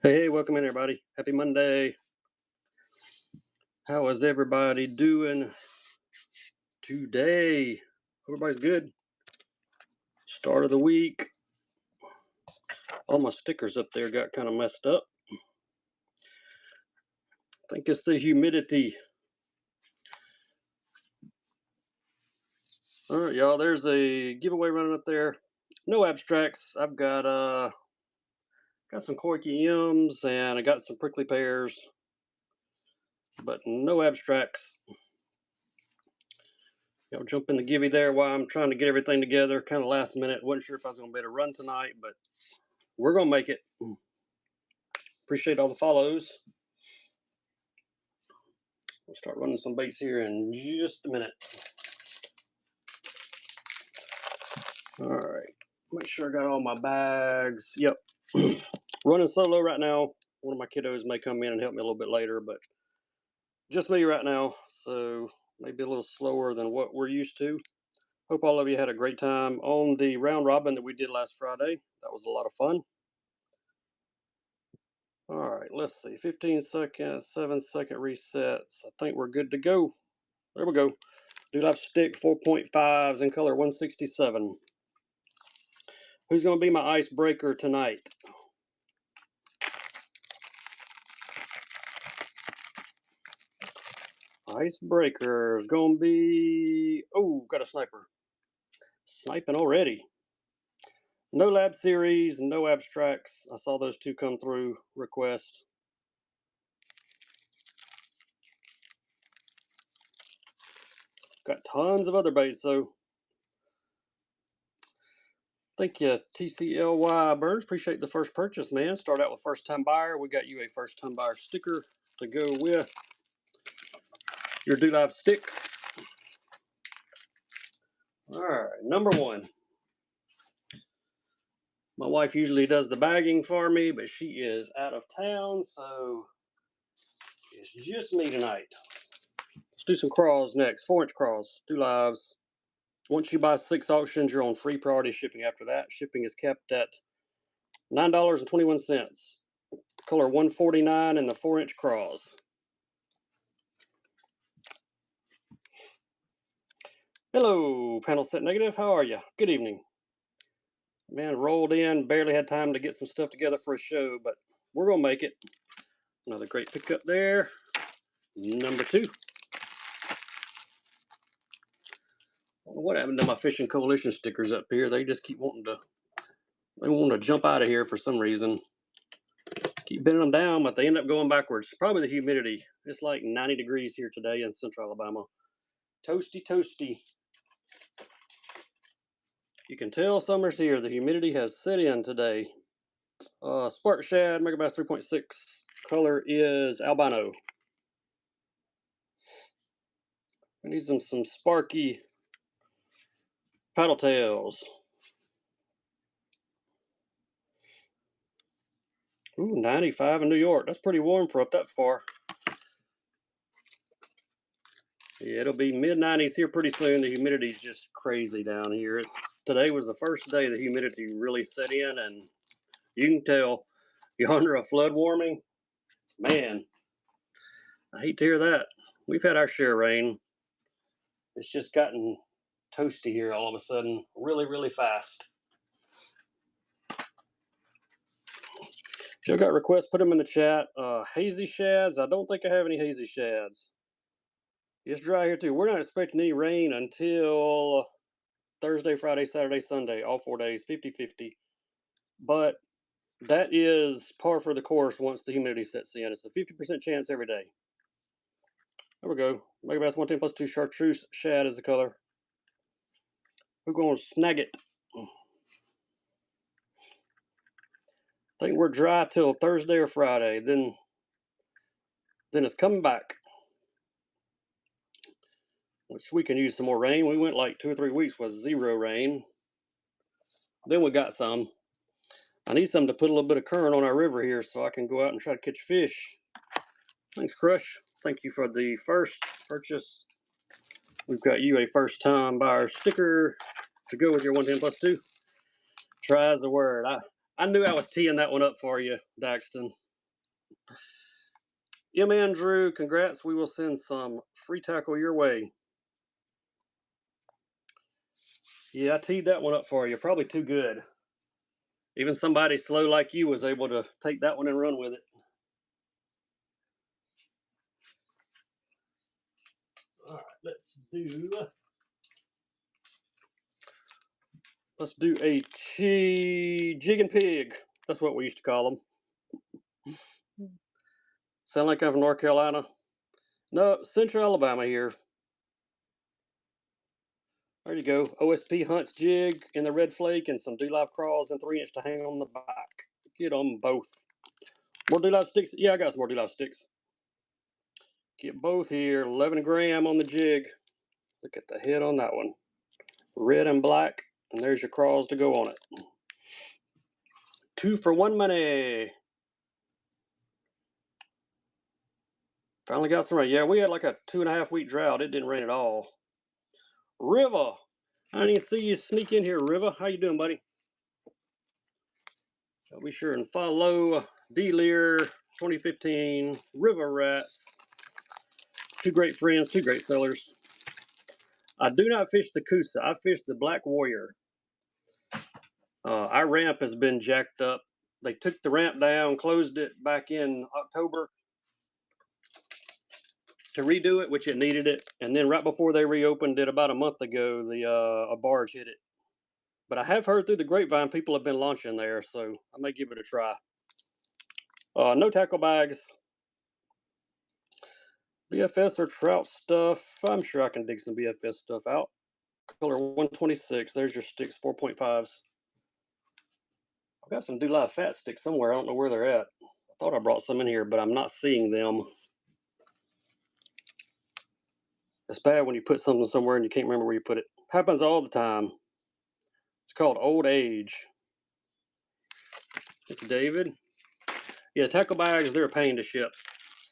Hey, welcome in everybody. Happy Monday. How is everybody doing today? Everybody's good. Start of the week. All my stickers up there got kind of messed up. I think it's the humidity. All right, y'all. There's a giveaway running up there. No abstracts. I've got some Koike M's and I got some prickly pears, but no abstracts. Y'all jump in the givey there while I'm trying to get everything together. Kind of last minute. Wasn't sure if I was gonna be able to run tonight, but we're gonna make it. Appreciate all the follows. We'll start running some baits here in just a minute. All right, make sure I got all my bags. Yep, running solo right now. One of my kiddos may come in and help me a little bit later, but just me right now, so maybe a little slower than what we're used to. Hope all of you had a great time on the round robin that we did last Friday. That was a lot of fun. All right, let's see, 15 seconds, 7-second resets. I think we're good to go. There we go. Do Life Stick 4.5s in color 167. Who's going to be my icebreaker tonight? Icebreaker is going to be... Oh, got a sniper. Sniping already. No lab series, no abstracts. I saw those two come through request. Got tons of other baits, though. Thank you, TCLY Burns. Appreciate the first purchase, man. Start out with first time buyer. We got you a first time buyer sticker to go with your Do Live sticks. All right, number one. My wife usually does the bagging for me, but she is out of town, so it's just me tonight. Let's do some crawls next. 4-inch crawls, 2 lives. Once you buy 6 auctions, you're on free priority shipping after that. Shipping is kept at $9.21. Color 149 in the 4-inch crawls. Hello, panel set negative. How are you? Good evening. Man, rolled in, barely had time to get some stuff together for a show, but we're going to make it. Another great pickup there. Number 2. What happened to my Fishing Coalition stickers up here? They just keep wanting to jump out of here for some reason. Keep bending them down, but they end up going backwards. Probably the humidity. It's like 90 degrees here today in central Alabama. Toasty, toasty. You can tell summer's here. The humidity has set in today. Spark Shad, Megabass 3.6. Color is albino. We need some sparky paddle tails. Ooh, 95 in New York. That's pretty warm for up that far. Yeah, it'll be mid-90s here pretty soon. The humidity's just crazy down here. Today was the first day the humidity really set in, and you can tell you're under a flood warning. Man, I hate to hear that. We've had our share of rain. It's just gotten toasty here all of a sudden, really, really fast. If you got requests, put them in the chat. Hazy shads. I don't think I have any hazy shads. It's dry here too. We're not expecting any rain until Thursday, Friday, Saturday, Sunday, all 4 days, 50-50. But that is par for the course once the humidity sets in. It's a 50% chance every day. There we go. Megabass 110 plus 2 chartreuse shad is the color. We're going to snag it. I think we're dry till Thursday or Friday. Then it's coming back. Which we can use some more rain. We went like 2 or 3 weeks with 0 rain. Then we got some. I need something to put a little bit of current on our river here so I can go out and try to catch fish. Thanks, Crush. Thank you for the first purchase. We've got you a first time buyer sticker to go with your 110 plus 2. Try is a word. I knew I was teeing that one up for you, Daxton. M. Andrew, congrats. We will send some free tackle your way. Yeah, I teed that one up for you. Probably too good. Even somebody slow like you was able to take that one and run with it. All right, let's do a jig and pig. That's what we used to call them. Sound like I'm from North Carolina? No, Central Alabama here. There you go. OSP Hunts jig in the red flake and some D-Live crawls and 3-inch to hang on the back. Get them both. More D-Live sticks? Yeah, I got some more D-Live sticks. Get both here. 11 gram on the jig. Look at the head on that one. Red and black. And there's your crawls to go on it. 2 for 1 money. Finally got some rain. Yeah, we had like a 2.5 week drought. It didn't rain at all. River. I didn't even see you sneak in here, River. How you doing, buddy? So be sure and follow D-Lear 2015 River Rats. 2 great friends, 2 great sellers. I do not fish the Coosa. I fish the Black Warrior. Our ramp has been jacked up. They took the ramp down, closed it back in October to redo it, which it needed it. And then right before they reopened it about a month ago, a barge hit it. But I have heard through the grapevine people have been launching there, so I may give it a try. No tackle bags. BFS or trout stuff. I'm sure I can dig some BFS stuff out. Color 126. There's your sticks, 4.5s. I've got some D-Live fat sticks somewhere. I don't know where they're at. I thought I brought some in here, but I'm not seeing them. It's bad when you put something somewhere and you can't remember where you put it. Happens all the time. It's called old age. It's David. Yeah, tackle bags, they're a pain to ship.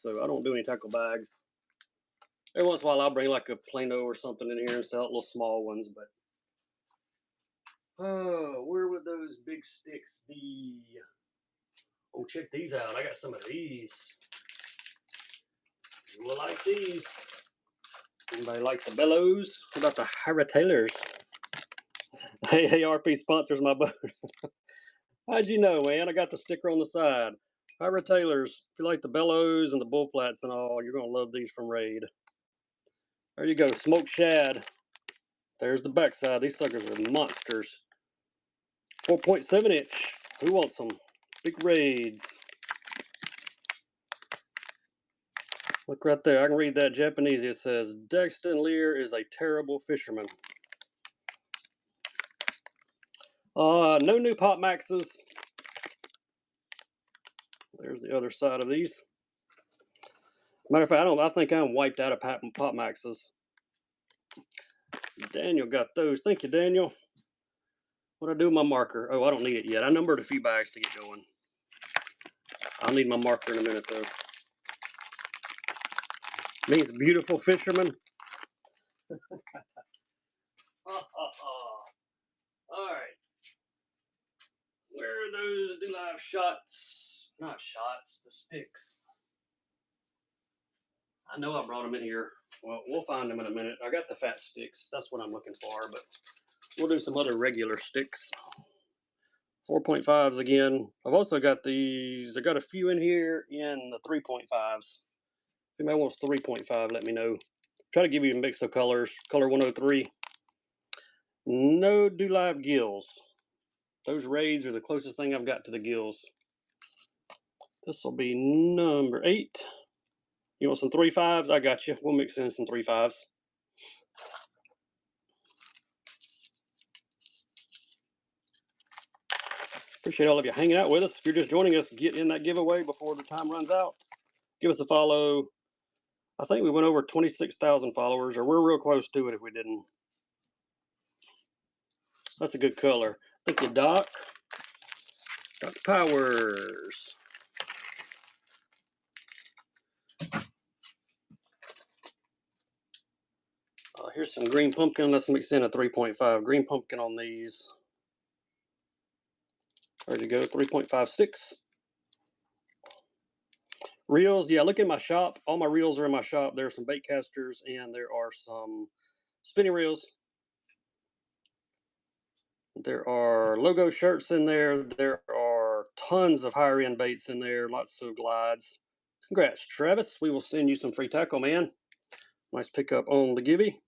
So I don't do any tackle bags. Every once in a while, I'll bring like a Plano or something in here and sell little small ones, but oh, where would those big sticks be? Oh, check these out. I got some of these. You will like these. Anybody like the Bellows? What about the Hira Taylors? Hey, RP sponsors my boat. How'd you know, man? I got the sticker on the side. Hira Taylors. If you like the Bellows and the Bull Flats and all, you're going to love these from Raid. There you go. Smoked shad. There's the backside. These suckers are monsters. 4.7 inch. Who wants some? Big Raids. Look right there. I can read that Japanese. It says, Dexton Lear is a terrible fisherman. No new Pop Maxes. There's the other side of these. Matter of fact, I think I'm wiped out of Pop Maxes. Daniel got those. Thank you, Daniel. What do I do with my marker? Oh, I don't need it yet. I numbered a few bags to get going. I'll need my marker in a minute, though. Means beautiful fisherman. All right. Where are those D-Live shots? Not shots, the sticks. I know I brought them in here. Well, we'll find them in a minute. I got the fat sticks. That's what I'm looking for, but we'll do some other regular sticks. 4.5s again. I've also got these. I got a few in here in the 3.5s. If anybody wants 3.5, let me know. Try to give you a mix of colors. Color 103. No D-Live gills. Those Raids are the closest thing I've got to the gills. This will be number 8. You want some 3.5s? I got you. We'll mix in some 3.5s. Appreciate all of you hanging out with us. If you're just joining us, get in that giveaway before the time runs out. Give us a follow. I think we went over 26,000 followers, or we're real close to it if we didn't. That's a good color. Thank you, Doc. Dr. Powers. Here's some green pumpkin. Let's mix in a 3.5. Green pumpkin on these. There you go, 3.5 sticks. Reels, yeah, look in my shop. All my reels are in my shop. There are some bait casters and there are some spinning reels. There are logo shirts in there. There are tons of higher end baits in there. Lots of glides. Congrats, Travis. We will send you some free tackle, man. Nice pickup on the Gibby.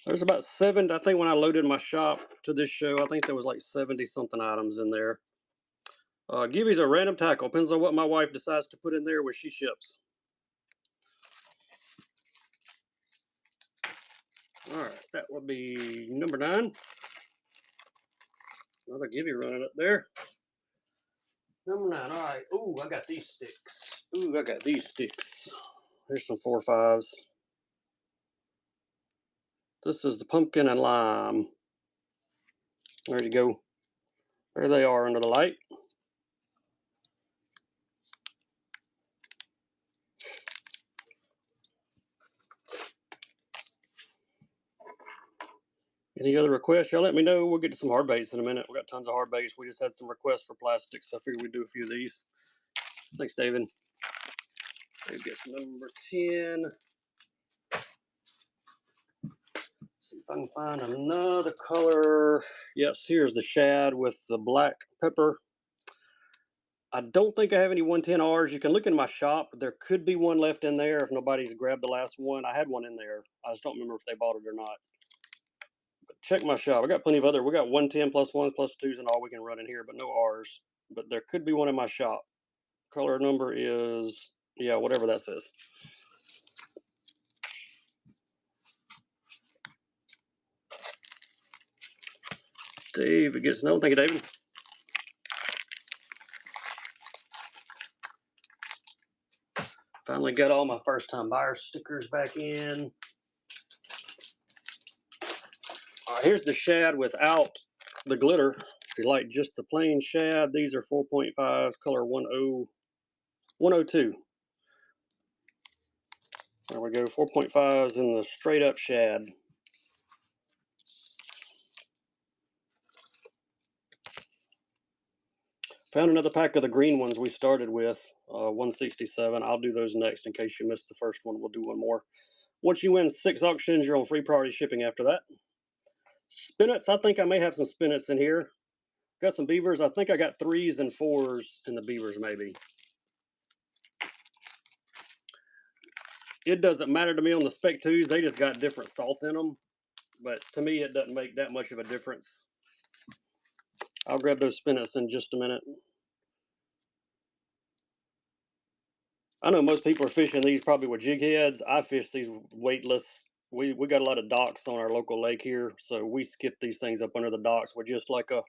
There's about 7, I think when I loaded my shop to this show, I think there was like 70 something items in there. Gibby's a random tackle. Depends on what my wife decides to put in there when she ships. All right, that would be number 9. Another Gibby running up there. Number 9. All right. Ooh, I got these sticks. Ooh, I got these sticks. Here's some 4-5s. This is the pumpkin and lime. There you go. There they are under the light. Any other requests? Y'all let me know. We'll get to some hard baits in a minute. We got tons of hard baits. We just had some requests for plastics, so I figured we'd do a few of these. Thanks, David. Maybe get number 10. See if I can find another color. Yes, here's the shad with the black pepper. I don't think I have any 110Rs. You can look in my shop. There could be one left in there if nobody's grabbed the last one. I had one in there. I just don't remember if they bought it or not. But check my shop. I got plenty of other. We got 110 plus 1s plus 2s and all we can run in here, but no Rs. But there could be one in my shop. Color number is, yeah, whatever that says. David gets no. Thank you, David. Finally got all my first time buyer stickers back in. All right, here's the shad without the glitter. If you like just the plain shad, these are 4.5s, color 102. There we go, 4.5s in the straight up shad. Found another pack of the green ones we started with, 167. I'll do those next in case you missed the first one. We'll do one more. Once you win 6 auctions, you're on free priority shipping after that. Spinnets, I think I may have some spinnets in here. Got some beavers. I think I got 3s and 4s in the beavers maybe. It doesn't matter to me on the Spec 2s. They just got different salt in them. But to me, it doesn't make that much of a difference. I'll grab those spinnets in just a minute. I know most people are fishing these probably with jig heads. I fish these weightless. We got a lot of docks on our local lake here, so we skip these things up under the docks with just like a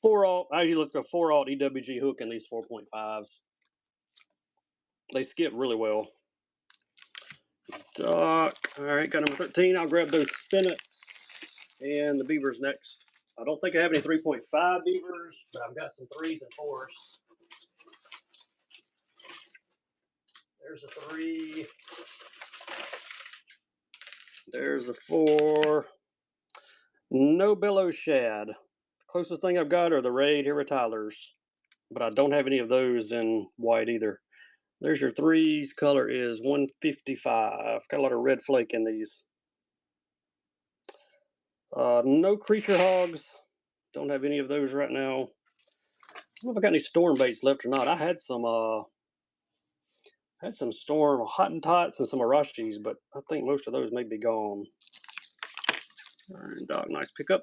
4-aught. I usually look at a 4-aught EWG hook in these 4.5s. They skip really well. Dock. All right, got number 13. I'll grab those spinnets and the beavers next. I don't think I have any 3.5 beavers, but I've got some 3s and 4s. There's a 3. There's a 4. No billow shad. The closest thing I've got are the Raid Hero Tylers, but I don't have any of those in white either. There's your 3s. Color is 155. Got a lot of red flake in these. No creature hogs. Don't have any of those right now. I don't know if I got any storm baits left or not. I had some storm Hottentots and some Arashis, but I think most of those may be gone. All right, Doc, nice pickup.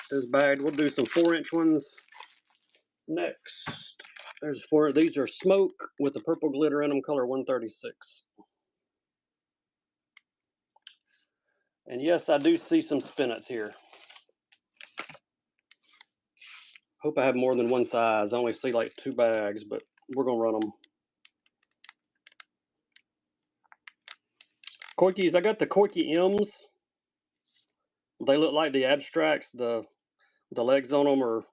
This bag, we'll do some 4-inch ones next. There's 4. These are smoke with the purple glitter in them, color 136. And yes, I do see some spinnets here. Hope I have more than one size. I only see like 2 bags, but we're gonna run them. Koikis, I got the Koiki M's. They look like the abstracts. The legs on them are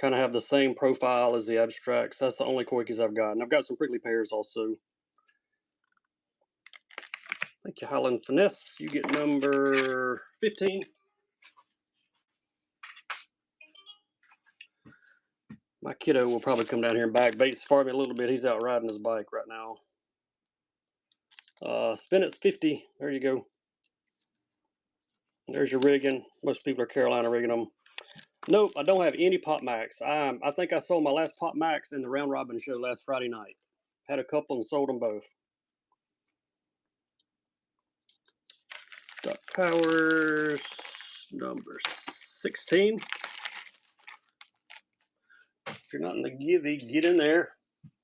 kind of have the same profile as the abstracts. That's the only Koikis I've got. And I've got some prickly pears also. Thank you, Highland Finesse. You get number 15. My kiddo will probably come down here and back baits for me a little bit. He's out riding his bike right now. Spin at 50. There you go. There's your rigging. Most people are Carolina rigging them. Nope, I don't have any Pop Max. I think I sold my last Pop Max in the Round Robin show last Friday night. Had a couple and sold them both. Duck Powers number 16. If you're not in the Givy, get in there.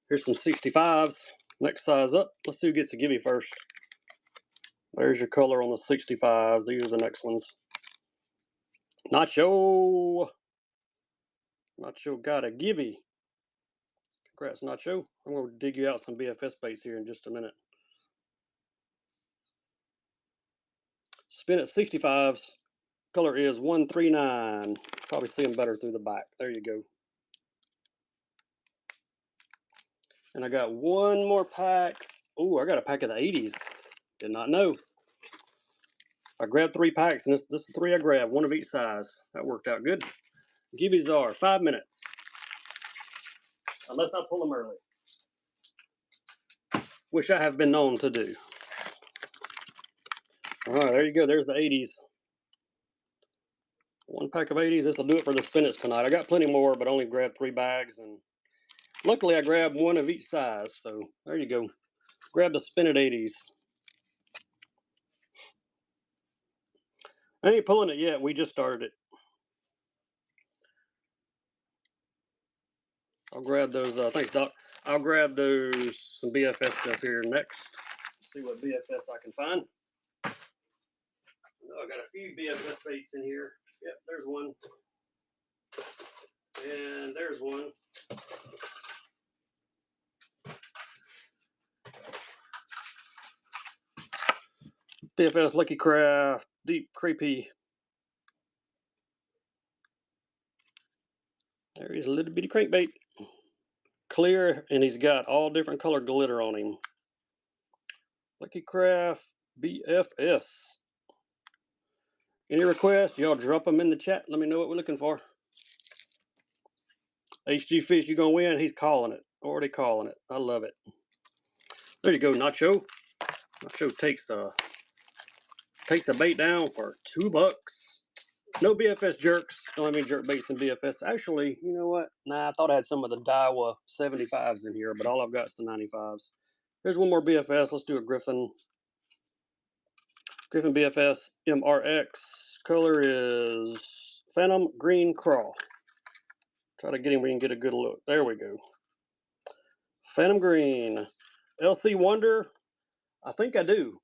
Here's some 65s. Next size up. Let's see who gets the Givy first. There's your color on the 65s. These are the next ones. Nacho. Nacho got a Givy. Congrats, Nacho. I'm going to dig you out some BFS baits here in just a minute. Spin at 65s. Color is 139. Probably see them better through the back. There you go. And I got one more pack. Oh, I got a pack of the 80s. Did not know. I grabbed 3 packs, and this is the 3 I grabbed, one of each size. That worked out good. Gibbies are 5 minutes. Unless I pull them early. Which I have been known to do. All right, there you go. There's the 80s. One pack of 80s. This will do it for the spinach tonight. I got plenty more, but only grabbed 3 bags. And luckily, I grabbed one of each size. So there you go. Grab the spinach 80s. I ain't pulling it yet. We just started it. I'll grab those. Thanks, Doc. I'll grab those some BFS stuff here next. See what BFS I can find. I got a few BFS baits in here. Yep, there's one. And there's one. BFS Lucky Craft Deep Crepey. There is a little bitty crankbait. Clear, and he's got all different color glitter on him. Lucky Craft BFS. Any requests? Y'all drop them in the chat. Let me know what we're looking for. HG Fish, you gonna win? He's calling it. Already calling it. I love it. There you go, Nacho. Nacho takes a bait down for $2. No BFS jerks. Don't have any jerk baits in BFS. Actually, you know what? Nah, I thought I had some of the Daiwa 75s in here, but all I've got is the 95s. There's one more BFS. Let's do a Griffin. Griffin BFS MRX. Color is Phantom Green Crawl. Try to get him where you can get a good look. There we go. Phantom Green. LC Wonder. I think I do.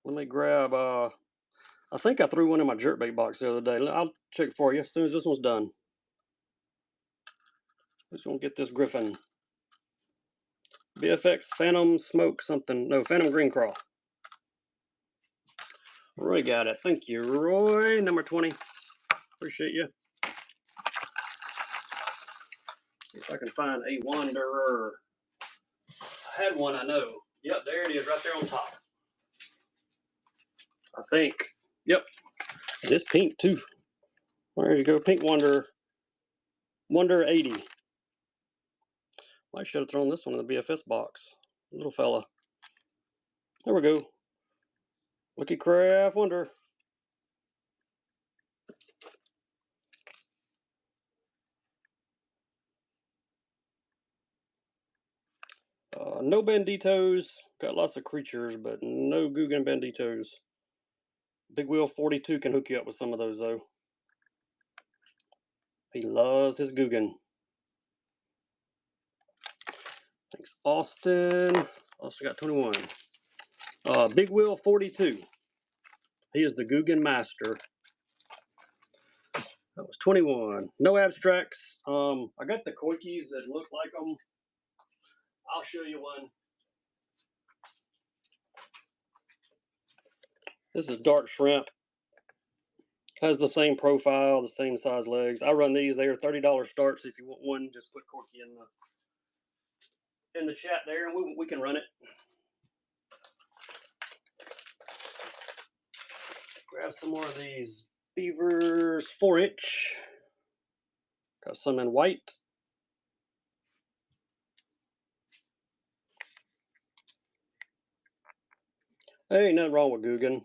Let me grab, I think I threw one in my jerkbait box the other day. I'll check for you as soon as this one's done. Just gonna get this Griffin. BFX Phantom Smoke something. No, Phantom Green Crawl. Roy got it. Thank you, Roy. Number 20. Appreciate you. See if I can find a Wanderer. I had one, I know. Yep, there it is, right there on top. I think. Yep. It is pink too. There you go, Pink Wanderer. Wonder 80. I should have thrown this one in the BFS box. Little fella. There we go. Lucky Craft Wonder. No banditos. Got lots of creatures, but no Googan banditos. Big Wheel 42 can hook you up with some of those, though. He loves his Googan. Thanks, Austin. Also got 21. Big Wheel 42. He is the Googan master. That was 21. No abstracts. I got the Koikis that look like them. I'll show you one. This is Dark Shrimp. Has the same profile, the same size legs. I run these. They are $30 starts. If you want one, just put Corky in the chat there, and we can run it. Grab some more of these Beavers 4-inch. Got some in white. Hey, ain't nothing wrong with Googan.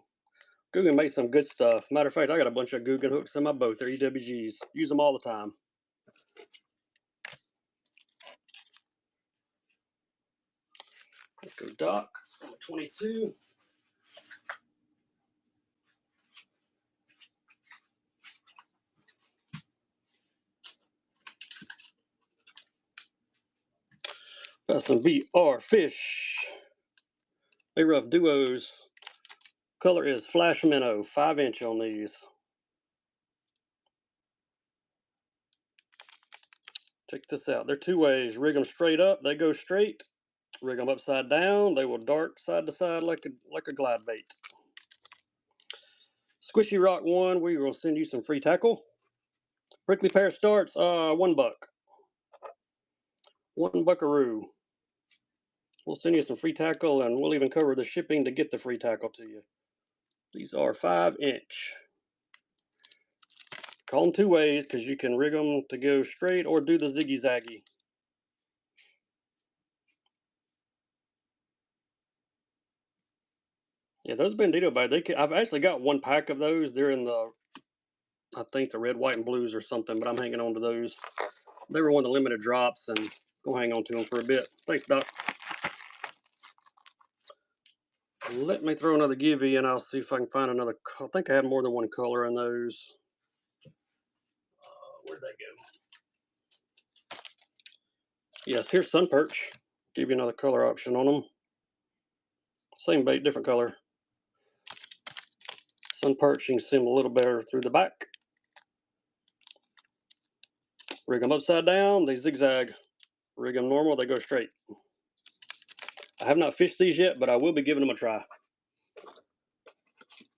Googan makes some good stuff. Matter of fact, I got a bunch of Googan hooks in my boat. They're EWGs. Use them all the time. Let's go Doc, 22. Got some VR Fish. Bay Rough Duos. Color is Flash Minnow, 5" on these. Check this out. They're two ways. Rig them straight up, they go straight. Rig them upside down, they will dart side to side like a glide bait. Squishy Rock 1, we will send you some free tackle. Prickly Pear starts, $1. $1 buckaroo. We'll send you some free tackle, and we'll even cover the shipping to get the free tackle to you. These are 5". Call them two ways because you can rig them to go straight or do the ziggy zaggy. Yeah, those Bandito bites, I've actually got 1 pack of those. They're in the, I think, the red, white, and blues or something, but I'm hanging on to those. They were one of the limited drops, and go hang on to them for a bit. Thanks, Doc. Let me throw another Givy, and I'll see if I can find another. I think I had more than 1 color in those. Where'd they go? Yes, here's Sun Perch. Give you another color option on them. Same bait, different color. Sun Perch, you can see them a little better through the back. Rig them upside down, they zigzag. Rig them normal, they go straight. I have not fished these yet, but I will be giving them a try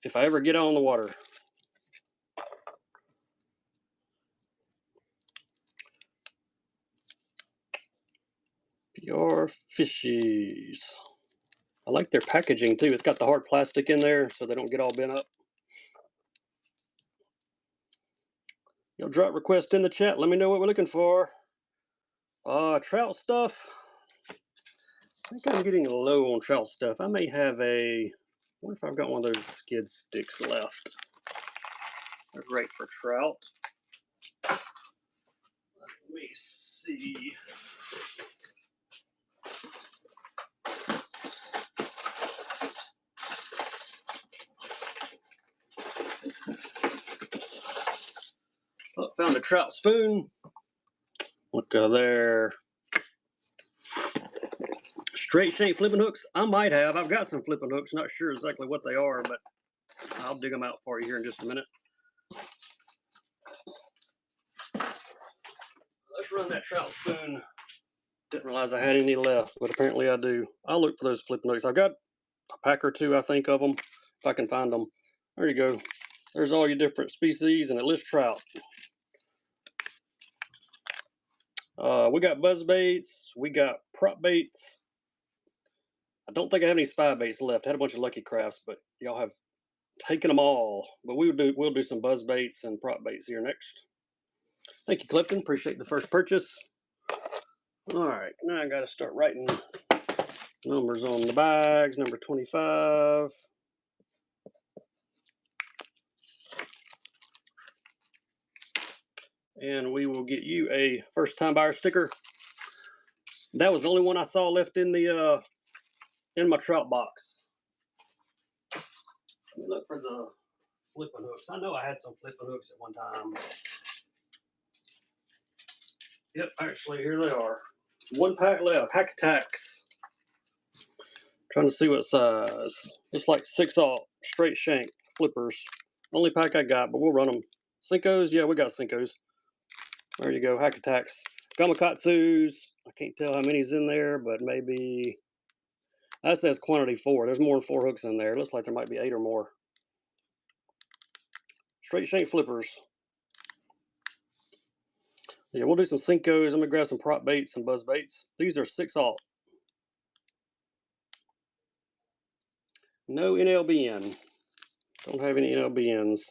if I ever get on the water. PR Fishies. I like their packaging too. It's got the hard plastic in there so they don't get all bent up. You'll drop request in the chat. Let me know what we're looking for. Trout stuff. I think I'm getting low on trout stuff. I may have I wonder if I've got one of those skid sticks left. They're great for trout. Let me see. Oh, found a trout spoon. Look there. Straight shank flipping hooks. I might have. I've got some flipping hooks. Not sure exactly what they are, but I'll dig them out for you here in just a minute. Let's run that trout spoon. Didn't realize I had any left, but apparently I do. I'll look for those flipping hooks. I've got a pack or two, I think, of them, if I can find them. There you go. There's all your different species, and it lists trout. We got buzz baits. We got prop baits. I don't think I have any spy baits left. I had a bunch of Lucky Crafts, but y'all have taken them all. But we'll do some buzz baits and prop baits here next. Thank you, Clifton. Appreciate the first purchase. All right, now I got to start writing numbers on the bags. Number 25. And we will get you a first-time buyer sticker. That was the only one I saw left in the in my trout box. Let me look for the flipping hooks. I know I had some flipping hooks at one time. Yep, actually, here they are. 1 pack left. Hack Attacks. Trying to see what size. It's like 6/0 straight shank flippers. Only pack I got, but we'll run them. Senkos, yeah, we got Senkos. There you go, Hack Attacks. Gamakatsus. I can't tell how many's in there, but maybe. That says quantity 4. There's more than 4 hooks in there. It looks like there might be 8 or more. Straight shank flippers. Yeah, we'll do some Senkos. I'm going to grab some prop baits and buzz baits. These are 6/0. No NLBN. Don't have any NLBNs.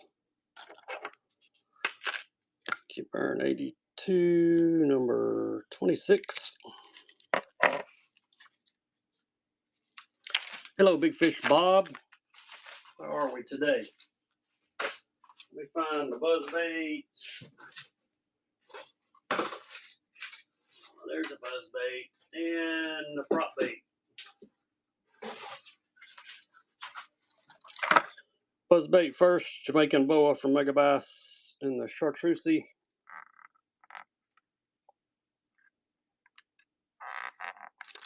Keep burn 82. to number 26. Hello, Big Fish Bob. How are we today? Let me find the buzzbait. There's a buzzbait and the prop bait. Buzzbait first, Jamaican boa from Megabass in the chartreuse.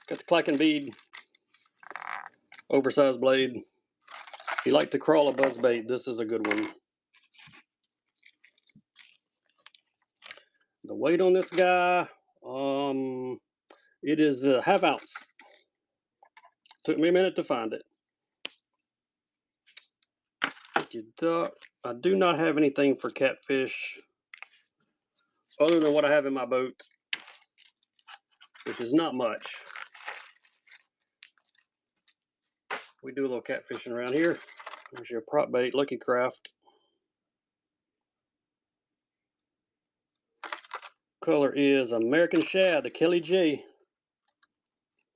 Got the clacking bead, oversized blade. If you like to crawl a buzzbait, this is a good one. The weight on this guy, it is a ½ ounce. Took me a minute to find it. I do not have anything for catfish other than what I have in my boat, which is not much. We do a little catfishing around here. There's your prop bait, Lucky Craft. Color is American Shad, the Kelly J.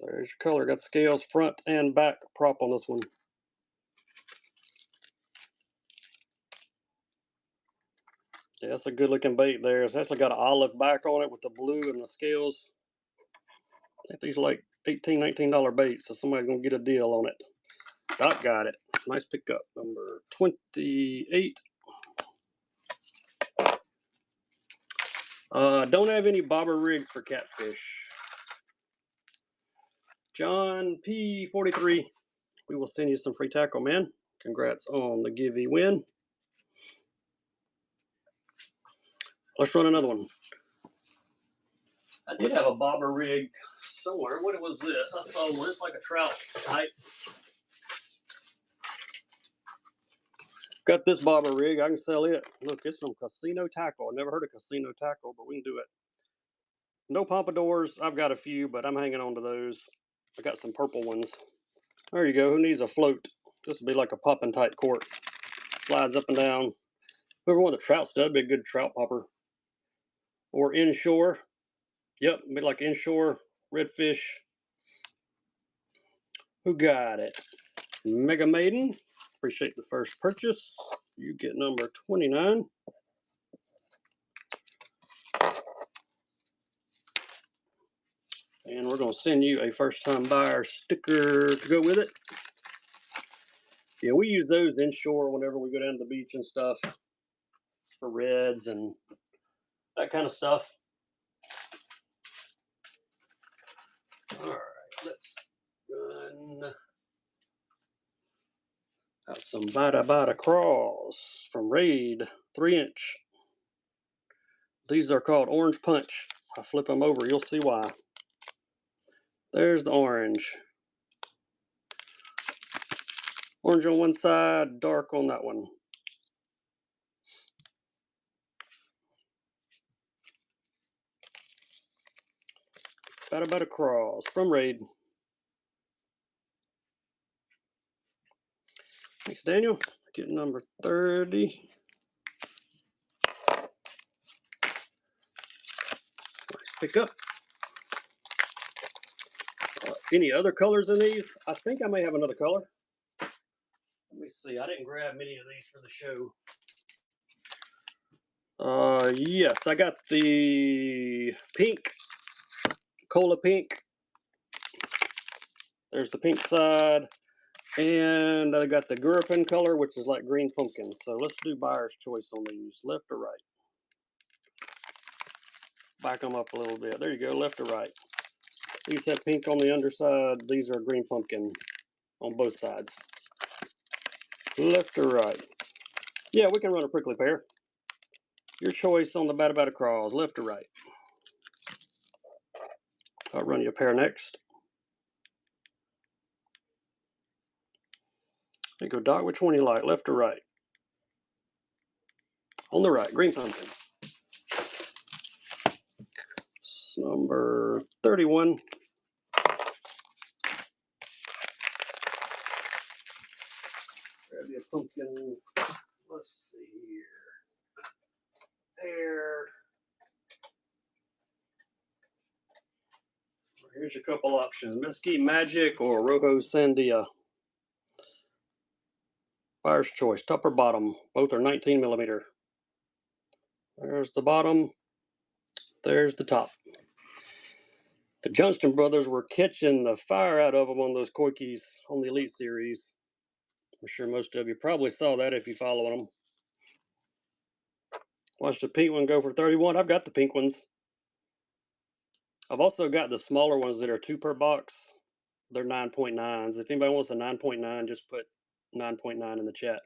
There's your color. Got scales front and back prop on this one. Yeah, that's a good looking bait there. It's actually got an olive back on it with the blue and the scales. I think these are like $18, $19 baits, so somebody's going to get a deal on it. Doc got it. Nice pickup. Number 28. Don't have any bobber rigs for catfish. John P43. We will send you some free tackle, man. Congrats on the Givey win. Let's run another one. I did have a bobber rig somewhere. What was this? I saw one. It's like a trout type. Got this bobber rig. I can sell it. Look, it's from Casino Tackle. I never heard of Casino Tackle, but we can do it. No pompadours. I've got a few, but I'm hanging on to those. I got some purple ones. There you go. Who needs a float? This would be like a popping tight cork. Slides up and down. Whoever wanted the trout stud, be a good trout popper. Or inshore. Yep, be like inshore redfish. Who got it? Mega Maiden. Appreciate the first purchase. You get number 29. And we're going to send you a first-time buyer sticker to go with it. Yeah, we use those inshore whenever we go down to the beach and stuff for reds and that kind of stuff. All right, let's run out some Bada Bada Craws from Raid 3-inch. These are called Orange Punch. I flip them over, you'll see why. There's the orange. Orange on one side, dark on that one. Bada Bada Craws from Raid. Thanks, Daniel. Get number 30. Nice pickup. Any other colors in these? I think I may have another color. Let me see. I didn't grab many of these for the show. Yes, I got the pink, cola pink. There's the pink side. And I got the Gurpin color, which is like green pumpkin. So let's do buyer's choice on these. Left or right? Back them up a little bit. There you go, left or right. These have pink on the underside. These are green pumpkin on both sides. Left or right? Yeah, we can run a prickly pear. Your choice on the Bada Bada Craws, left or right? I'll run you a pair next. There you go, Doc. Which one you like, left or right? On the right, green pumpkin. It's number 31. Grab you a pumpkin. Let's see here. Pear. Here's a couple options: Mesquite Magic or Rojo Sandia. Buyer's choice, top or bottom. Both are 19 millimeter. There's the bottom. There's the top. The Johnston brothers were catching the fire out of them on those Koikis on the Elite Series. I'm sure most of you probably saw that if you follow them. Watched the pink one go for 31. I've got the pink ones. I've also got the smaller ones that are 2 per box. They're 9.9s. If anybody wants a 9.9, just put 9.9 in the chat.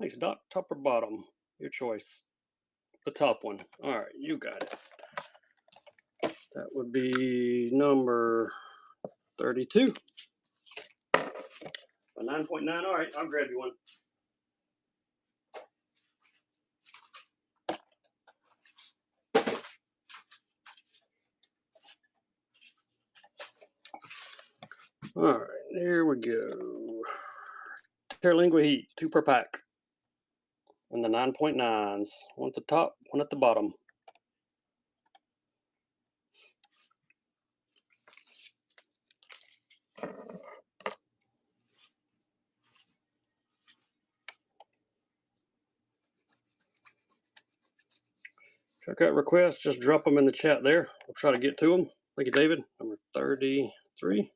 Thanks, Doc. Top or bottom? Your choice. The top one. All right, you got it. That would be number 32. A 9.9. All right, I'll grab you one. All right, there we go. Terlingua Heat, 2 per pack. And the 9.9s. One at the top, one at the bottom. Check out requests, just drop them in the chat there. We'll try to get to them. Thank you, David. Number 33.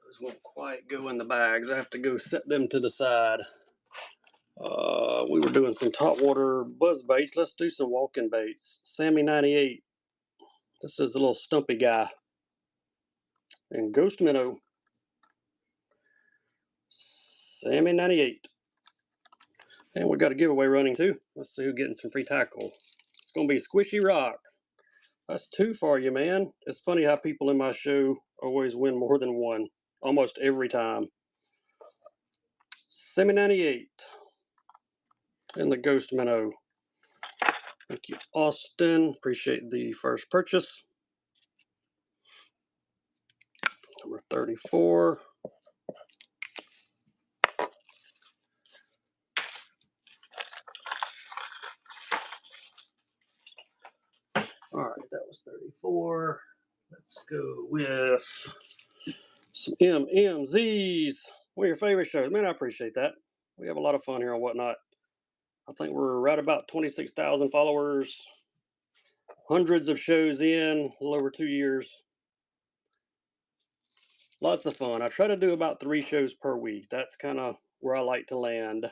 Those won't quite go in the bags. I have to go set them to the side. We were doing some top water buzz baits. Let's do some walking baits. Sammy 98. This is a little stumpy guy. And Ghost Minnow. Sammy 98. And we got a giveaway running too. Let's see who's getting some free tackle. It's going to be Squishy Rock. That's 2 for you, man. It's funny how people in my show always win more than one. Almost every time. Sammy 98. And the Ghost Minnow. Thank you, Austin. Appreciate the first purchase. Number 34. All right, that was 34. Let's go with some MMZs. What are your favorite shows? Man, I appreciate that. We have a lot of fun here on Whatnot. I think we're right about 26,000 followers. Hundreds of shows in, a little over 2 years. Lots of fun. I try to do about 3 shows per week. That's kind of where I like to land.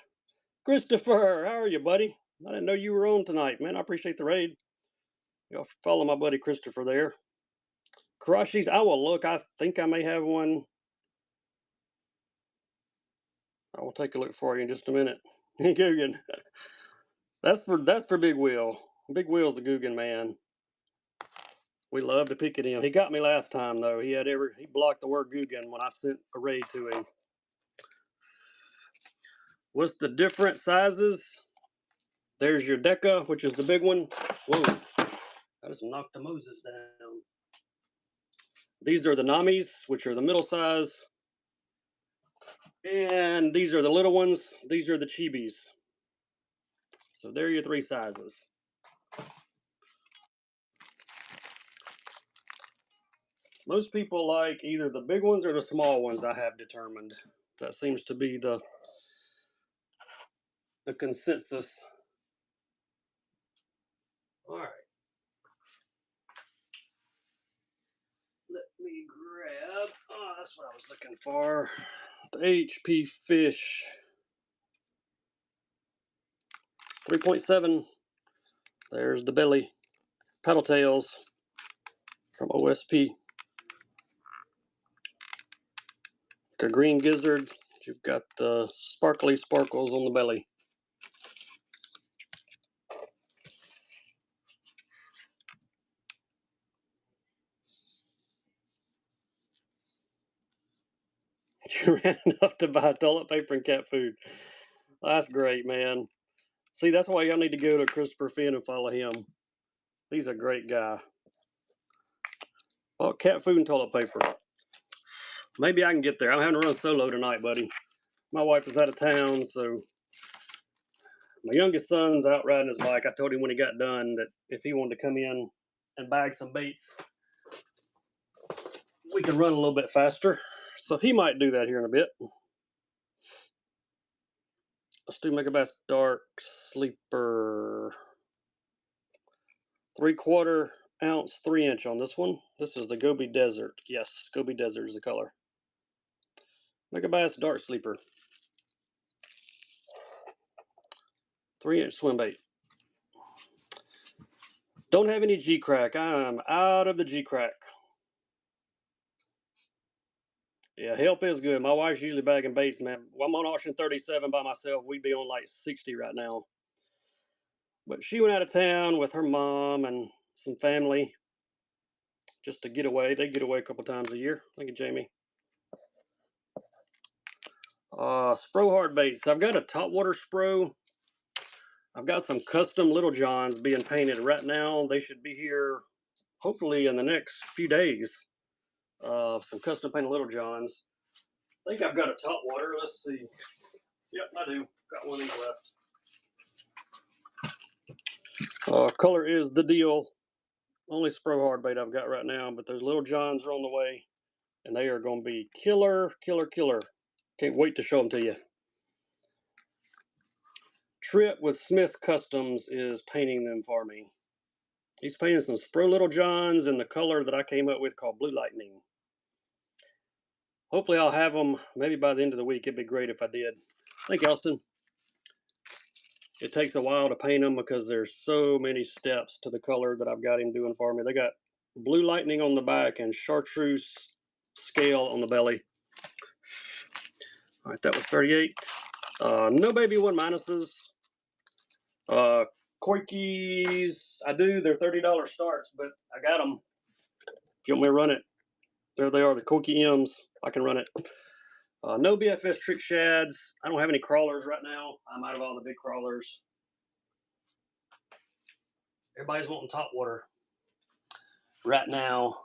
Christopher, how are you, buddy? I didn't know you were on tonight, man. I appreciate the raid. Y'all follow my buddy Christopher there. Karashis, I will look. I think I may have one. I will take a look for you in just a minute. Guggen. That's for Big Wheel. Big Wheel's the Guggen man. We love to pick it in. He got me last time though. He blocked the word Guggen when I sent a raid to him. What's the different sizes? There's your Deca, which is the big one. Whoa, I just knocked the Moses down. These are the Namis, which are the middle size. And these are the little ones. These are the Chibis. So there are your 3 sizes. Most people like either the big ones or the small ones, I have determined. That seems to be the consensus. All right. Let me grab, that's what I was looking for. The HP Fish 3.7. There's the belly. Paddle tails from OSP. A green gizzard. You've got the sparkly sparkles on the belly. You ran enough to buy toilet paper and cat food. That's great, man. See, that's why y'all need to go to Christopher Finn and follow him. He's a great guy. Oh, cat food and toilet paper. Maybe I can get there. I'm having to run solo tonight, buddy. My wife is out of town, so My youngest son's out riding his bike. I told him when he got done that if he wanted to come in and bag some baits, we could run a little bit faster. So he might do that here in a bit. Let's do Megabass Dark Sleeper. 3/4 ounce, 3-inch on this one. This is the Gobi Desert. Yes, Gobi Desert is the color. Megabass Dark Sleeper. 3-inch swim bait. Don't have any G-Crack. I'm out of the G-Crack. Yeah, help is good. My wife's usually bagging baits, man. Well, I'm on auction 37 by myself. We'd be on like 60 right now. But she went out of town with her mom and some family just to get away. They get away a couple times a year. Thank you, Jamie. Spro hard baits. I've got a topwater Spro. I've got some custom Little Johns being painted right now. They should be here hopefully in the next few days. Some custom painted Little Johns. I think I've got a topwater. Let's see. Yep, I do. Got one of these left. Color is the deal. Only Spro hard bait I've got right now, but those Little Johns are on the way, and they are going to be killer, killer, killer. Can't wait to show them to you. Trip with Smith Customs is painting them for me. He's painting some Spro Little Johns in the color that I came up with called Blue Lightning. Hopefully I'll have them maybe by the end of the week. It'd be great if I did. Thank you, Austin. It takes a while to paint them because there's so many steps to the color that I've got him doing for me. They got Blue Lightning on the back and Chartreuse scale on the belly. All right, that was 38. No baby 1 minuses. Koikis, I do. They're $30 starts, but I got them. If you want me to run it, there they are, the Koiki M's. I can run it. No BFS Trick Shads. I don't have any crawlers right now. I'm out of all the big crawlers. Everybody's wanting top water right now.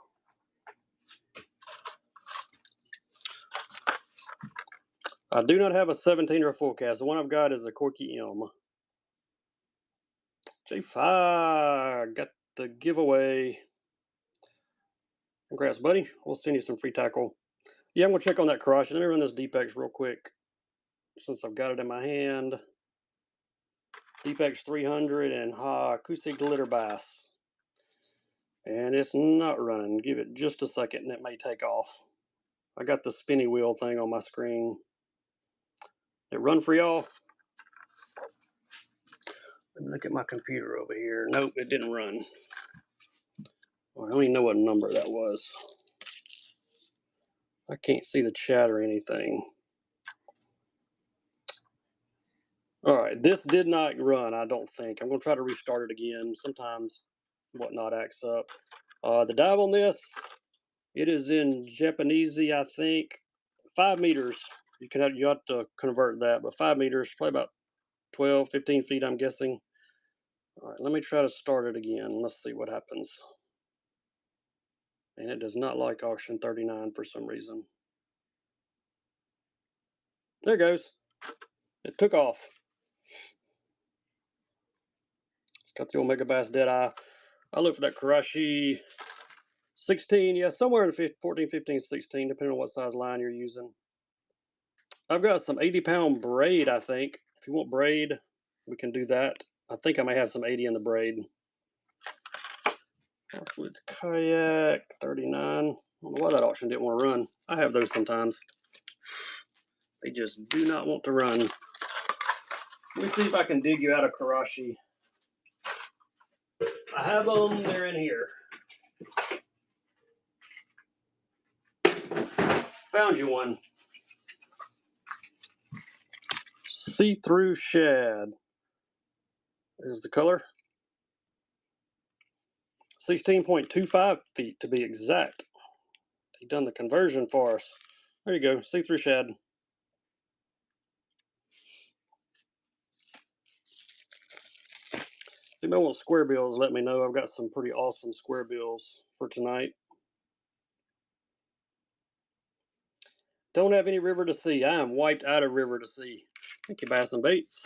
I do not have a 17-year forecast. The one I've got is a Koiki M. J5 got the giveaway. Congrats, buddy. We'll send you some free tackle. Yeah, I'm going to check on that Karashi. Let me run this Deepex real quick since I've got it in my hand. Deepex 300 and Hakusi Glitter Bass. And it's not running. Give it just a second and it may take off. I got the spinny wheel thing on my screen. It run for y'all? Let me look at my computer over here. Nope, it didn't run. I don't even know what number that was. I can't see the chat or anything. All right, this did not run, I don't think. I'm going to try to restart it again. Sometimes whatnot acts up. The dive on this, it is in Japanese, I think. 5 meters. You have to convert that, but 5 meters, probably about 12, 15 feet, I'm guessing. All right, let me try to start it again. Let's see what happens. And it does not like auction 39 for some reason. There it goes. It took off. It's got the old Megabass Deadeye. I look for that Karashi 16. Yeah, somewhere in 14, 15, 16, depending on what size line you're using. I've got some 80-pound braid, I think. If you want braid, we can do that. I think I may have some 80 in the braid. It's Kayak 39. I don't know why that auction didn't want to run. I have those sometimes. They just do not want to run. Let me see if I can dig you out of Karashi. I have them. They're in here. Found you one. See-through shad is the color. 16.25 feet to be exact. He done the conversion for us. There you go, see-through shad. If anybody wants square bills, let me know. I've got some pretty awesome square bills for tonight. Don't have any river to see. I am wiped out of river to see. Thank you, Bass and Baits.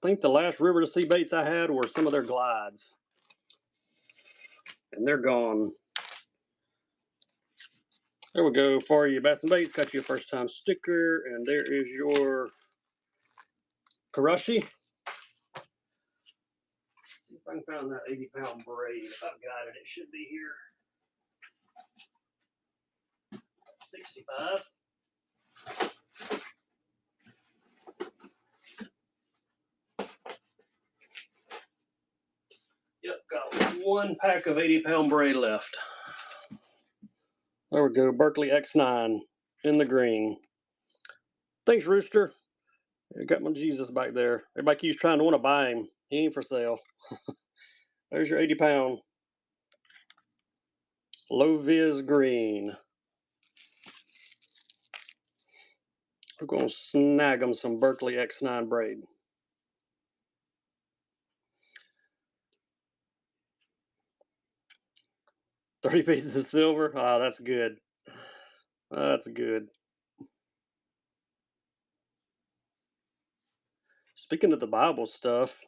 think the last River to Sea baits I had were some of their glides. And they're gone. There we go. For you, Bass and Baits, got you a first time sticker. And there is your Karashi. See if I can find that 80-pound braid. If I've got it, it should be here. 65. Yep, got one pack of 80-pound braid left. There we go, Berkley X9 in the green. Thanks, Rooster. I got my Jesus back there. Everybody keeps trying to want to buy him. He ain't for sale. There's your 80-pound low vis green. We're going to snag them some Berkley X9 braid. $30 pieces of silver. Ah, that's good. That's good. Speaking of the Bible stuff,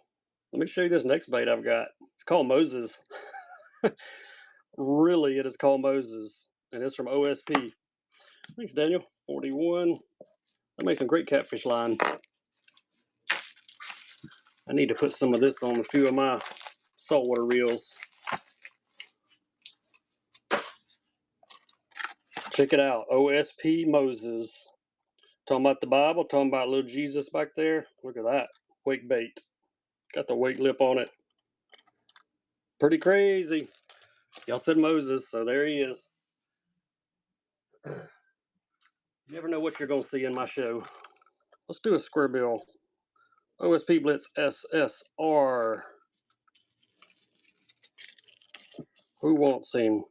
let me show you this next bait I've got. It's called Moses. Really, it is called Moses. And it's from OSP. Thanks, Daniel. 41. That makes some great catfish line. I need to put some of this on a few of my saltwater reels. Check it out. OSP Moses. Talking about the Bible, talking about little Jesus back there. Look at that. Wake bait. Got the wake lip on it. Pretty crazy. Y'all said Moses, so there he is. You never know what you're going to see in my show. Let's do a square bill. OSP Blitz SSR. Who wants him?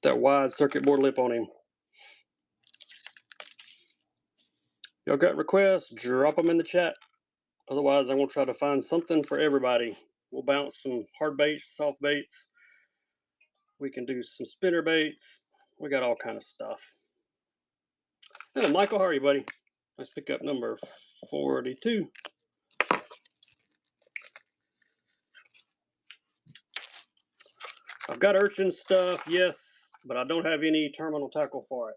That wide circuit board lip on him. Y'all got requests? Drop them in the chat. Otherwise, I'm going to try to find something for everybody. We'll bounce some hard baits, soft baits. We can do some spinner baits. We got all kind of stuff. Hello, Michael. How are you, buddy? Let's pick up number 42. I've got urchin stuff, yes, but I don't have any terminal tackle for it.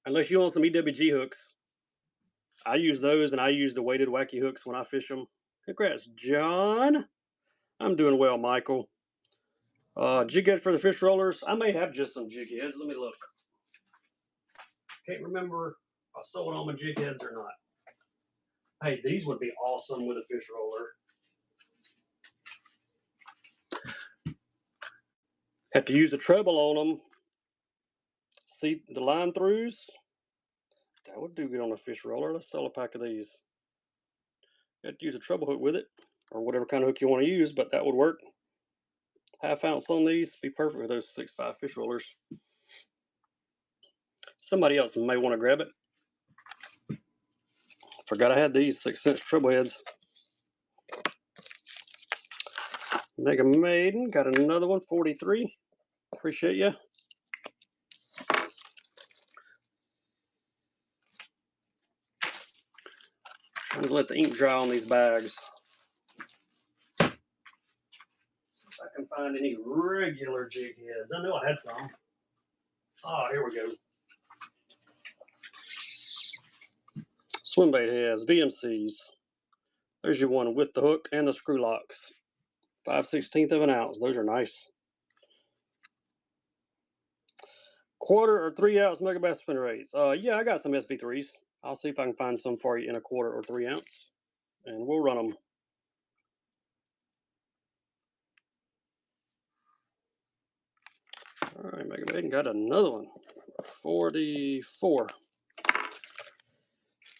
Unless you want some EWG hooks. I use those, and I use the weighted wacky hooks when I fish them. Congrats, John. I'm doing well, Michael. Jig heads for the fish rollers. I may have just some jig heads. Let me look. Can't remember if I sold all my jig heads or not. Hey, these would be awesome with a fish roller. Have to use a treble on them. See the line throughs? That would do good on a fish roller. Let's sell a pack of these. You have to use a treble hook with it, or whatever kind of hook you want to use, but that would work. Half ounce on these, be perfect with those 6.5 fish rollers. Somebody else may want to grab it. Forgot I had these 6-cent treble heads. Mega Maiden, got another one, 43. Appreciate you. I'm gonna let the ink dry on these bags. See if I can find any regular jig heads. I know I had some. Oh, here we go. Swim bait heads, VMCs. There's your one with the hook and the screw locks. 5/16 of an ounce. Those are nice. 1/4 or 3 ounce Megabass spinnerets. Yeah, I got some SB3s. I'll see if I can find some for you in a 1/4 or 3 ounce, and we'll run them. All right, Mega Maiden got another one. 44.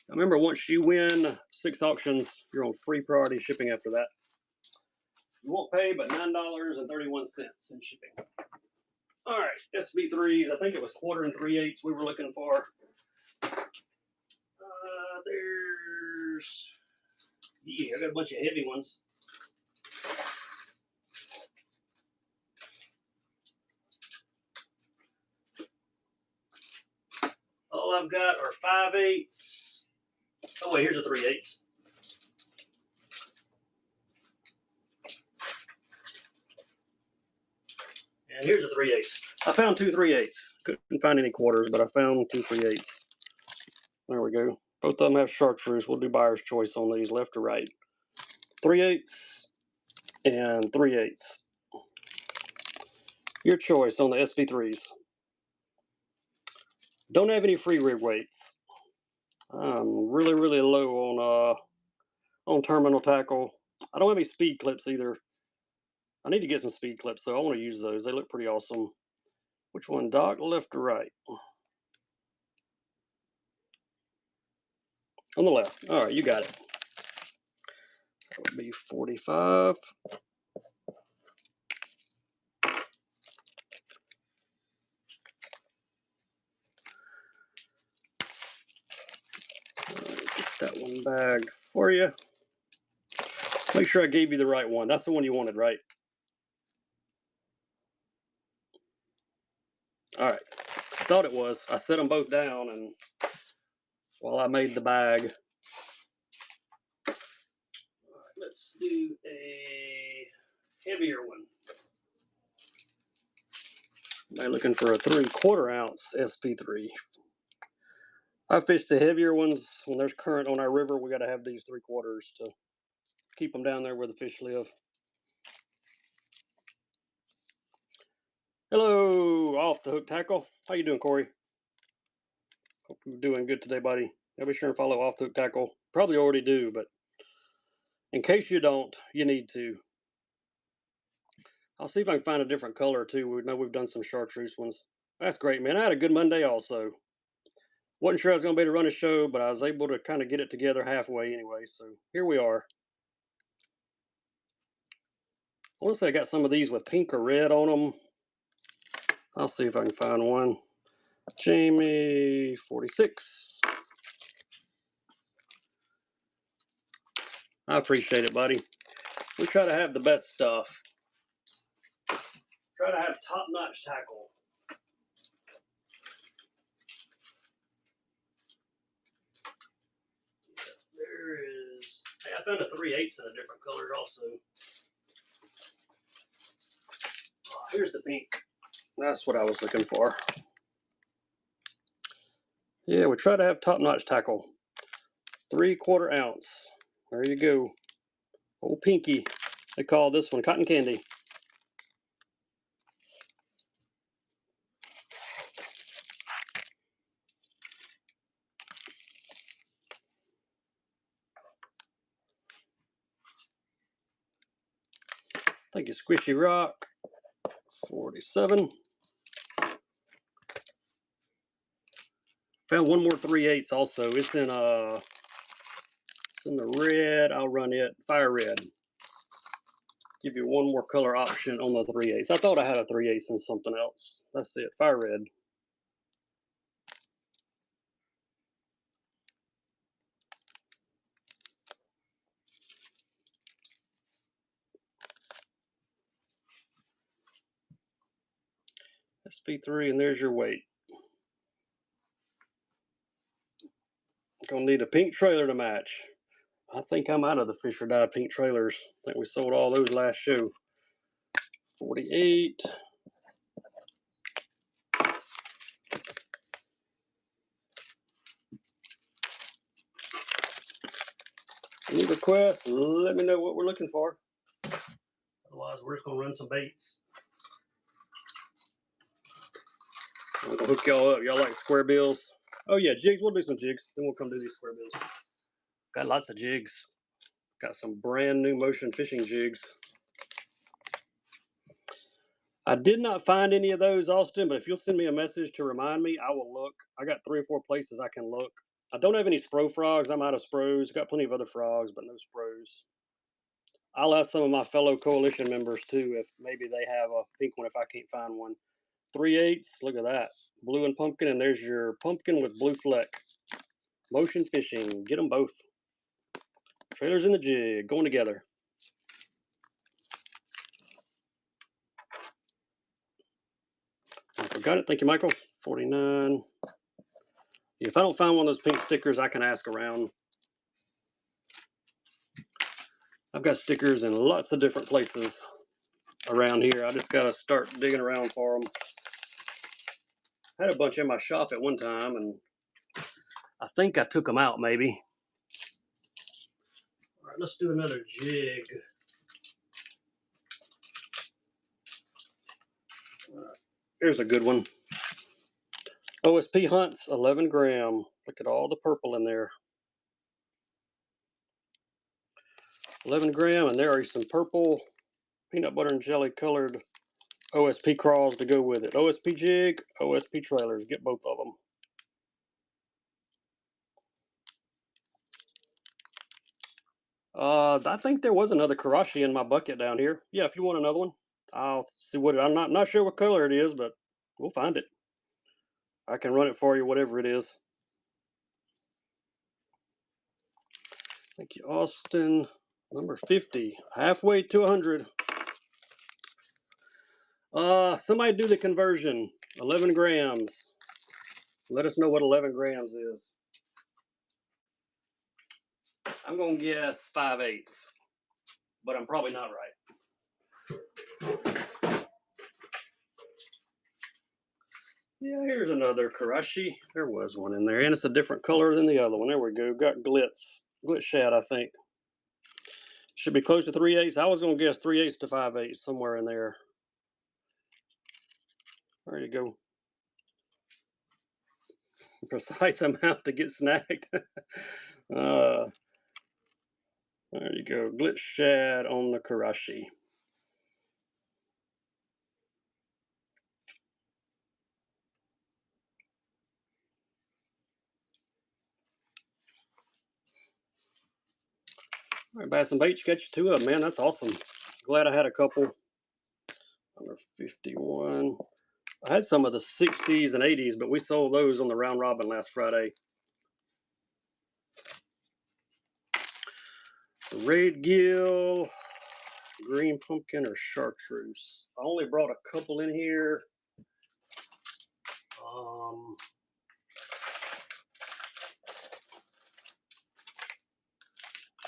Remember, once you win 6 auctions, you're on free priority shipping after that. You won't pay but $9.31 in shipping. All right, SB3s. I think it was 1/4 and 3/8 we were looking for. Yeah, I got a bunch of heavy ones. All I've got are 5/8. Oh wait, here's a 3/8. And here's a 3/8. I found two 3/8. Couldn't find any quarters, but I found two 3/8. There we go. Both of them have chartreuse. We'll do buyer's choice on these, left or right. 3/8 and 3/8. Your choice on the SV3s. Don't have any free rig weights. I'm really low on terminal tackle. I don't have any speed clips either. I need to get some speed clips, so I want to use those. They look pretty awesome. Which one, Doc? Left or right? On the left. All right, you got it. That would be 45. Get that one bagged for you. Make sure I gave you the right one. That's the one you wanted, right? All right. Thought it was. I set them both down, and while I made the bag. All right, let's do a heavier one. I'm looking for a 3/4 ounce SP3. I fish the heavier ones when there's current on our river. We got to have these 3/4 to keep them down there where the fish live. Hello, Off the Hook Tackle. How you doing, Corey? Hope you're doing good today, buddy. I'll be sure and follow Off the Hook Tackle. Probably already do, but in case you don't, you need to. I'll see if I can find a different color too. We know we've done some chartreuse ones. That's great, man. I had a good Monday also. Wasn't sure I was going to be able to run a show, but I was able to kind of get it together halfway anyway. So here we are. I want to say I got some of these with pink or red on them. I'll see if I can find one. Jamie 46. I appreciate it, buddy. We try to have the best stuff. Try to have top-notch tackle. There is. Hey, I found a 3/8 in a different color also. Oh, here's the pink. That's what I was looking for. Yeah, we try to have top-notch tackle. 3/4 ounce. There you go. Old pinky. They call this one cotton candy. Thank you, Squishy Rock. 47. Found one more 3/8 also. It's in the red. I'll run it fire red. Give you one more color option on the 3/8. I thought I had a 3/8 in something else. That's it, fire red. SV3, and there's your weight. Gonna need a pink trailer to match. I think I'm out of the Fish or Die pink trailers. I think we sold all those last show. 48. Any requests? Let me know what we're looking for. Otherwise, we're just gonna run some baits. I'm gonna hook y'all up. Y'all like square bills? Oh yeah, jigs. We'll do some jigs. Then we'll come do these square bills. Got lots of jigs. Got some brand new motion fishing jigs. I did not find any of those, Austin, but if you'll send me a message to remind me, I will look. I got 3 or 4 places I can look. I don't have any Spro frogs. I'm out of Spros. Got plenty of other frogs, but no Spros. I'll ask some of my fellow coalition members too if maybe they have a pink one if I can't find one. 3/8. Look at that. Blue and pumpkin, and there's your pumpkin with blue fleck. Motion fishing. Get them both. Trailers in the jig. Going together. I forgot it. Thank you, Michael. 49. If I don't find one of those pink stickers, I can ask around. I've got stickers in lots of different places. around here. I just got to start digging around for them. I had a bunch in my shop at one time, and I think I took them out maybe. All right, let's do another jig. Here's a good one. OSP Hunts, 11 gram. Look at all the purple in there. 11 gram, and there are some purple peanut butter and jelly colored OSP crawls to go with it. OSP jig, OSP trailers. Get both of them. I think there was another Karashi in my bucket down here. Yeah, if you want another one, I'll see what I'm not sure what color it is, but we'll find it. I can run it for you, whatever it is. Thank you, Austin. Number 50, halfway to 100. Somebody do the conversion. 11 grams. Let us know what 11 grams is. I'm gonna guess 5/8, but I'm probably not right. Yeah, here's another Karashi. There was one in there, and it's a different color than the other one. There we go. Got glitz shad, I think. Should be close to 3/8. I was gonna guess 3/8 to 5/8, somewhere in there. There you go. Precise amount to get snagged. There you go. Glitz shad on the Karashi. All right, Bass and Bait, you got your 2 of them, man. That's awesome. Glad I had a couple. Number 51. I had some of the 60s and 80s, but we sold those on the round robin last Friday. Red gill, green pumpkin, or chartreuse. I only brought a couple in here.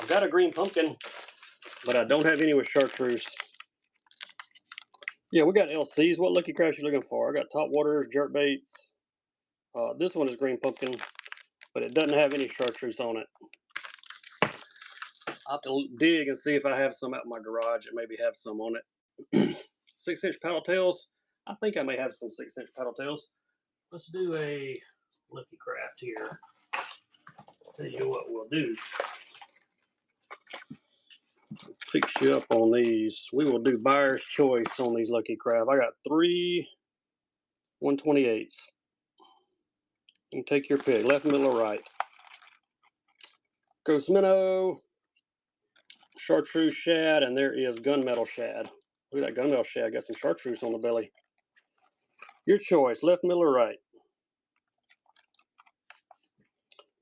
I've got a green pumpkin, but I don't have any with chartreuse. Yeah, we got LCs. What lucky crabs you looking for? I got top waters, jerk baits. This one is green pumpkin, but it doesn't have any chartreuse on it. I'll have to dig and see if I have some out in my garage and maybe have some on it. 6-inch paddle tails. I think I may have some 6-inch paddle tails. Let's do a Lucky Craft here. I'll tell you what we'll do. Fix you up on these. We will do buyer's choice on these Lucky Craft. I got 3 1/28. You can take your pick, left, middle, or right. Ghost minnow, chartreuse shad, and there is gunmetal shad. Look at that gunmetal shad. Got some chartreuse on the belly. Your choice, left, middle, or right.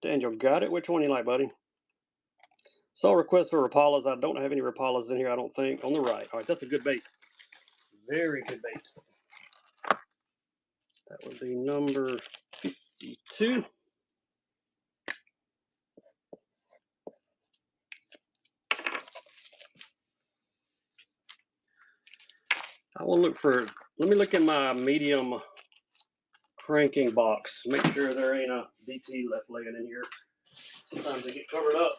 Daniel, got it? Which one you like, buddy? Saw request for Rapalas. I don't have any Rapalas in here, I don't think. On the right. All right, that's a good bait. Very good bait. That would be number 52. I will look for, let me look in my medium cranking box. Make sure there ain't a DT left laying in here. Sometimes they get covered up.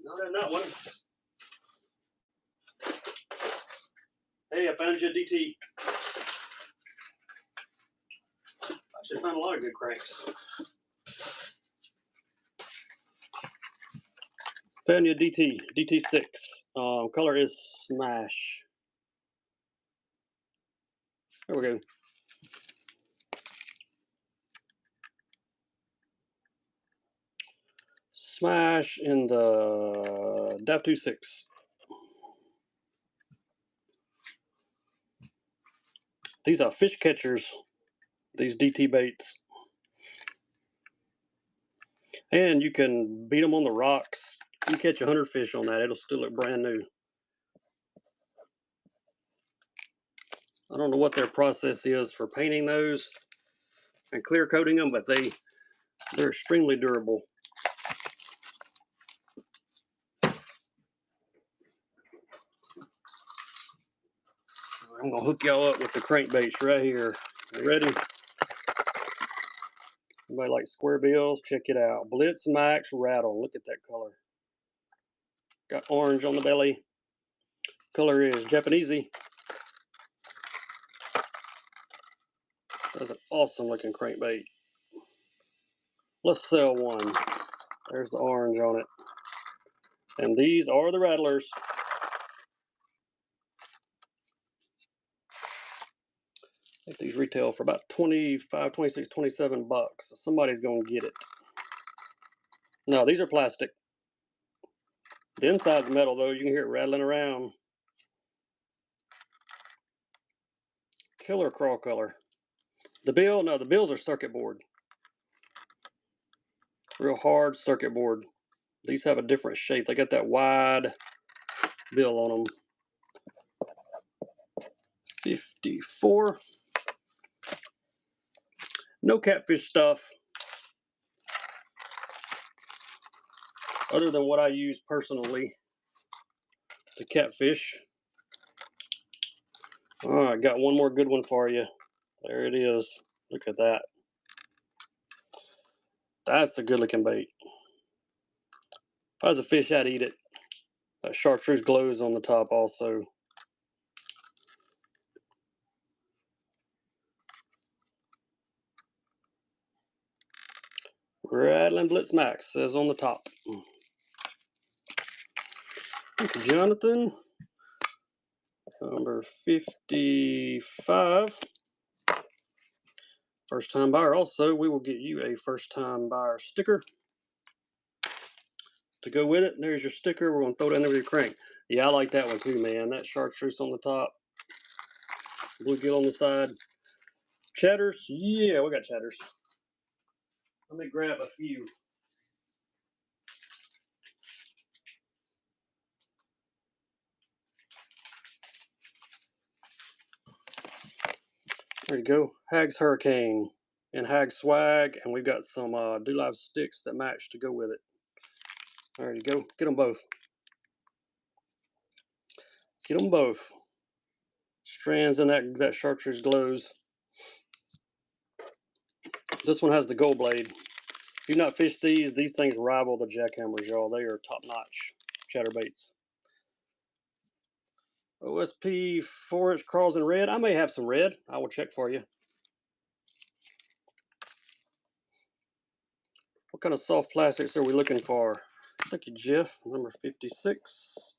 Not in that one. Hey, I found you a DT. Actually found a lot of good cranks. Found you a DT, DT6. Color is Smash. There we go. Smash in the DAF 2.6. These are fish catchers, these DT baits. And you can beat them on the rocks. You catch 100 fish on that, it'll still look brand new. I don't know what their process is for painting those and clear coating them, but they They're extremely durable. I'm gonna hook y'all up with the crankbaits right here. You ready? Anybody like square bills? Check it out. Blitz Max Rattle. Look at that color. Got orange on the belly. Color is Japanesey. That's an awesome looking crankbait. Let's sell one. There's the orange on it. And these are the rattlers. I think these retail for about 25, 26, 27 bucks. So somebody's gonna get it. No, these are plastic. The inside's metal though. You can hear it rattling around. Killer crawl color. The bill, no, the bills are circuit board. Real hard circuit board. These have a different shape. They got that wide bill on them. 54. No catfish stuff other than what I use personally to catfish. All right, got one more good one for you. There it is. Look at that. That's a good looking bait. If I was a fish, I'd eat it. That chartreuse glows on the top also. Rattling Blitz Max says on the top. Thank you, Jonathan. Number 55. First time buyer. Also, we will get you a first time buyer sticker to go with it. There's your sticker. We're going to throw it in there with your crank. Yeah, I like that one too, man. That chartreuse on the top. Bluegill on the side. Chatters. Yeah, we got chatters. Let me grab a few. There you go. Hag's Hurricane and Hag Swag. And we've got some Do Live sticks that match to go with it. There you go. Get them both. Get them both. Strands in that chartreuse glows. This one has the gold blade. If you've not fished these things rival the jackhammers, y'all. They are top-notch chatterbaits. OSP 4-inch crawls in red. I may have some red. I will check for you. What kind of soft plastics are we looking for? Thank you, Jeff. Number 56.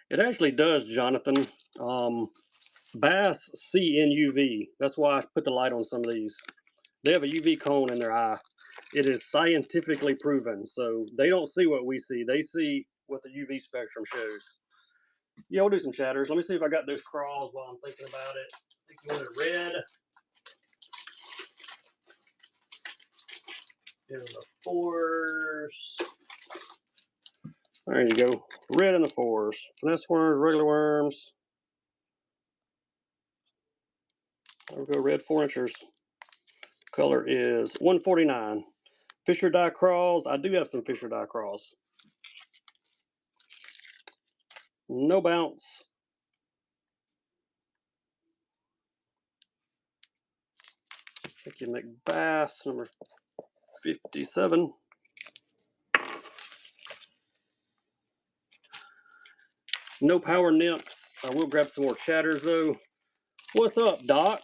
It actually does, Jonathan. Bass see in UV. That's why I put the light on some of these. They have a UV cone in their eye. It is scientifically proven. So they don't see what we see. They see what the UV spectrum shows. Yeah, we'll do some chatters. Let me see if I got those crawls while I'm thinking about it. I think you wanted red. In the fours. There you go. Red in the fours. Finesse worms, regular worms. There we go. Red 4-inchers. Color is 149. Fisher dye crawls. I do have some Fisher dye crawls. No bounce. Thank you, McBass. Number 57. No power nymphs. I will grab some more chatters though. What's up, Doc?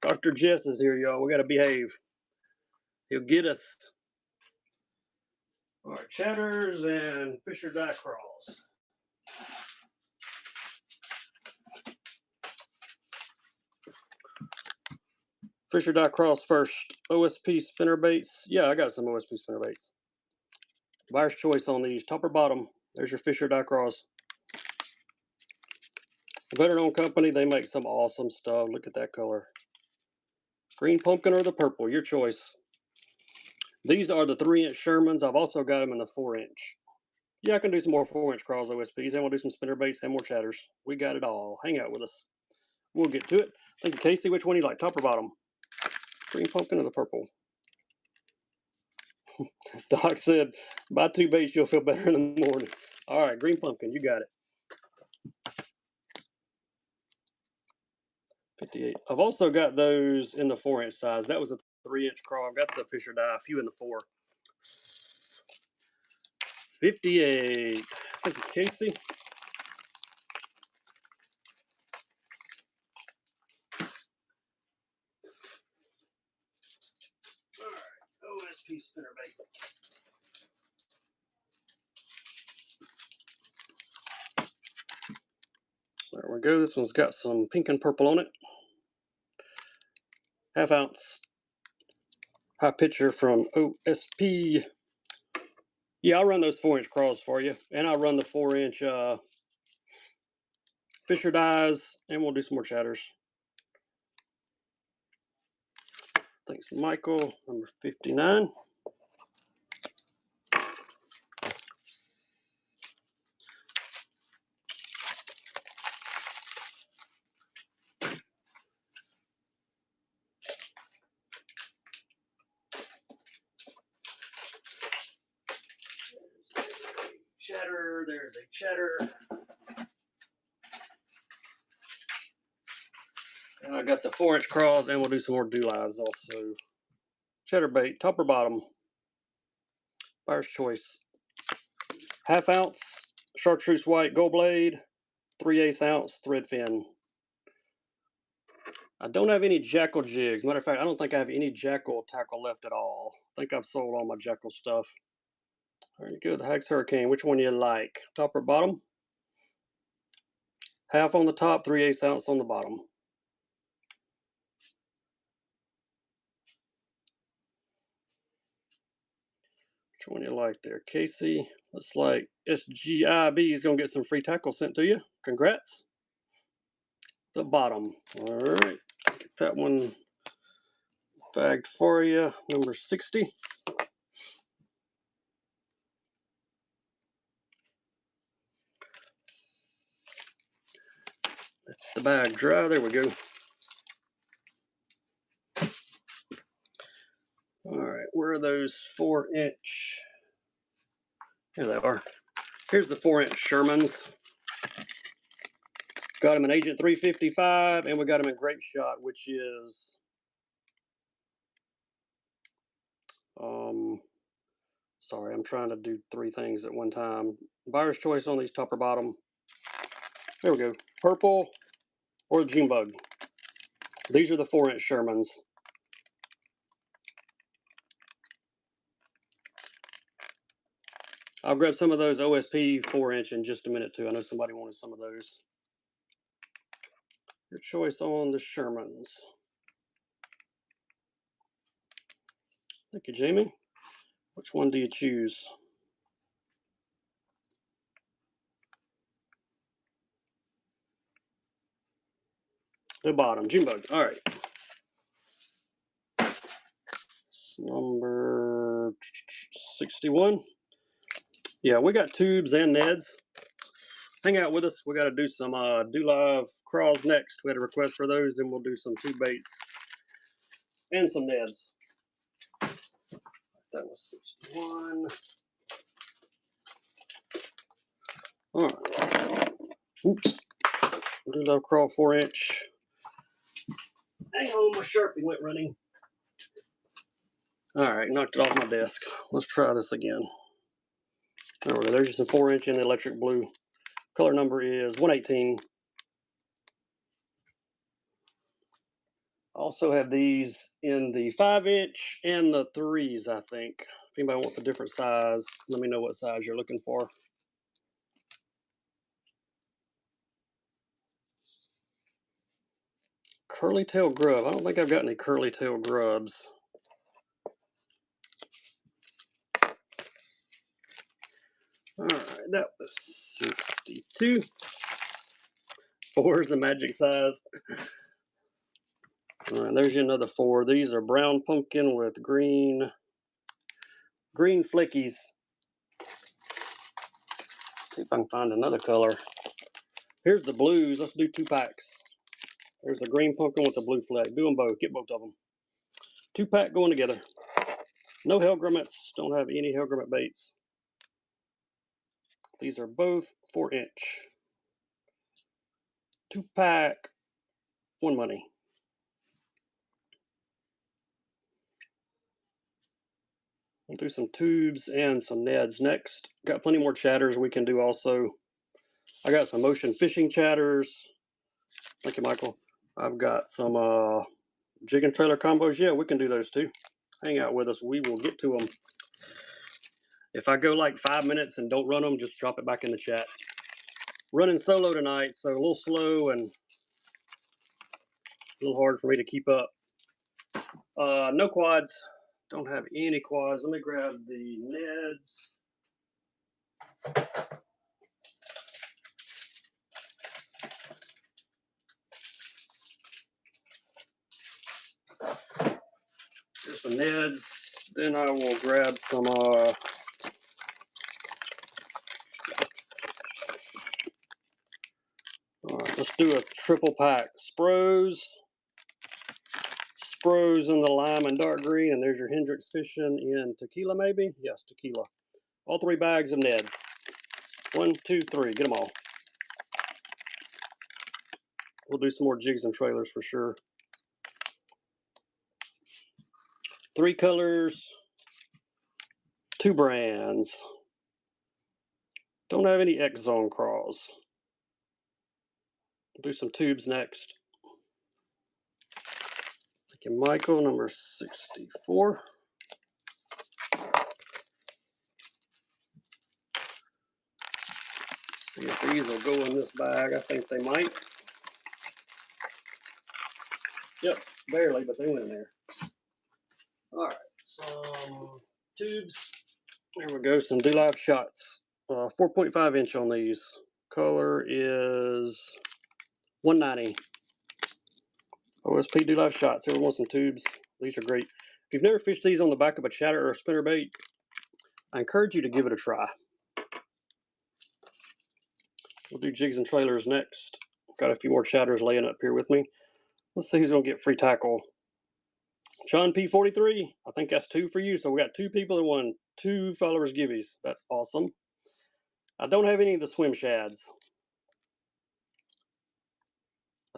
Dr. Jess is here, y'all. We gotta behave. He'll get us. All right, chatters and Fisher dye crawls. Fisher dye crawls first. OSP spinner baits. Yeah, I got some OSP spinner baits. Buyer's choice on these, top or bottom. There's your Fisher dye crawls. Better known company, they make some awesome stuff. Look at that color. Green pumpkin or the purple, your choice. These are the 3-inch Shermans. I've also got them in the 4-inch. Yeah, I can do some more 4-inch crawls OSPs. And we'll do some spinner baits and more chatters. We got it all. Hang out with us. We'll get to it. Thank you, Casey. Which one do you like, top or bottom? Green pumpkin or the purple? Doc said, buy 2 baits, you'll feel better in the morning. All right, green pumpkin, you got it. 58. I've also got those in the 4-inch size. That was a 3-inch crawl. I've got the Fisher Dye, a few in the 4. 58. Thank you, Casey. All right, OSP spinnerbait. There we go. This one's got some pink and purple on it. 1/2 ounce high pitcher from OSP. Yeah, I'll run those 4-inch crawls for you, and I'll run the 4-inch Fisher Dyes, and we'll do some more chatters. Thanks, Michael. Number 59. Chatter, there's a chatter. And I got the 4-inch crawls, and we'll do some more dew lives also. Chatterbait, top or bottom? Buyer's choice. 1/2 ounce chartreuse white gold blade, 3/8 ounce thread fin. I don't have any jackal jigs. Matter of fact, I don't think I have any jackal tackle left at all. I think I've sold all my jackal stuff. Very good. The Hags Hurricane. Which one do you like? Top or bottom? 1/2 on the top, 3/8 ounce on the bottom. Which one do you like there, Casey? Looks like SGIB is going to get some free tackle sent to you. Congrats. The bottom. All right. Get that one bagged for you. Number 60. Let the bag dry. There we go. All right. Where are those 4-inch? Here they are. Here's the 4-inch Shermans. Got them in Agent 355, and we got them in Grape Shot, which is sorry, I'm trying to do 3 things at one time. Buyer's choice on these, top or bottom. There we go. Purple or the June Bug. These are the 4-inch Shermans. I'll grab some of those OSP 4-inch in just a minute too. I know somebody wanted some of those. Your choice on the Shermans. Thank you, Jamie. Which one do you choose? The bottom, June Bug. All right. Number 61. Yeah, we got tubes and Neds. Hang out with us. We got to do some do live crawls next. We had a request for those, then we'll do some tube baits and some Neds. That was 61. All right. Oops. Do live crawl 4-inch. Hang on, my Sharpie went running. All right, knocked it off my desk. Let's try this again. There we go. There's just a 4-inch in the electric blue. Color number is 118. Also have these in the 5-inch and the 3s, I think. If anybody wants a different size, let me know what size you're looking for. Curly tail grub. I don't think I've got any curly tail grubs. All right, that was 62. 4 is the magic size. All right, there's another 4. These are brown pumpkin with green flickies. See if I can find another color. Here's the blues. Let's do 2 packs. There's the green pumpkin with the blue flag. Do them both. Get both of them. 2-pack going together. No Hellgrimmets. Don't have any Hellgrimmet baits. These are both 4-inch. 2-pack. 1 money. We'll do some tubes and some Neds next. Got plenty more chatters we can do also. I got some motion fishing chatters. Thank you, Michael. I've got some jig and trailer combos. Yeah, we can do those too. Hang out with us. We will get to them. If I go like 5 minutes and don't run them, just drop it back in the chat. Running solo tonight, so a little slow and a little hard for me to keep up. No quads. Don't have any quads. Let me grab the Neds. There's some Neds. Then I will grab some let's do a triple pack. Spros in the lime and dark green, and there's your Hendrix Fishing in tequila, maybe? Yes, tequila. All 3 bags of Neds. 1, 2, 3. Get them all. We'll do some more jigs and trailers for sure. 3 colors, 2 brands. Don't have any X Zone crawls. We'll do some tubes next. Thank you, Michael, number 64. See if these will go in this bag. I think they might. Yep, barely, but they went in there. All right, some tubes. There we go, some Do Live shots. 4.5 inch on these. Color is 190. OSP Do Live shots. Everyone wants some tubes. These are great. If you've never fished these on the back of a chatter or a spinnerbait, I encourage you to give it a try. We'll do jigs and trailers next. Got a few more chatters laying up here with me. Let's see who's going to get free tackle. John P43, I think that's 2 for you. So we got 2 people that won 2 followers giveies. That's awesome. I don't have any of the swim shads.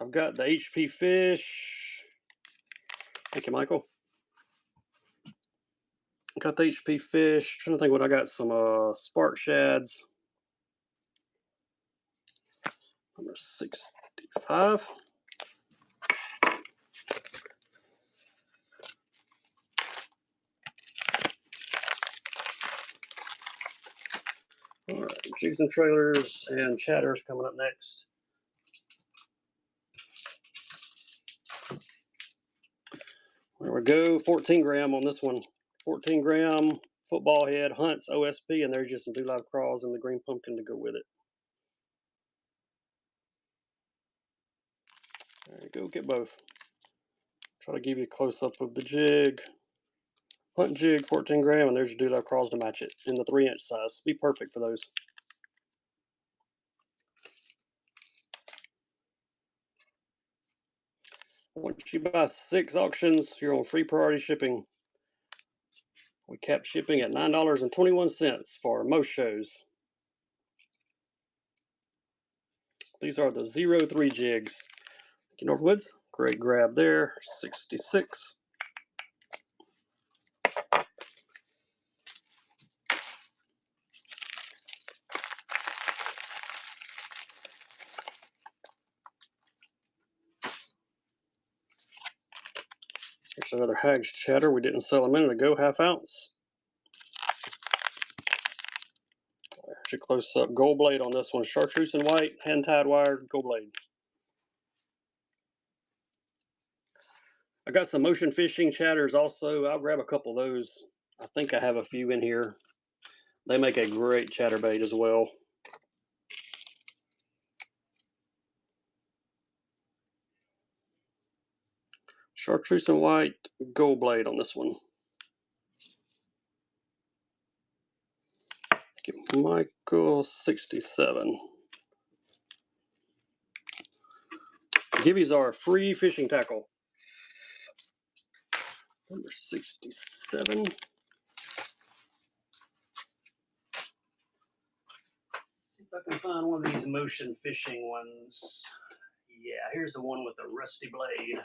I've got the HP Fish. Thank you, Michael. Got the HP Fish. Trying to think what I got. Some Spark Shads. Number 65. All right, jigs and trailers and chatters coming up next. There we go, 14 gram on this one. 14 gram football head, Hunts OSP, and there's just some Do Live crawls and the green pumpkin to go with it. There you go, get both. Try to give you a close-up of the jig. Hunt jig, 14 gram, and there's your Do Live crawls to match it in the 3-inch size. Be perfect for those. Once you buy 6 auctions, you're on free priority shipping. We kept shipping at $9.21 for most shows. These are the 03 jigs. Thank you, Northwoods. Great grab there. 66. Here's another Hags chatter we didn't sell a minute ago, 1/2 ounce. There's your close-up gold blade on this one. Chartreuse and white, hand-tied wire, gold blade. I got some motion fishing chatters also. I'll grab a couple of those. I think I have a few in here. They make a great chatterbait as well. Chartreuse and white, gold blade on this one. Give Michael 67. Gibby's our free fishing tackle. Number 67. See if I can find one of these motion fishing ones. Yeah, here's the one with the rusty blade.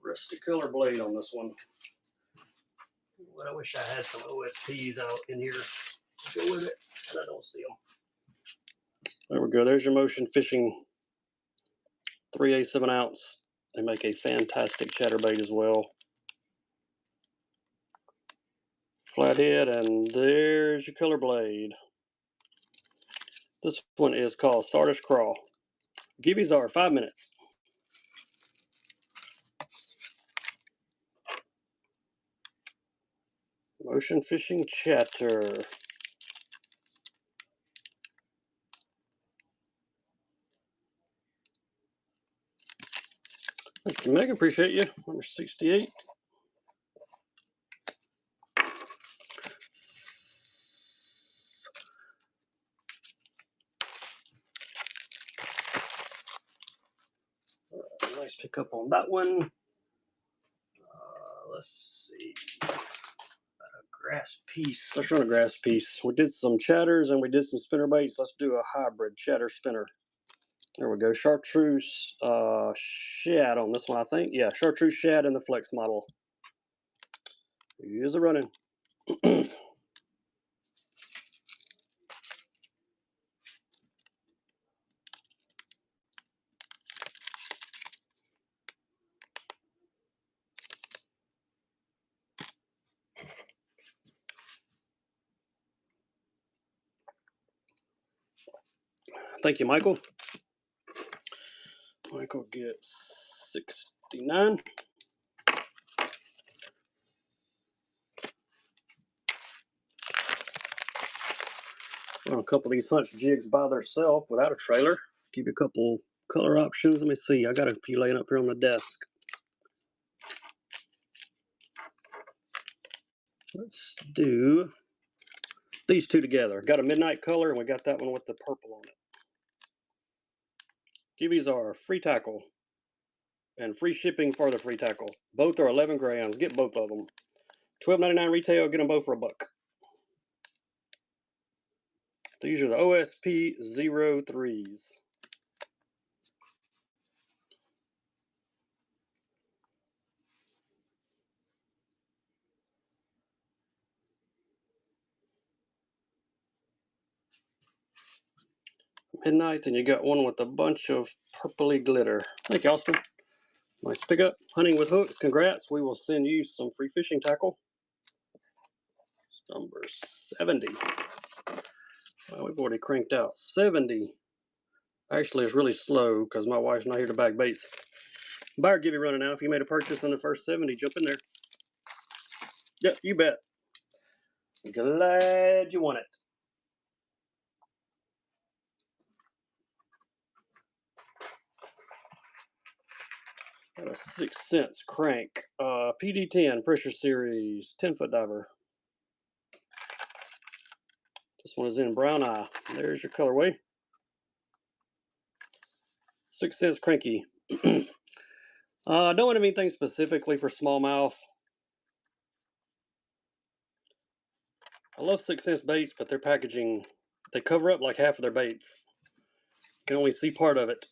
Rusty color blade on this one. Well, I wish I had some OSPs out in here to go with it, but I don't see them. There we go. There's your motion fishing 3/8 of an ounce. They make a fantastic chatterbait as well. Flathead, and there's your color blade. This one is called Sardis Craw. Gibby's are 5 minutes. Motion fishing chatter. Thank you, Megan. Appreciate you. Number 68. Nice pickup on that one. Let's see. Grass piece. Let's run a grass piece. We did some chatters and we did some spinner baits. Let's do a hybrid chatter spinner. There we go. Chartreuse shad on this one, I think. Yeah, chartreuse shad in the flex model. Here's a running. Thank you, Michael. Michael gets 69. Run a couple of these hunch jigs by themselves without a trailer. Give you a couple color options. Let me see. I got a few laying up here on the desk. Let's do these two together. Got a midnight color and we got that one with the purple on it. Gibby's are free tackle and free shipping for the free tackle. Both are 11 grams. Get both of them. $12.99 retail. Get them both for $1. These are the OSP 03s. Midnight, and you got one with a bunch of purpley glitter. Thank you, Austin. Nice pickup. Hunting with hooks. Congrats. We will send you some free fishing tackle. Number 70. Well, we've already cranked out 70. Actually, it's really slow because my wife's not here to bag baits. Buyer, give you running now. If you made a purchase in the first 70, jump in there. Yep, you bet. Glad you won it. Got a 6 cents crank. PD10 Pressure Series 10-foot diver. This one is in brown eye. There's your colorway. 6 cents cranky. I don't want anything specifically for smallmouth. I love 6 cents baits, but their packaging, they cover up like half of their baits. You can only see part of it.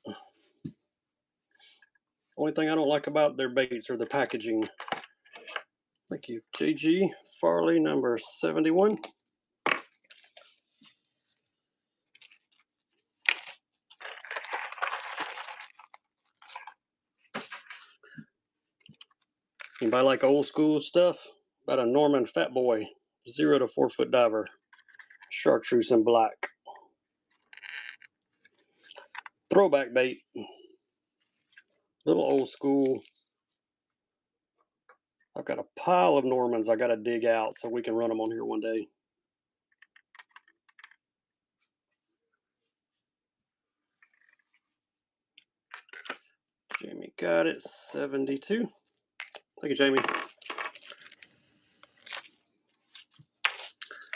Only thing I don't like about their baits are the packaging. Thank you, JG Farley, number 71. Anybody like old school stuff? About a Norman Fat Boy, 0 to 4 foot diver, chartreuse and black. Throwback bait. Little old school. I've got a pile of Normans I got to dig out so we can run them on here one day. Jamie got it, 72. Thank you, Jamie.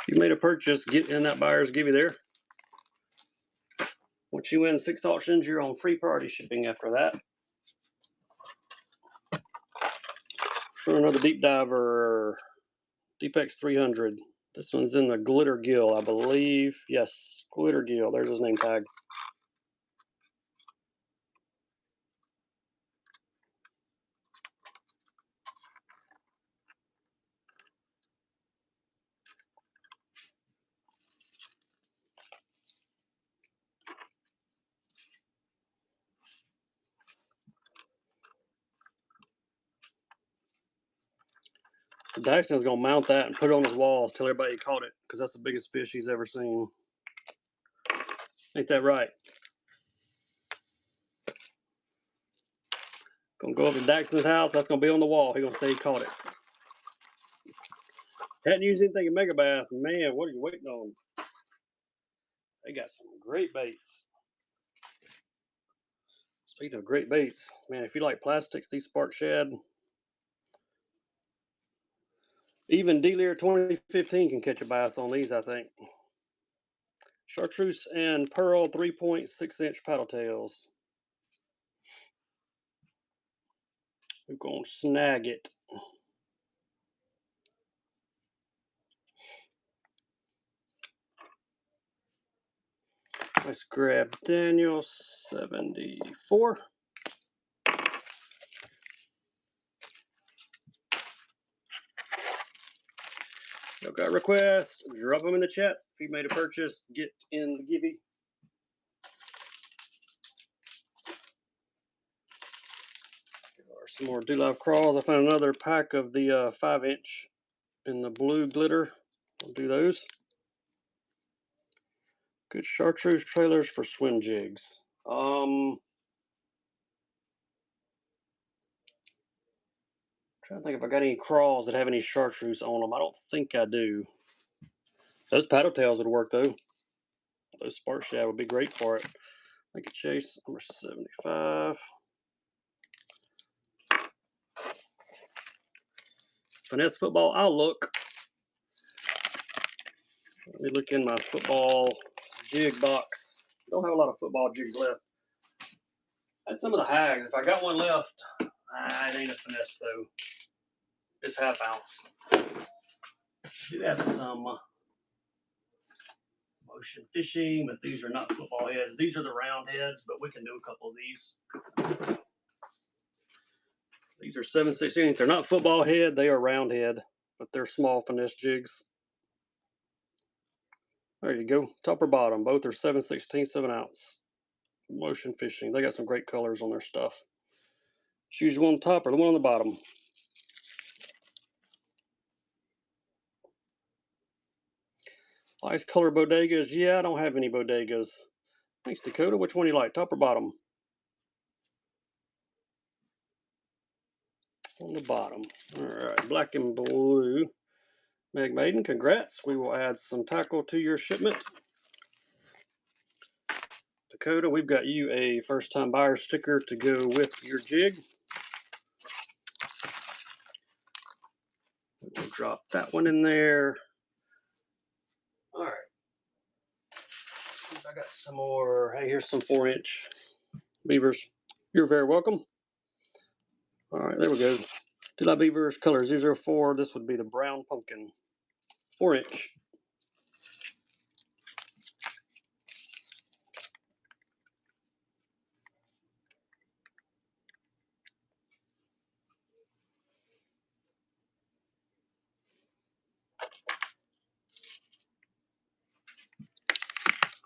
You made a purchase, get in that buyer's give you there. Once you win 6 auctions, you're on free priority shipping after that. For another deep diver, Deepex 300. This one's in the glitter gill, I believe. Yes, glitter gill. There's his name tag. Daxton's gonna mount that and put it on his wall till everybody caught it, because that's the biggest fish he's ever seen. Ain't that right? Gonna go up to Daxton's house. That's gonna be on the wall. He's gonna say he caught it. Hadn't used anything in Megabass. Man, what are you waiting on? They got some great baits. Speaking of great baits, man, if you like plastics, these Spark Shad, even D-Lear 2015 can catch a bass on these, I think. Chartreuse and Pearl 3.6-inch paddle tails. We're gonna snag it. Let's grab Daniel 74. Y'all got requests, drop them in the chat. If you made a purchase, get in the givey. Some more Do-Live crawls. I found another pack of the 5-inch in the blue glitter. I'll do those. Good chartreuse trailers for swim jigs. Trying to think if I got any crawls that have any chartreuse on them. I don't think I do. Those paddle tails would work though. Those Spark Shad would be great for it. Thank you, Chase. Number 75. Finesse Football Outlook. Let me look in my football jig box. Don't have a lot of football jigs left. I had some of the hags. If I got one left, it ain't a finesse though. It's half ounce. Do have some motion fishing, but these are not football heads. These are the round heads, but we can do a couple of these. These are 7/16. They're not football head, they are round head, but they're small finesse jigs. There you go. Top or bottom. Both are 7/16, 7 ounce. Motion fishing. They got some great colors on their stuff. Choose one on the top or the one on the bottom. Ice color bodegas. Yeah, I don't have any bodegas. Thanks, Dakota. Which one do you like? Top or bottom? On the bottom. All right. Black and blue. Meg Maiden, congrats. We will add some tackle to your shipment. Dakota, we've got you a first-time buyer sticker to go with your jig. We'll drop that one in there. All right. I got some more. Hey, here's some 4-inch beavers. You're very welcome. All right, there we go. Do-Live Beavers, color 004. This would be the brown pumpkin. 4-inch.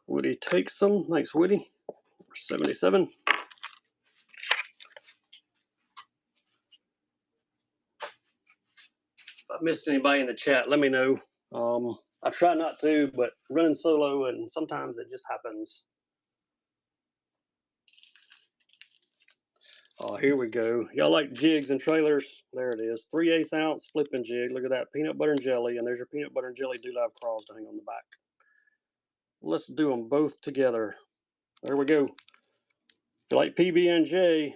Woody takes them. Thanks, Woody. 77. If I missed anybody in the chat, let me know. I try not to, but running solo, and sometimes it just happens. Oh, here we go. Y'all like jigs and trailers? There it is. 3/8 ounce flipping jig. Look at that. Peanut butter and jelly. And there's your peanut butter and jelly Do-Live crawls to hang on the back. Let's do them both together. There we go. If you like PB&J,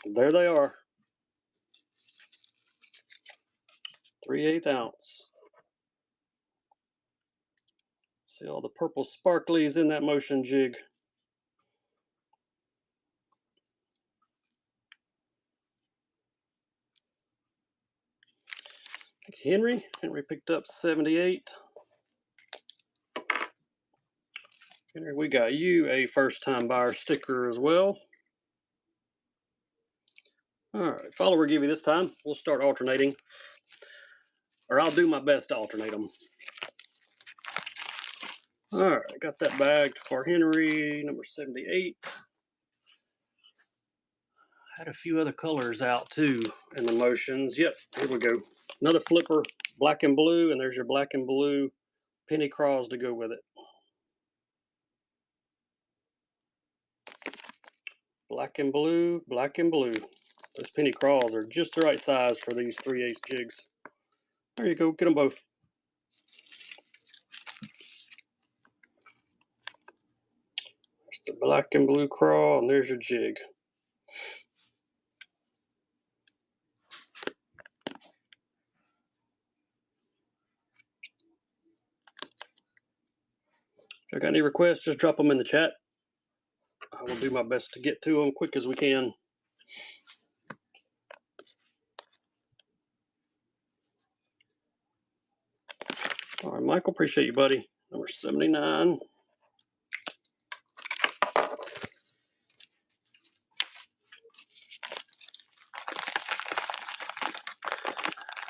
there they are. 3/8 ounce. See all the purple sparklies in that motion jig. Henry picked up 78. Henry, we got you a first-time buyer sticker as well. All right, follower give you this time. We'll start alternating, or I'll do my best to alternate them. All right, got that bagged for Henry, number 78. Had a few other colors out too in the motions. Yep, here we go. Another flipper, black and blue, and there's your black and blue penny craws to go with it. Black and blue, black and blue. Those penny craws are just the right size for these 3/8 jigs. There you go, get them both. There's the black and blue craw, and there's your jig. If I got any requests, just drop them in the chat. I will do my best to get to them quick as we can. All right, Michael, appreciate you, buddy. Number 79.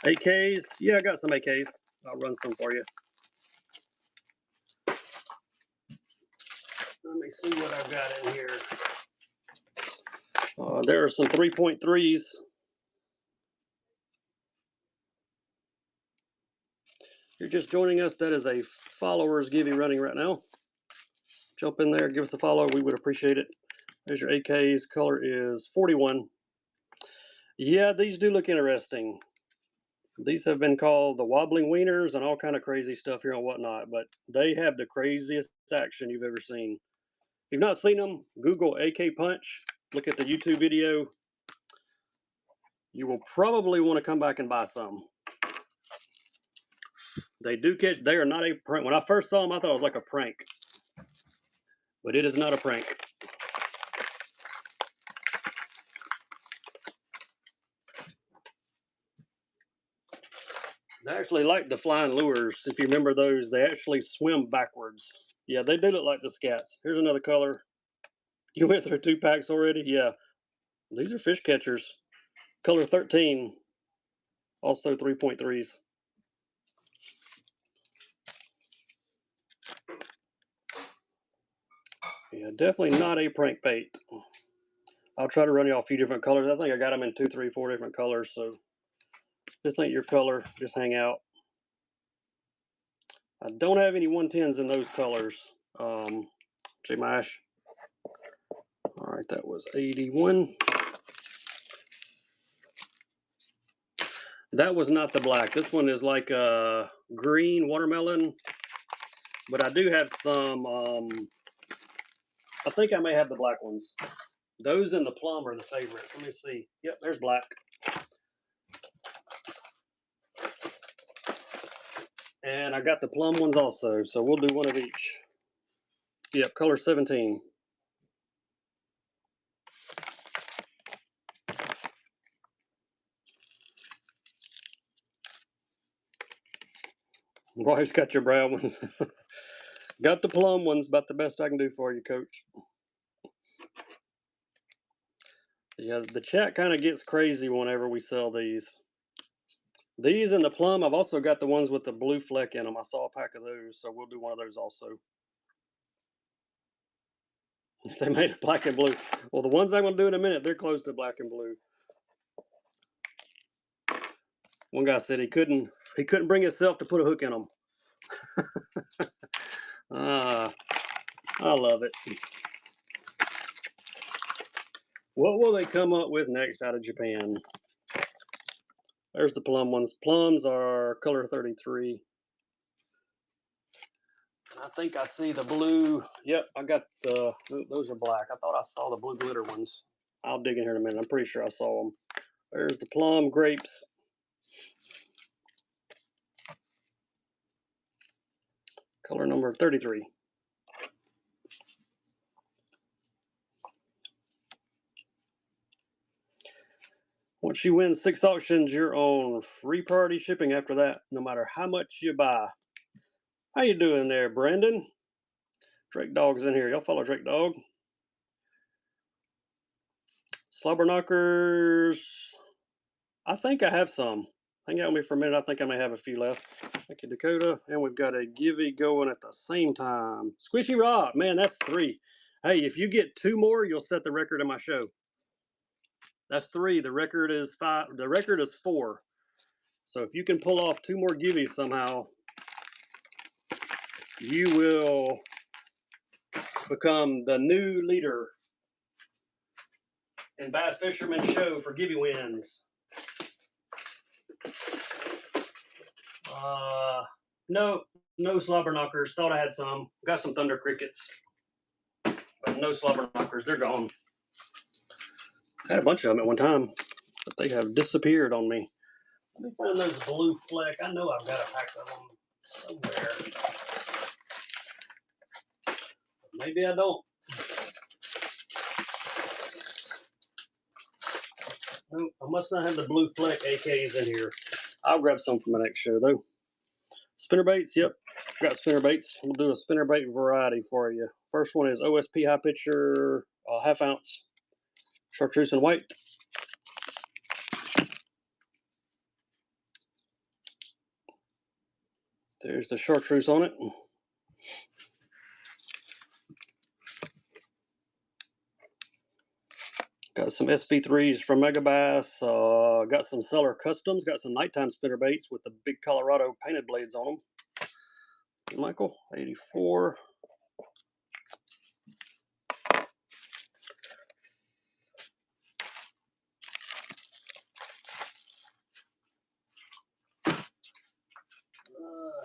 AKs, yeah, I got some AKs. I'll run some for you. Let me see what I've got in here. There are some 3.3s. You're just joining us. That is a followers give you running right now. Jump in there, give us a follow. We would appreciate it. There's your AKs. Color is 41. Yeah, these do look interesting. These have been called the wobbling wieners and all kind of crazy stuff here and whatnot, but they have the craziest action you've ever seen. If you've not seen them, Google AK Punch. Look at the YouTube video. You will probably want to come back and buy some. They do catch. They are not a prank. When I first saw them, I thought it was like a prank, but it is not a prank. They actually like the flying lures. If you remember those, they actually swim backwards. Yeah, they do look like the scats. Here's another color. You went through 2 packs already? Yeah. These are fish catchers. Color 13. Also 3.3s. Yeah, definitely not a prank bait. I'll try to run you all a few different colors. I think I got them in 2, 3, 4 different colors. So if this ain't your color, just hang out. I don't have any 110s in those colors. J-Mash. All right, that was 81. That was not the black. This one is like a green watermelon. But I do have some, I think I may have the black ones. Those and the plum are the favorites. Let me see. Yep, there's black. And I got the plum ones also, so we'll do one of each. Yep, color 17. Wife's got your brown ones. Got the plum ones, about the best I can do for you, Coach. Yeah, the chat kind of gets crazy whenever we sell these. These and the plum, I've also got the ones with the blue fleck in them. I saw a pack of those, so we'll do one of those also. They made it black and blue. Well, the ones I'm going to do in a minute, they're close to black and blue. One guy said he couldn't bring himself to put a hook in them. I love it. What will they come up with next out of Japan? There's the plum ones. Plums are color 33. I think I see the blue. Yep, I got those are black. I thought I saw the blue glitter ones. I'll dig in here in a minute. I'm pretty sure I saw them. There's the plum grapes. Color number 33. Once you win 6 auctions, you're on free priority shipping after that, no matter how much you buy. How you doing there, Brandon? Drake Dog's in here. Y'all follow Drake Dog? Slobber Knockers. I think I have some. Hang out with me for a minute. I think I may have a few left. Thank you, Dakota. And we've got a Givey going at the same time. Squishy Rock. Man, that's 3. Hey, if you get 2 more, you'll set the record in my show. That's 3. The record is 5. The record is 4. So if you can pull off 2 more Giveys somehow, you will become the new leader in Bass Fisherman Show for Givey wins. No Slobber Knockers. Thought I had some. Got some Thunder Crickets, but no Slobber Knockers. They're gone. I had a bunch of them at one time, but they have disappeared on me. Let me find those Blue Fleck. I know I've got a pack of them somewhere. Maybe I don't. Nope, I must not have the Blue Fleck AKs in here. I'll grab some for my next show, though. Spinnerbaits, yep. Got spinnerbaits. We'll do a spinnerbait variety for you. First one is OSP High Pitcher, 1/2 ounce chartreuse and white. There's the chartreuse on it. Got some SP3s from Megabass. Got some Seller Customs. Got some nighttime spinnerbaits with the big Colorado painted blades on them. Michael, 84.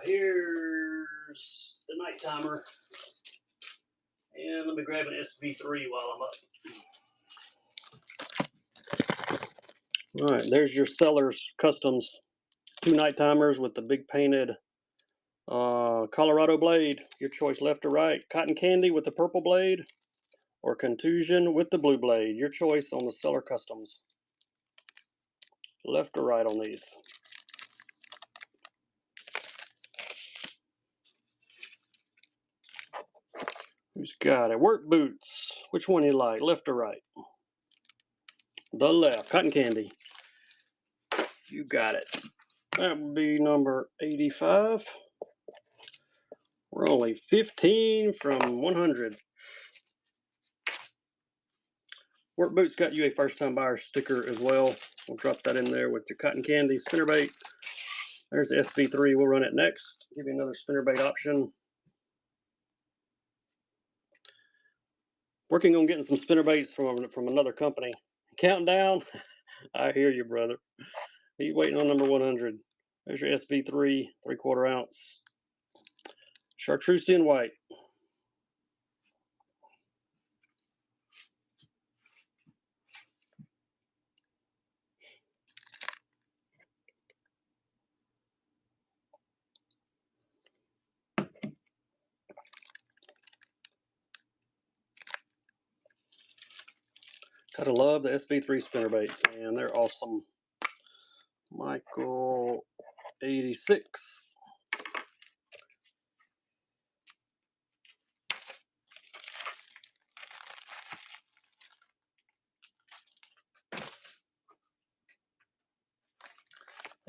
Here's the night timer. And let me grab an SV3 while I'm up. All right, there's your Seller's Customs 2 night timers with the big painted Colorado blade. Your choice, left or right. Cotton Candy with the purple blade, or Contusion with the blue blade. Your choice on the Seller Customs. Left or right on these. Who's got it? Work boots. Which one you like? Left or right? The left. Cotton Candy. You got it. That would be number 85. We're only 15 from 100. Work boots got you a first-time buyer sticker as well. We'll drop that in there with your Cotton Candy spinnerbait. There's the SV3. We'll run it next. Give you another spinnerbait option. Working on getting some spinnerbaits from another company. Counting down. I hear you, brother. He's waiting on number 100. There's your SV3, 3/4 ounce. Chartreuse and white. Gotta love the SV3 spinnerbaits, man. They're awesome. Michael, 86.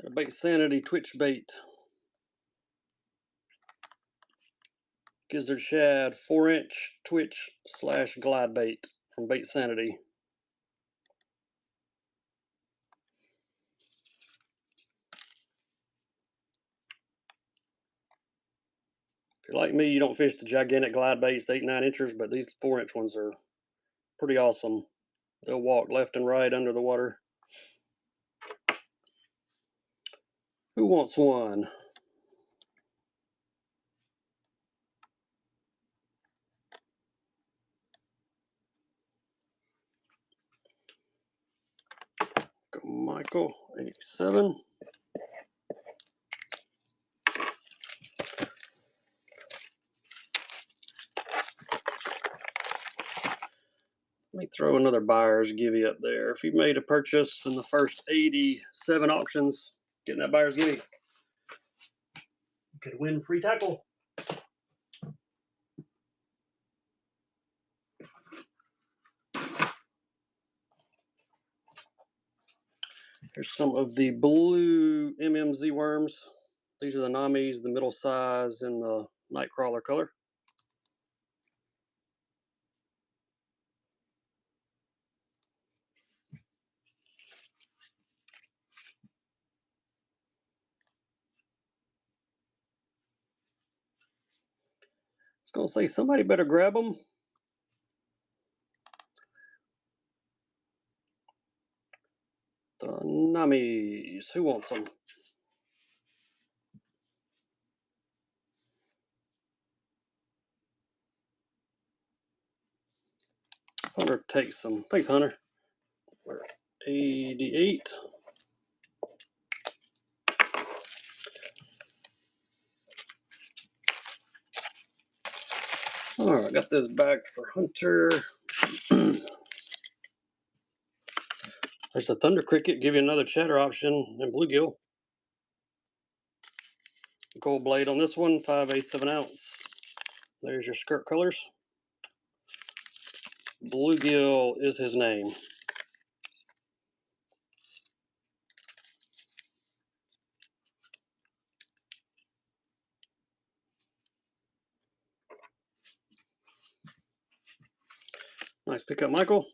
A Bait Sanity Twitch bait. Gizzard Shad 4-inch Twitch / glide bait from Bait Sanity. If you're like me, you don't fish the gigantic glide baits, 8-9 inchers, but these 4-inch ones are pretty awesome. They'll walk left and right under the water. Who wants one? Go Michael, 87. throw another buyer's givey up there. If you made a purchase in the first 87 auctions, getting that buyer's givey, you could win free tackle. Here's some of the blue MMZ worms. These are the Namis, the middle size, and the Nightcrawler color. I was going to say, somebody better grab them. The Namis. Who wants them? Hunter takes them. Thanks, Hunter. We're 88. All right, got this back for Hunter. There's a Thunder Cricket. Give you another chatter option and bluegill. Gold blade on this one, 5/8 of an ounce. There's your skirt colors. Bluegill is his name. Nice pickup, Michael.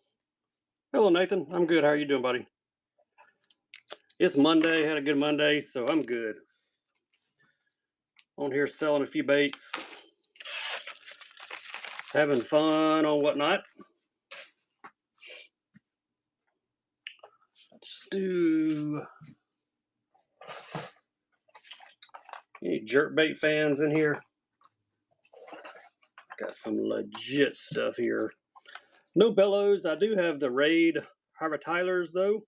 Hello, Nathan. I'm good. How are you doing, buddy? It's Monday. Had a good Monday, so I'm good. On here selling a few baits. Having fun on whatnot. Let's do... Any jerkbait fans in here? Got some legit stuff here. No bellows. I do have the Raid Harvey Tylers, though.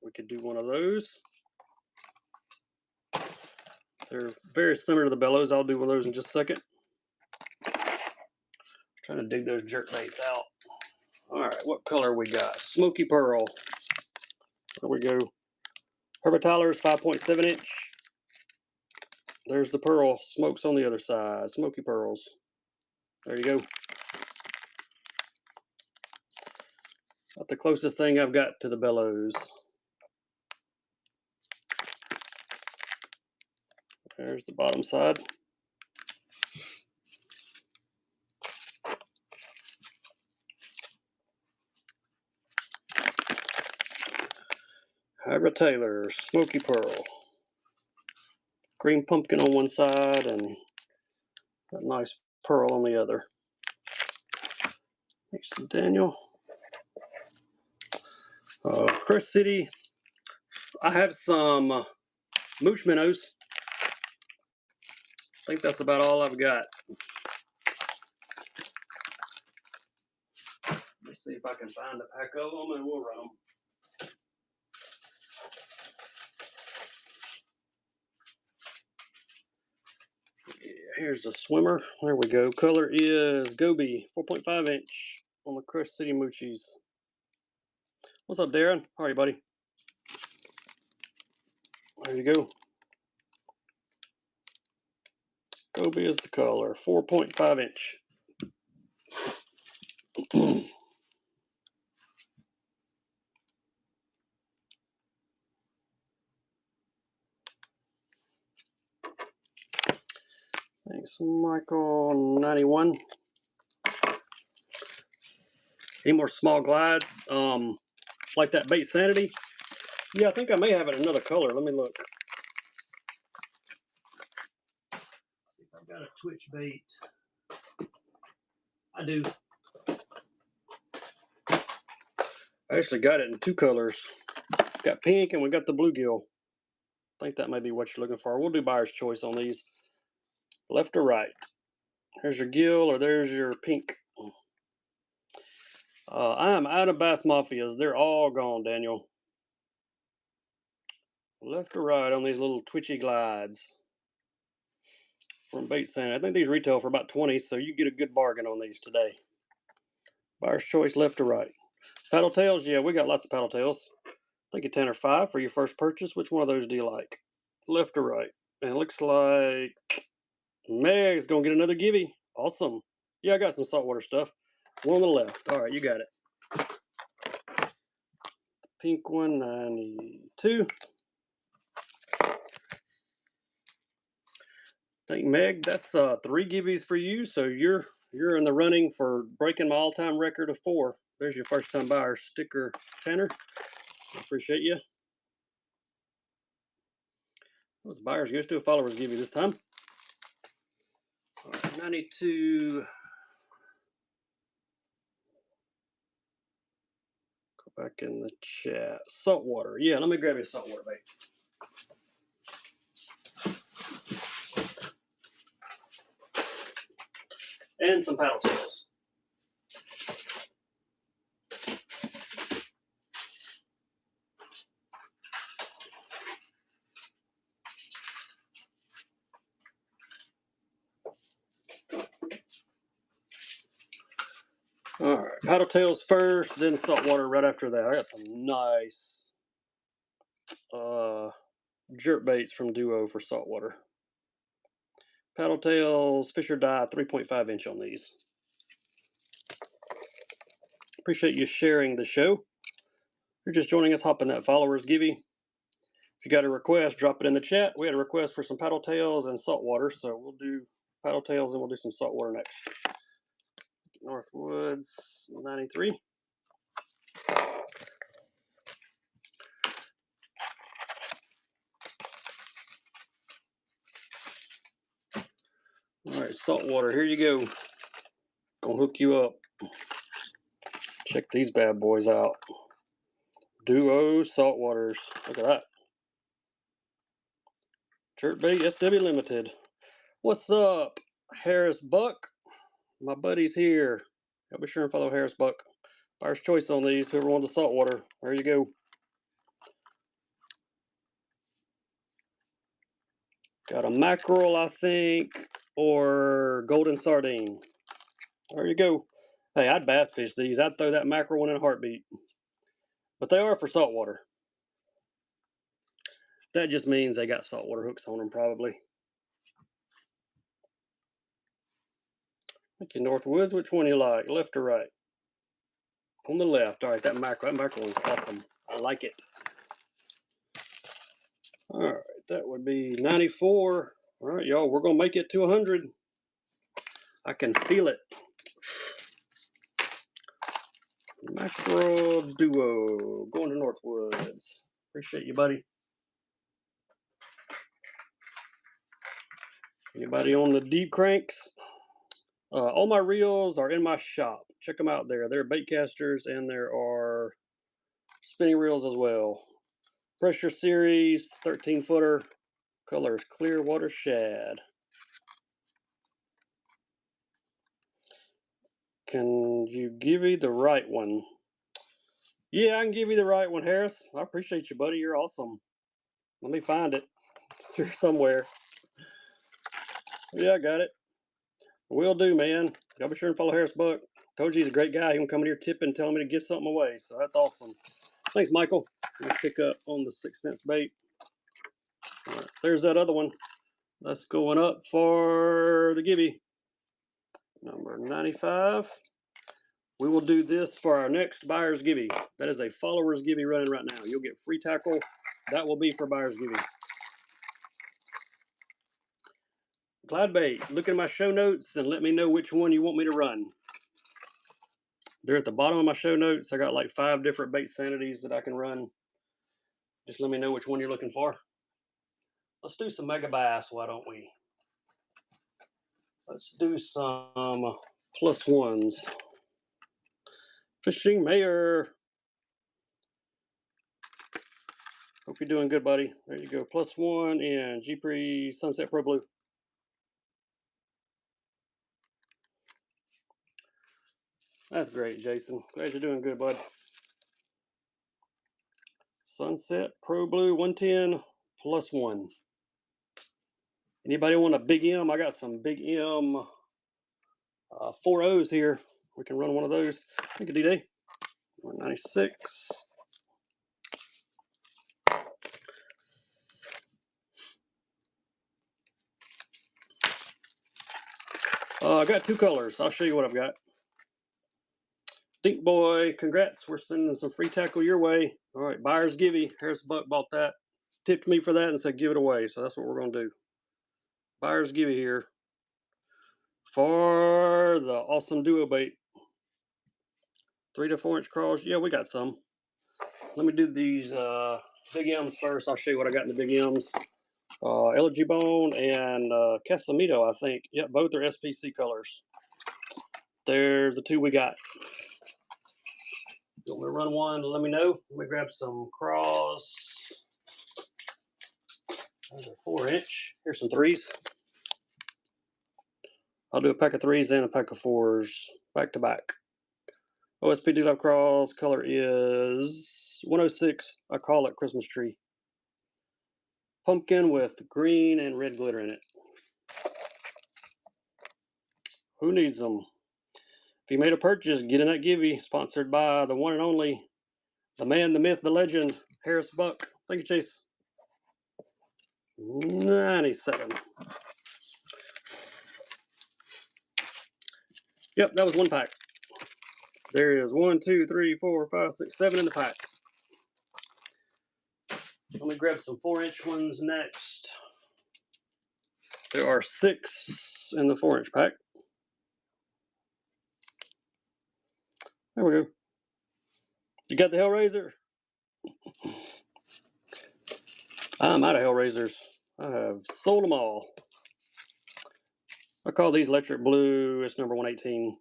We could do one of those. They're very similar to the bellows. I'll do one of those in just a second. Trying to dig those jerkbaits out. All right, what color we got? Smoky Pearl. There we go. Harvey Tylers, 5.7 inch. There's the pearl. Smoke's on the other side. Smoky Pearls. There you go. About the closest thing I've got to the bellows. There's the bottom side. Harvey Tylers, Smoky Pearl. Green pumpkin on one side and that nice pearl on the other. Thanks to Daniel. Crush City. I have some mooch minnows. I think that's about all I've got. Let's see if I can find a pack of them and we'll run them. Yeah, here's the swimmer. There we go. Color is Goby, 4.5 inch on the Crush City Moochies. What's up, Darren? How are you, buddy? There you go. Goby is the color, 4.5 inch. Thanks, Michael. 91. Any more small glides? Like that Bait Sanity? Yeah, I think I may have it in another color. Let me look. See if I've got a Twitch bait. I do. I actually got it in two colors. Got pink and we got the bluegill. I think that may be what you're looking for. We'll do buyer's choice on these. Left or right? Here's your gill or there's your pink. I am out of Bass Mafias. They're all gone, Daniel. Left or right on these little twitchy glides from Bait Sanity. I think these retail for about 20, so you get a good bargain on these today. Buyer's choice, left to right. Paddle tails, yeah, we got lots of paddle tails. Thank you, 10 or 5 for your first purchase. Which one of those do you like? Left or right? And it looks like Meg's gonna get another givey. Awesome. Yeah, I got some saltwater stuff. One on the left. All right, you got it. Pink one, 92. Thank Meg. That's 3 gibbies for you. So you're in the running for breaking my all-time record of 4. There's your first-time buyer sticker, Tanner. I appreciate you. Those buyers goes to a followers give you this time. All right, 92. Go back in the chat. Saltwater. Yeah, let me grab you a saltwater bait. And some paddle tails. All right, paddle tails first, then saltwater right after that. I got some nice jerk baits from Duo for saltwater. Paddle tails, Fisher die, 3.5 inch on these. Appreciate you sharing the show. If you're just joining us, hop in that followers givey. If you got a request, drop it in the chat. We had a request for some paddle tails and saltwater, so we'll do paddle tails and we'll do some saltwater next. Northwoods 93. All right, saltwater, here you go. Gonna hook you up. Check these bad boys out. Duo saltwaters. Look at that. Jerkbait SW Limited. What's up, Harris Buck? My buddy's here. I'll be sure and follow Harris Buck. Buyer's choice on these. Whoever wants a saltwater, there you go. Got a mackerel, I think, or golden sardine. There you go. Hey, I'd bass fish these. I'd throw that mackerel one in a heartbeat. But they are for saltwater. That just means they got saltwater hooks on them, probably. Thank you, Northwoods. Which one you like, left or right? On the left. All right, that mackerel is awesome. I like it. All right, that would be 94. All right, y'all, we're going to make it to 100. I can feel it. Mackerel Duo going to Northwoods. Appreciate you, buddy. Anybody on the deep cranks? All my reels are in my shop. Check them out there. There are bait casters and there are spinning reels as well. Pressure Series 13-footer. Color is Clearwater Shad. Can you give me the right one? Yeah, I can give you the right one, Harris. I appreciate you, buddy. You're awesome. Let me find it. It's here somewhere. Yeah, I got it. Will do, man. Y'all be sure and follow Harris Buck. Told you he's a great guy. He can come in here tipping, telling me to give something away. So that's awesome. Thanks, Michael. Let's pick up on the 6 cents bait. All right, there's that other one. That's going up for the gibby. Number 95. We will do this for our next buyer's gibby. That is a follower's gibby running right now. You'll get free tackle. That will be for buyer's gibby. Glad bait. Look at my show notes and let me know which one you want me to run. They're at the bottom of my show notes. I got like 5 different bait sanities that I can run. Just let me know which one you're looking for. Let's do some mega bass, why don't we? Let's do some plus ones. Fishing Mayor. Hope you're doing good, buddy. There you go. Plus one in G-Pre Sunset Pro Blue. That's great, Jason. Glad you're doing good, bud. Sunset Pro Blue 110 plus one. Anybody want a big M? I got some big M 4 O's here. We can run one of those. Thank you, D-Day. 196. I got two colors. I'll show you what I've got. Dink Boy, congrats. We're sending some free tackle your way. All right, buyer's givey. Harris Buck bought that. Tipped me for that and said give it away. So that's what we're going to do. Buyer's givey here for the awesome duo bait. 3 to 4 inch crawls. Yeah, we got some. Let me do these big M's first. I'll show you what I got in the big M's. Elegy Bone and Casamito, I think. Yep, both are SPC colors. There's the two we got. You want me to run one? Let me know. Let me grab some craws. There's a 4 inch. Here's some 3s. I'll do a pack of 3s and a pack of 4s back to back. OSP Deluxe Craws. Color is 106. I call it Christmas tree. Pumpkin with green and red glitter in it. Who needs them? If you made a purchase, get in that givey. Sponsored by the one and only, the man, the myth, the legend, Harris Buck. Thank you, Chase. 97. Yep, that was one pack. There is 1, 2, 3, 4, 5, 6, 7 in the pack. Let me grab some 4 inch ones next. There are 6 in the 4 inch pack. There we go. You got the Hellraiser? I'm out of Hellraisers. I have sold them all. I call these electric blue. It's number 118.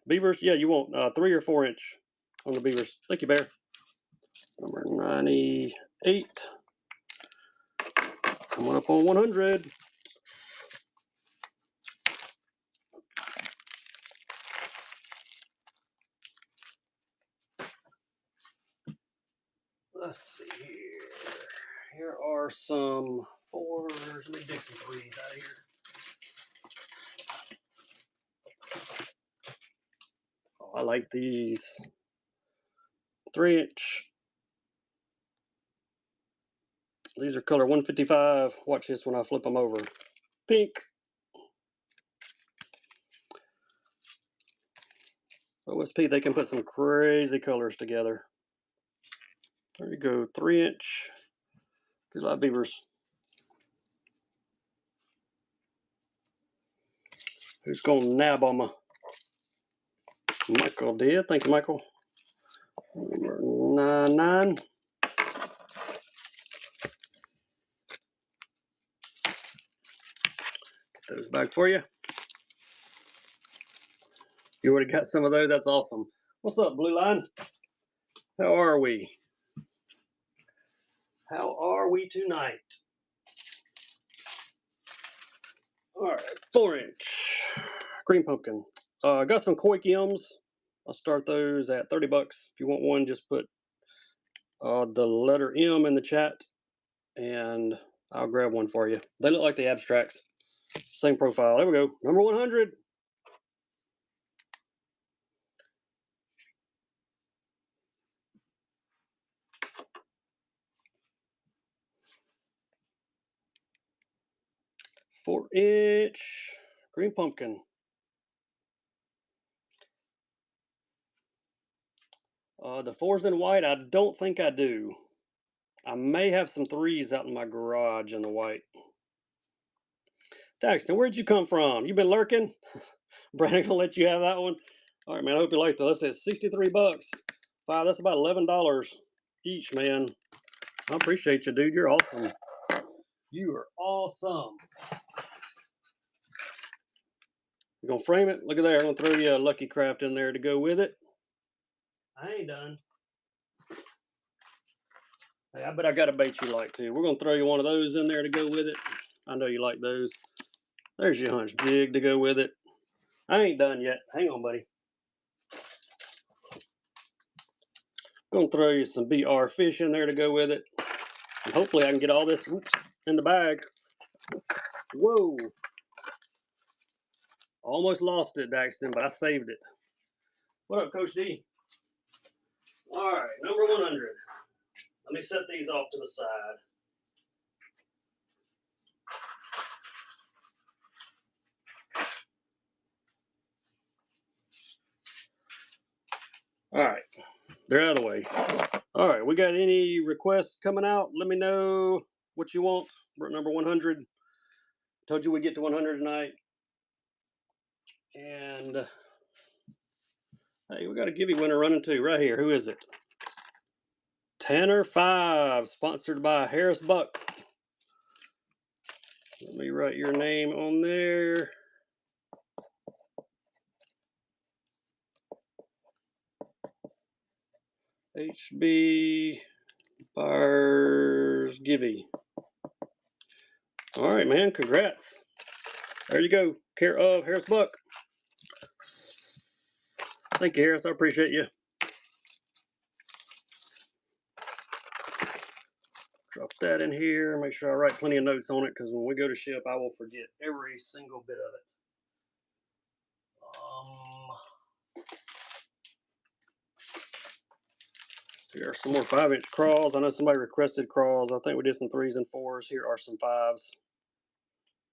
Beavers? Yeah, you want 3 or 4 inch on the Beavers. Thank you, Bear. Number 98. Coming up on 100. Let's see here. Here are some 4s. Let me dig some 3s out of here. Oh, I like these. 3 inch. These are color 155. Watch this when I flip them over. Pink. OSP, they can put some crazy colors together. There you go. 3 inch. Do a lot of Beavers. Who's going to nab on me? Michael did. Thank you, Michael. Number 99. Get those back for you. You already got some of those. That's awesome. What's up, Blue Line? How are we? How are we tonight? All right, 4 inch green pumpkin. I got some Koik M's. I'll start those at 30 bucks. If you want one, just put the letter M in the chat and I'll grab one for you. They look like the abstracts. Same profile. There we go. Number 100. Four-inch green pumpkin. The 4s in white, I don't think I do. I may have some 3s out in my garage in the white. Daxton, where'd you come from? You been lurking? Brandon gonna let you have that one. All right, man. I hope you like that. That's at 63 bucks. Wow, that's about $11 each, man. I appreciate you, dude. You're awesome. You are awesome. You gonna frame it? Look at there. I'm gonna throw you a Lucky Craft in there to go with it. I ain't done. Hey, I bet I got a bait you like too. We're gonna throw you one of those in there to go with it. I know you like those. There's your hunch jig to go with it. I ain't done yet. Hang on, buddy. I'm gonna throw you some BR fish in there to go with it. And hopefully I can get all this in the bag. Whoa. Almost lost it, Daxton, but I saved it. What up, Coach D? All right, number 100. Let me set these off to the side. All right, they're out of the way. All right, we got any requests coming out? Let me know what you want. We're at number 100. Told you we'd get to 100 tonight. And hey, we got a giveaway running too right here. Who is it? Tanner 5, sponsored by Harris Buck. Let me write your name on there. HB Bars Givey. All right, man. Congrats. There you go. Care of Harris Buck. Thank you, Harris. I appreciate you. Drop that in here. Make sure I write plenty of notes on it because when we go to ship, I will forget every single bit of it. Here are some more 5-inch crawls. I know somebody requested crawls. I think we did some 3s and 4s. Here are some 5s.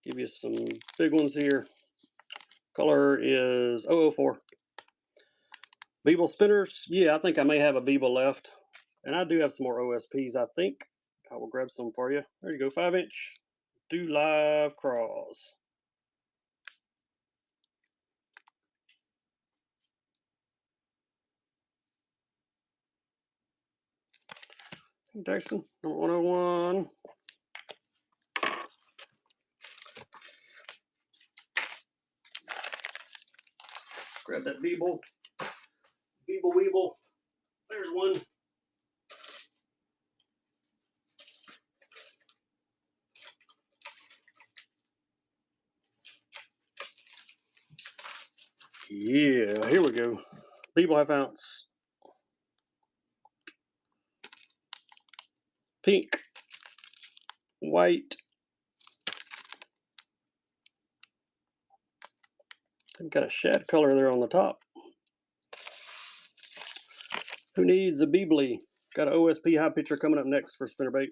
Give you some big ones here. Color is 004. Beeble spinners. Yeah, I think I may have a Beeble left. And I do have some more OSPs, I think. I will grab some for you. There you go, 5-inch. Do live crawls. Jackson, number 101. Grab that Beeble. Beeble Weeble. There's one. Yeah, here we go. Beeble 1/2 ounce. Pink. White. I've got a shad color there on the top. Who needs a Beebly? Got an OSP high pitcher coming up next for spinnerbait.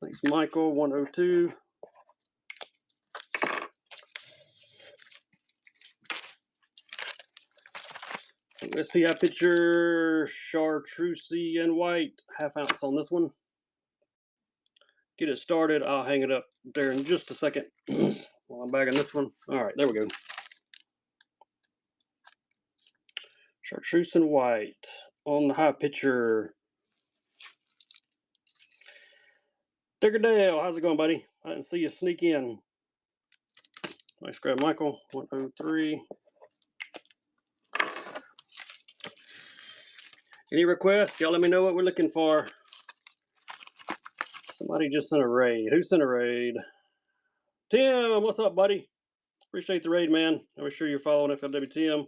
Thanks, Michael. 102. OSP high pitcher, chartreuse and white. 1/2 ounce on this one. Get it started. I'll hang it up there in just a second while I'm bagging this one. All right, there we go. Chartreuse and white on the high pitcher. Digger Dale, how's it going, buddy? I didn't see you sneak in. Nice grab, Michael. 103. Any requests? Y'all let me know what we're looking for. Somebody just sent a raid. Who sent a raid? Tim, what's up, buddy? Appreciate the raid, man. I'm sure you're following FLW Tim.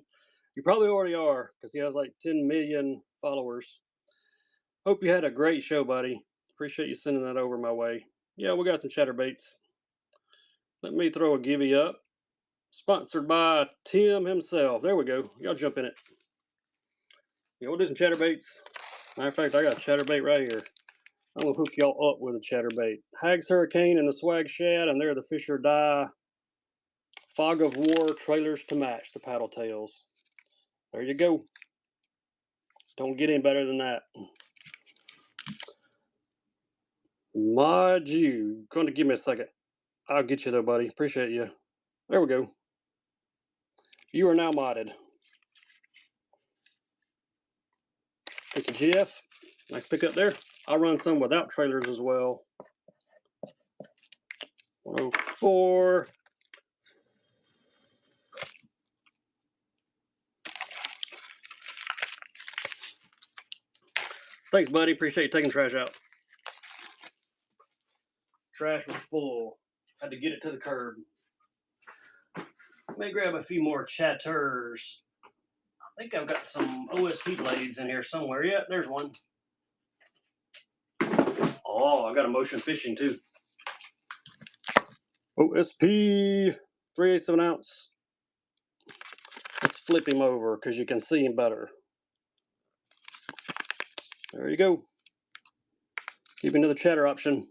You probably already are because he has like 10 million followers. Hope you had a great show, buddy. Appreciate you sending that over my way. Yeah, we got some chatterbaits. Let me throw a givey up. Sponsored by Tim himself. There we go. Y'all jump in it. Yeah, we'll do some chatterbaits. Matter of fact, I got a chatterbait right here. I'm going to hook y'all up with a chatterbait. Hags Hurricane and the Swag Shad, and they're the Fish or Die Fog of War trailers to match the paddle tails. There you go. Don't get any better than that. Mod you. Going to give me a second. I'll get you though, buddy. Appreciate you. There we go. You are now modded. Thank you, Jeff. Nice pickup there. I'll run some without trailers as well. 104. Thanks, buddy. Appreciate you taking trash out. Trash was full. Had to get it to the curb. Let me grab a few more chatters. I think I've got some OSP blades in here somewhere. Yeah, there's one. Oh, I got a motion fishing too. OSP 3/8 of an ounce. flip him over because you can see him better. There you go. Keep him to the chatter option.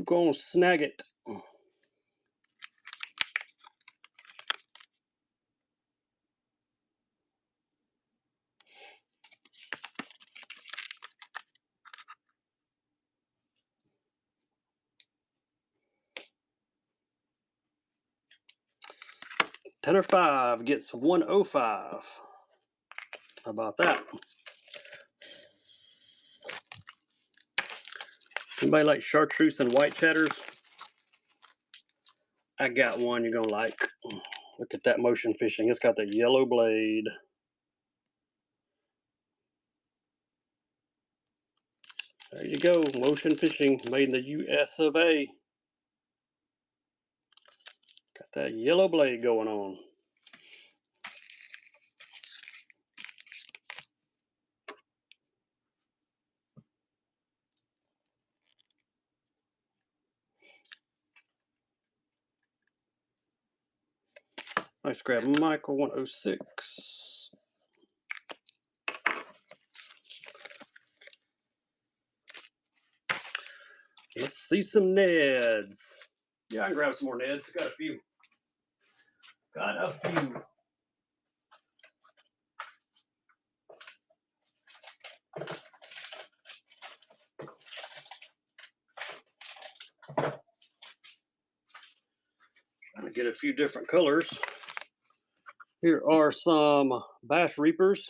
Go on, snag it. Tenor 5 gets 105. How about that? Anybody like chartreuse and white chatters? I got one you're gonna like. Look at that motion fishing. It's got the yellow blade. There you go. Motion fishing made in the US of A. Got that yellow blade going on. Nice grab, Michael 106. Let's see some Neds. Yeah, I can grab some more Neds. Got a few. Got a few. Trying to get a few different colors. Here are some Bass Reapers.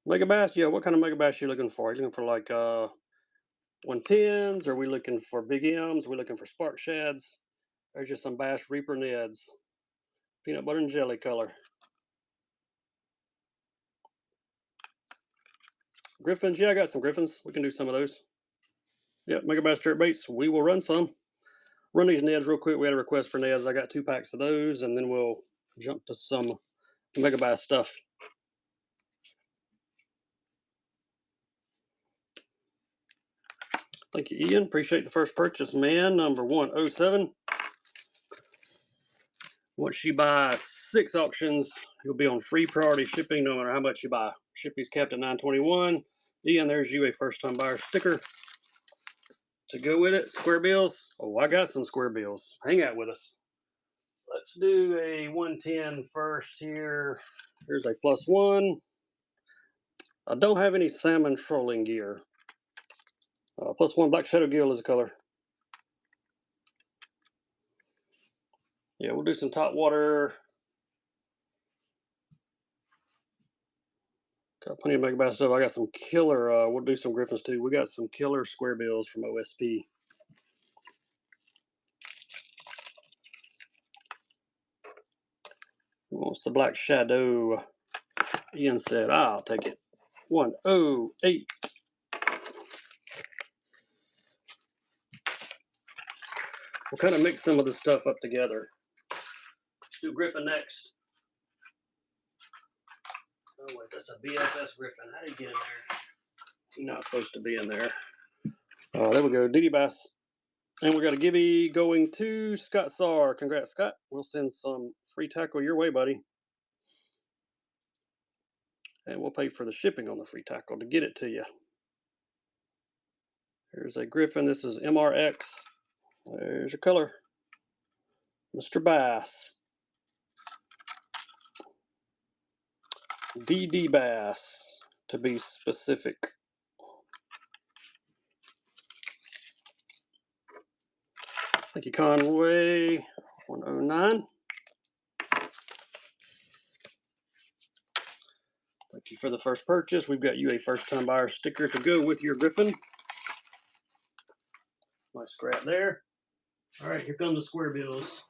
Mega Bass, yeah, what kind of Mega Bass are you looking for? Are you looking for like 110s? Are we looking for Big M's? Are we looking for Spark Shads? There's just some Bass Reaper Neds. Peanut butter and jelly color. Griffins, yeah, I got some Griffins. We can do some of those. Yeah, Mega Bass jerkbaits, we will run some. Run these Neds real quick. We had a request for Neds. I got 2 packs of those, and then we'll jump to some Mega Bass stuff. Thank you, Ian. Appreciate the first purchase, man. Number 107. Once you buy 6 auctions, you'll be on free priority shipping no matter how much you buy. Shipping's capped at $9.21. Ian, there's you a first-time buyer sticker. To go with it, square bills. Oh, I got some square bills. Hang out with us. Let's do a 110 first here. Here's a +1. I don't have any salmon trolling gear. +1 black shadow gill is the color. Yeah, we'll do some top water. Got plenty of Mega Bass stuff. I got some killer. We'll do some Griffins too. We got some killer square bills from OSP. Who wants the black shadow? Ian said, I'll take it. 108. We'll kind of mix some of this stuff up together. Let's do Griffin next. Oh, wait, that's a BFS Griffin. How do you get in there? He's not supposed to be in there. There we go. DD Bass. And we got a Gibby going to Scott Sarr. Congrats, Scott. We'll send some free tackle your way, buddy. And we'll pay for the shipping on the free tackle to get it to you. Here's a Griffin. This is MRX. There's your color. Mr. Bass. DD Bass, to be specific. Thank you, Conway. 109. Thank you for the first purchase. We've got you a first-time buyer sticker to go with your Griffin. Nice scrap there. All right, here come the square bills.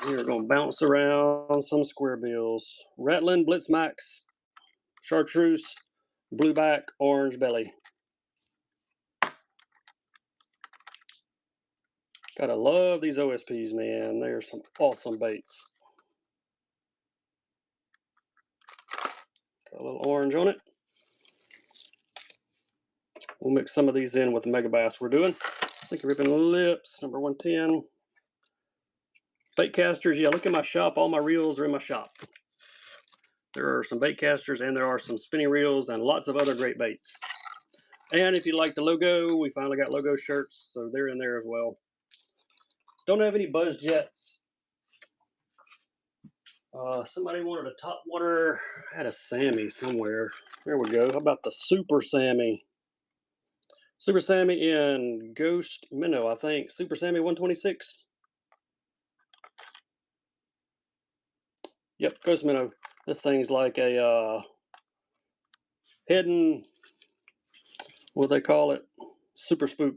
We're going to bounce around some square bills. Rattling, Blitz Max, Chartreuse, Blueback, Orange Belly. Gotta love these OSPs, man. They're some awesome baits. Got a little orange on it. We'll mix some of these in with the Megabass we're doing. Liquid Ribbon Lips, number 110. Bait casters, yeah, look at my shop. All my reels are in my shop. There are some bait casters and there are some spinning reels and lots of other great baits. And if you like the logo, we finally got logo shirts, so they're in there as well. Don't have any Buzz Jets. Somebody wanted a top water. I had a Sammy somewhere. There we go. How about the Super Sammy? Super Sammy in Ghost Minnow, I think. Super Sammy 126. Yep, Ghost Minnow. This thing's like a hidden, what do they call it? Super Spook.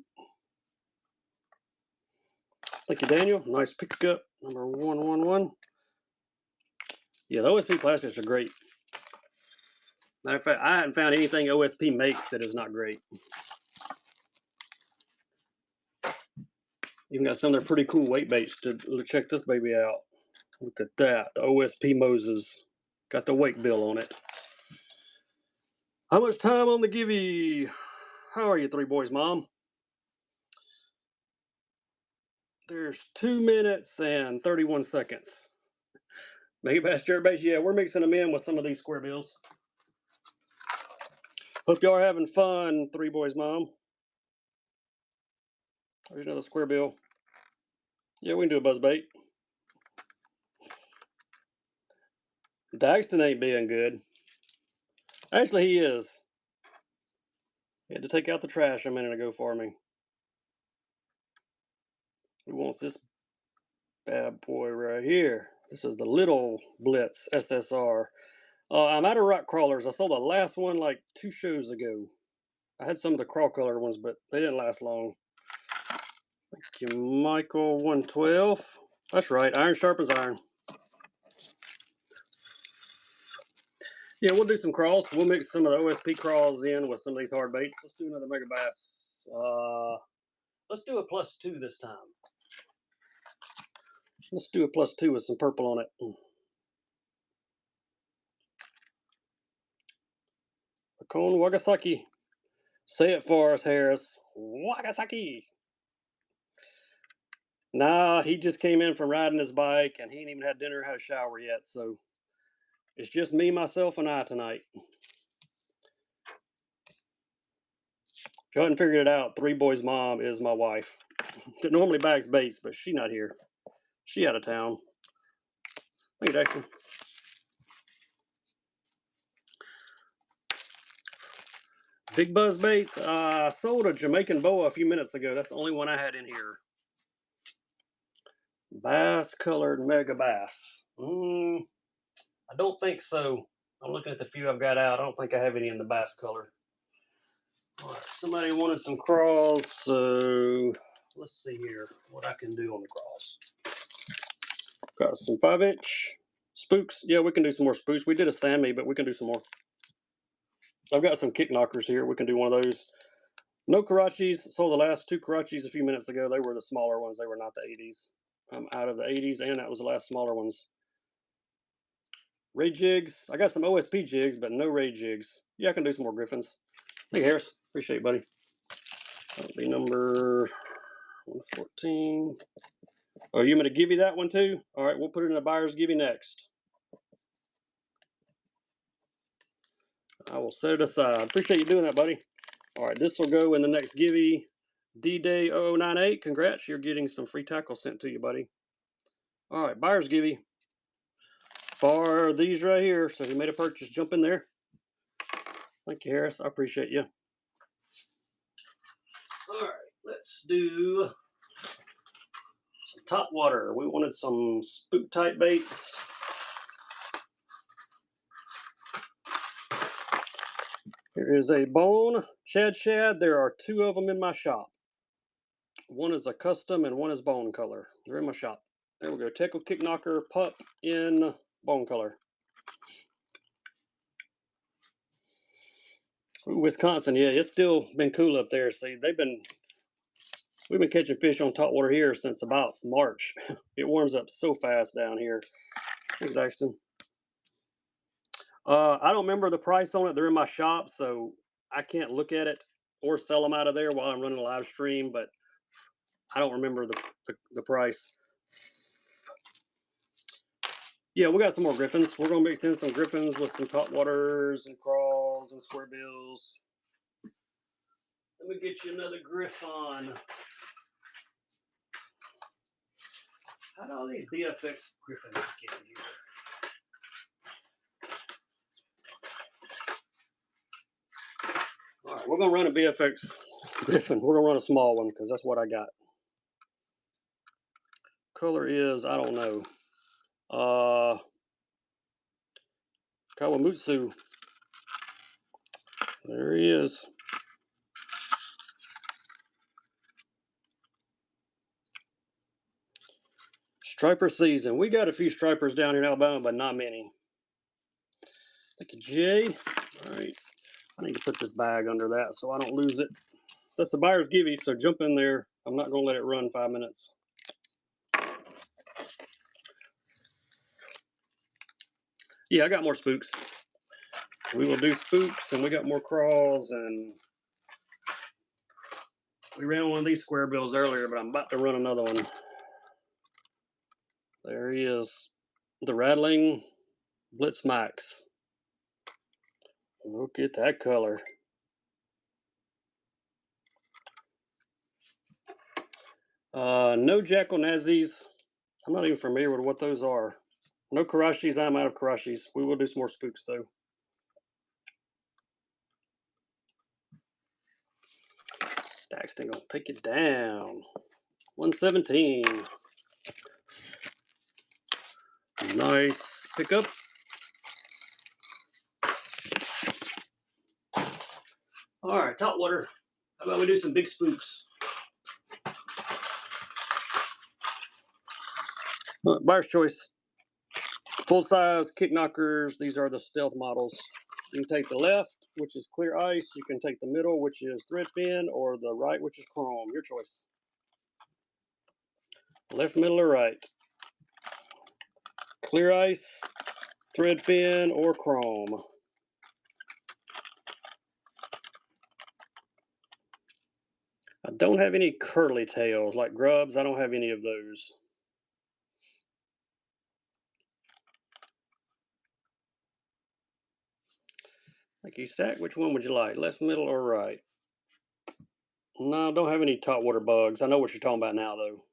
Thank you, Daniel. Nice pickup. Number 111. Yeah, the OSP plastics are great. Matter of fact, I haven't found anything OSP makes that is not great. Even got some of their pretty cool weight baits to check this baby out. Look at that. The OSP Moses. Got the weight bill on it. How much time on the givey? How are you, Three Boys Mom? There's 2 minutes and 31 seconds. Megabass jerkbaits, yeah, we're mixing them in with some of these square bills. Hope y'all are having fun, Three Boys Mom. There's another square bill. Yeah, we can do a buzz bait. Daxton ain't being good. Actually, he is. He had to take out the trash a minute ago for me. He wants this bad boy right here. This is the Little Blitz SSR. I'm out of rock crawlers. I saw the last one like 2 shows ago. I had some of the crawl color ones, but they didn't last long. Thank you, Michael 112. That's right, iron sharpens iron. Yeah, we'll do some crawls. We'll mix some of the OSP crawls in with some of these hard baits. Let's do another Megabass. Let's do a +2 this time. Let's do a +2 with some purple on it. Akon Wagasaki. Say it for us, Harris. Wagasaki. Nah, he just came in from riding his bike and he ain't even had dinner or had a shower yet. So it's just me, myself, and I tonight. If you hadn't figured it out, Three Boys Mom is my wife. That normally bags baits, but she not here. She out of town. Thank you, Dexter. Big Buzz Baits. I sold a Jamaican boa a few minutes ago. That's the only one I had in here. Bass colored Megabass. I don't think so. I'm looking at the few I've got out. I don't think I have any in the bass color. All right, somebody wanted some crawls, so let's see here what I can do on the crawls. Got some 5-inch spooks. Yeah, we can do some more spooks. We did a Sammy, but we can do some more. I've got some kick knockers here. We can do one of those. No Karachis. Sold the last 2 Karachis a few minutes ago. They were the smaller ones. They were not the 80s. I'm out of the 80s, and that was the last smaller ones. Ray jigs. I got some OSP jigs, but no Ray jigs. Yeah, I can do some more Griffins. Thank you, Harris. Appreciate it, buddy. That'll be number 114. Oh, you want me to give you that one too? All right, we'll put it in the buyer's give you next. I will set it aside. Appreciate you doing that, buddy. All right, this will go in the next givey. D-Day 0098. Congrats, you're getting some free tackle sent to you, buddy. All right, buyer's givey. For these right here. So if you made a purchase, jump in there. Thank you, Harris. I appreciate you. All right, let's do some top water. We wanted some spook type baits. Here is a bone shad. There are 2 of them in my shop. One is a custom and one is bone color. They're in my shop. There we go. Tickle Kick Knocker pup in bone color. Ooh, Wisconsin, yeah, it's still been cool up there. See, we've been catching fish on top water here since about March. It warms up so fast down here. Thanks, Daxton. I don't remember the price on it. They're in my shop, so I can't look at it or sell them out of there while I'm running a live stream. But I don't remember the price. Yeah, we got some more griffins. We're gonna mix in some griffins with some top waters and crawls and square bills. Let me get you another griffon. How do all these BFX griffins get in here? All right, we're gonna run a BFX griffin. We're gonna run a small one because that's what I got. Color is, I don't know. Kawamutsu. There he is. Striper season. We got a few stripers down here in Alabama, but not many. Thank you, Jay. All right. I need to put this bag under that so I don't lose it. That's the buyer's givey, so jump in there. I'm not going to let it run 5 minutes. Yeah, I got more spooks. We will do spooks, and we got more crawls, and we ran one of these square bills earlier, but I'm about to run another one. There he is. The Rattling Blitz Max. Look at that color. No Jackal Nazis. I'm not even familiar with what those are. No Karashis. I'm out of Karashis. We will do some more spooks, though. Daxton gonna take it down. 117. Nice pickup. All right, top water. How about we do some big spooks? Buyer's choice. Full size kick knockers. These are the stealth models. You can take the left, which is clear ice. You can take the middle, which is thread fin, or the right, which is chrome. Your choice. Left, middle, or right. Clear ice, thread fin, or chrome. I don't have any curly tails like grubs. I don't have any of those. Thank you, Stack. Which one would you like? Left, middle, or right? No, don't have any top water bugs. I know what you're talking about now, though.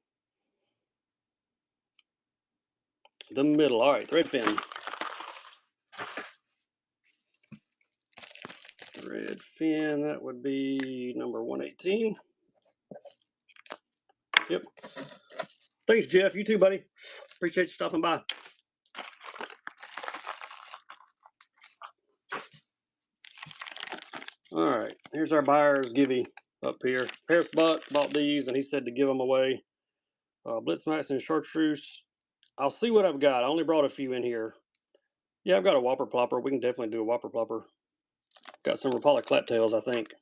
The middle. All right, thread fin. Thread fin, that would be number 118. Yep. Thanks, Jeff. You too, buddy. Appreciate you stopping by. All right, here's our buyer's givey up here. Harris Buck bought these, and he said to give them away. Blitz Max and Chartreuse. I'll see what I've got. I only brought a few in here. Yeah, I've got a Whopper Plopper. We can definitely do a Whopper Plopper. Got some Rapala Claptails, I think.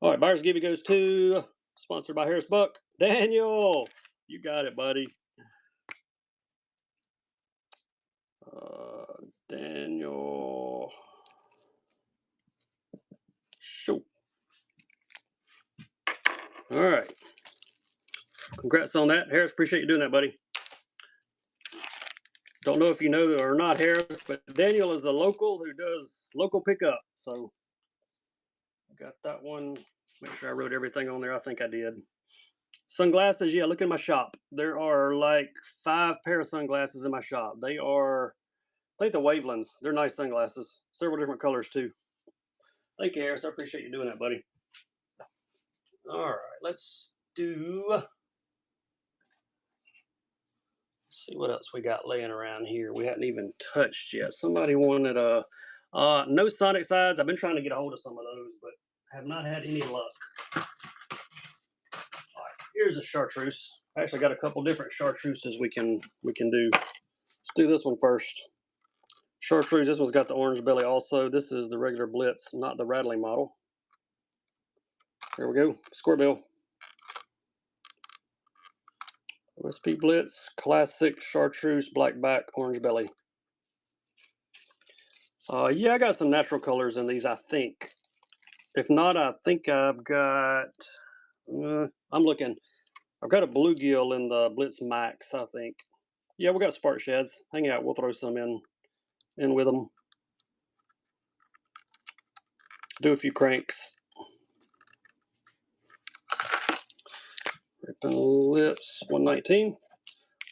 All right, buyer's givey goes to, sponsored by Harris Buck, Daniel. You got it, buddy. Daniel. Shoot. All right. Congrats on that, Harris. Appreciate you doing that, buddy. Don't know if you know or not, Harris, but Daniel is a local who does local pickup. So got that one. Make sure I wrote everything on there. I think I did. Sunglasses. Yeah, look in my shop. There are like 5 pair of sunglasses in my shop. They are, I think, the Wavelands. They're nice sunglasses. Several different colors, too. Thank you, Harris. I appreciate you doing that, buddy. All right, let's see what else we got laying around here. We hadn't even touched yet. Somebody wanted no Sonic sides. I've been trying to get a hold of some of those, but have not had any luck. All right, here's a chartreuse. I actually got a couple different chartreuses we can do. Let's do this one first. Chartreuse. This one's got the orange belly also. This is the regular Blitz, not the Rattling model. There we go. Square bill. OSP Blitz, classic chartreuse, black back, orange belly. Yeah, I got some natural colors in these, I think. If not, I think I've got. I'm looking. I've got a bluegill in the Blitz Max, I think. Yeah, we got spark shads. Hang out. We'll throw some in with them. Do a few cranks. Ripping Lips 119.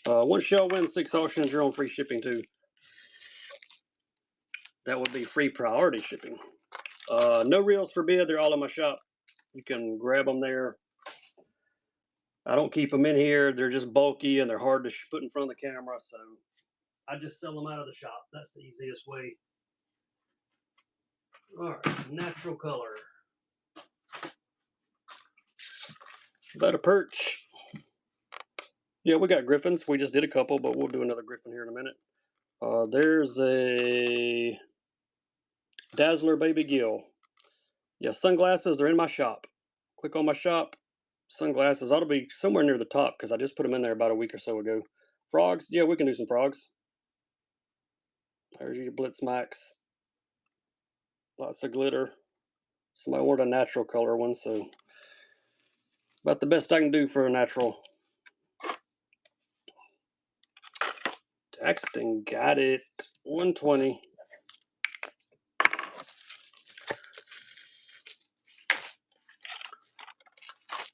One shell wins 6 auctions. You're on free shipping too. That would be free priority shipping. No reels for bid. They're all in my shop. You can grab them there. I don't keep them in here. They're just bulky and they're hard to put in front of the camera. So I just sell them out of the shop. That's the easiest way. All right, natural color. Is that a perch? Yeah, we got griffins. We just did a couple, but we'll do another griffin here in a minute. There's a Dazzler Baby Gill. Yeah, sunglasses are in my shop. Click on my shop. Sunglasses ought to be somewhere near the top because I just put them in there about a week or so ago. Frogs, yeah, we can do some frogs. There's your Blitz Max. Lots of glitter. Somebody wanted a natural color one, so about the best I can do for a natural. Daxton got it. 120.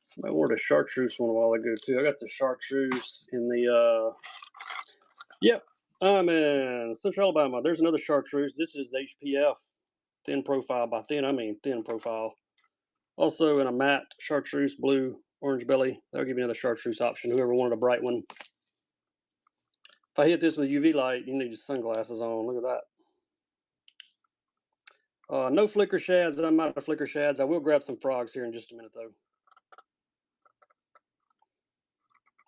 Somebody wanted a chartreuse one a while ago too. I got the chartreuse in the yep. I'm in Central Alabama. There's another chartreuse. This is HPF. Thin profile. By thin, I mean thin profile. Also in a matte chartreuse blue, orange belly. That'll give you another chartreuse option. Whoever wanted a bright one. If I hit this with a UV light, you need your sunglasses on. Look at that. No flicker shads. I'm out of flicker shads. I will grab some frogs here in just a minute, though.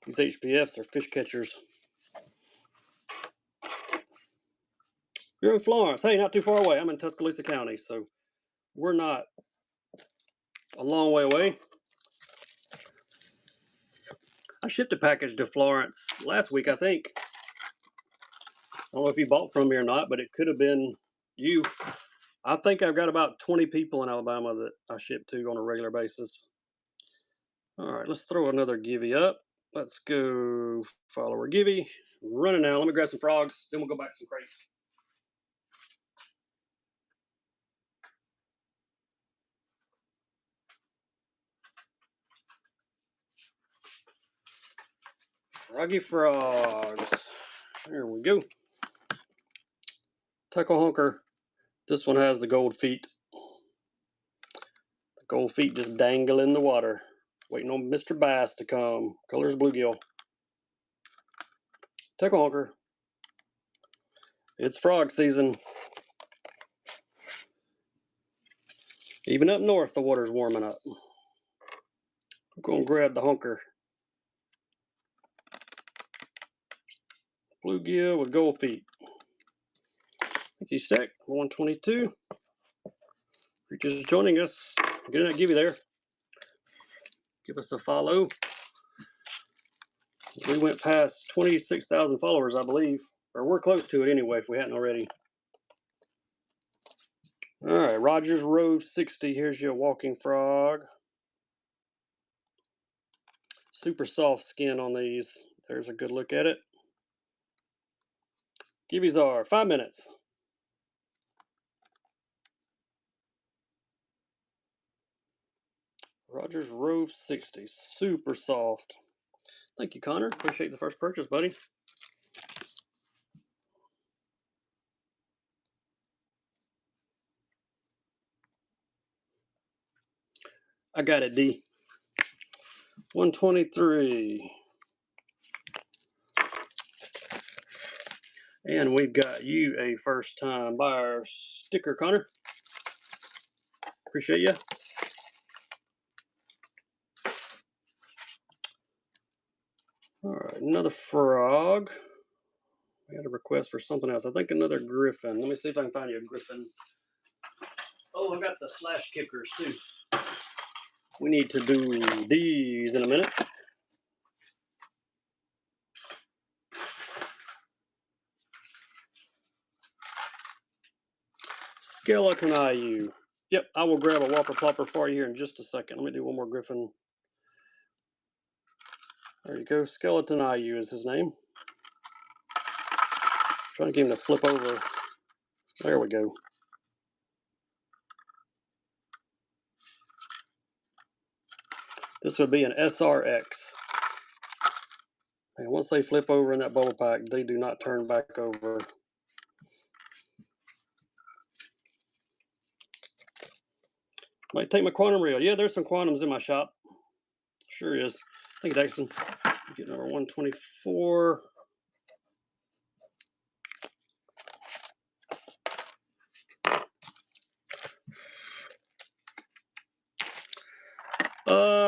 These HPFs are fish catchers. You're in Florence. Hey, not too far away. I'm in Tuscaloosa County, so we're not a long way away. I shipped a package to Florence last week, I think. I don't know if you bought from me or not, but it could have been you. I think I've got about 20 people in Alabama that I ship to on a regular basis. All right, let's throw another Givy up. Let's go follower Givy. Running now. Let me grab some frogs, then we'll go back to some crates. Froggy frogs. There we go. Tackle honker. This one has the gold feet. The gold feet just dangle in the water. Waiting on Mr. Bass to come. Color's bluegill. Tackle honker. It's frog season. Even up north, the water's warming up. I'm going to grab the honker. Bluegill with gold feet. Thank you, Stack. 122. You're just joining us. Get in that Givy there. Give us a follow. We went past 26,000 followers, I believe. Or we're close to it anyway, if we hadn't already. All right, Rogers Rove 60. Here's your walking frog. Super soft skin on these. There's a good look at it. Givies are 5 minutes. Rogers Rove 60. Super soft. Thank you, Connor. Appreciate the first purchase, buddy. I got it, D. 123. And we've got you a first-time buyer sticker, Connor. Appreciate you. All right, another frog. I got a request for something else. I think another griffin. Let me see if I can find you a griffin. Oh, I got the slash kickers too. We need to do these in a minute. Skeleton IU. Yep, I will grab a Whopper Plopper for you here in just a second. Let me do one more Griffin. There you go. Skeleton IU is his name. Trying to get him to flip over. There we go. This would be an SRX. And once they flip over in that bubble pack, they do not turn back over. Might take my quantum reel. Yeah, there's some quantums in my shop. Sure is. I think it's actually get number 124.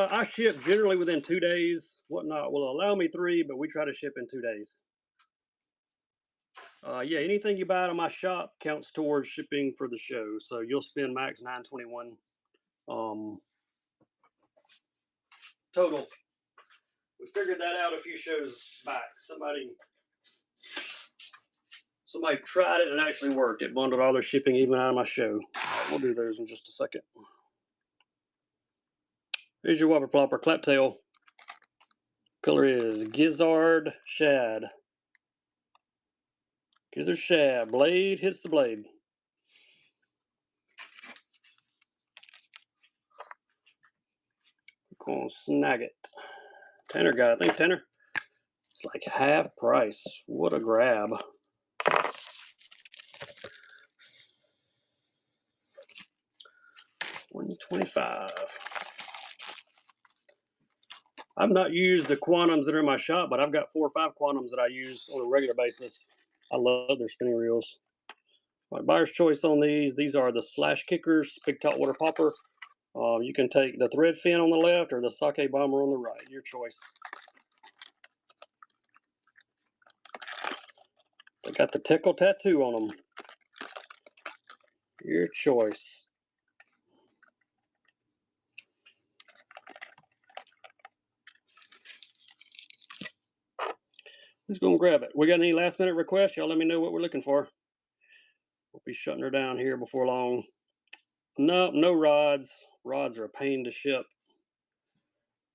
I ship generally within 2 days. Whatnot will allow me 3, but we try to ship in 2 days. Yeah, anything you buy out of my shop counts towards shipping for the show. So you'll spend max $9.21 total. We figured that out a few shows back. Somebody tried it and it actually worked. It bundled all their shipping even out of my show. We'll do those in just a second. Here's your Whopper Plopper Claptail. Color is Gizzard Shad. Gizzard Shad. Blade hits the blade. We're going to snag it. Tanner got it. I think Tanner, it's like half price. What a grab. $125. I've not used the quantums that are in my shop, but I've got 4 or 5 quantums that I use on a regular basis. I love their spinning reels. My buyer's choice on these. These are the Slash Kickers Big Top Water Popper. You can take the thread fin on the left or the Sake Bomber on the right. Your choice. They got the Tickle tattoo on them. Your choice. Who's going to grab it? We got any last minute requests? Y'all let me know what we're looking for. We'll be shutting her down here before long. No rods. Rods are a pain to ship.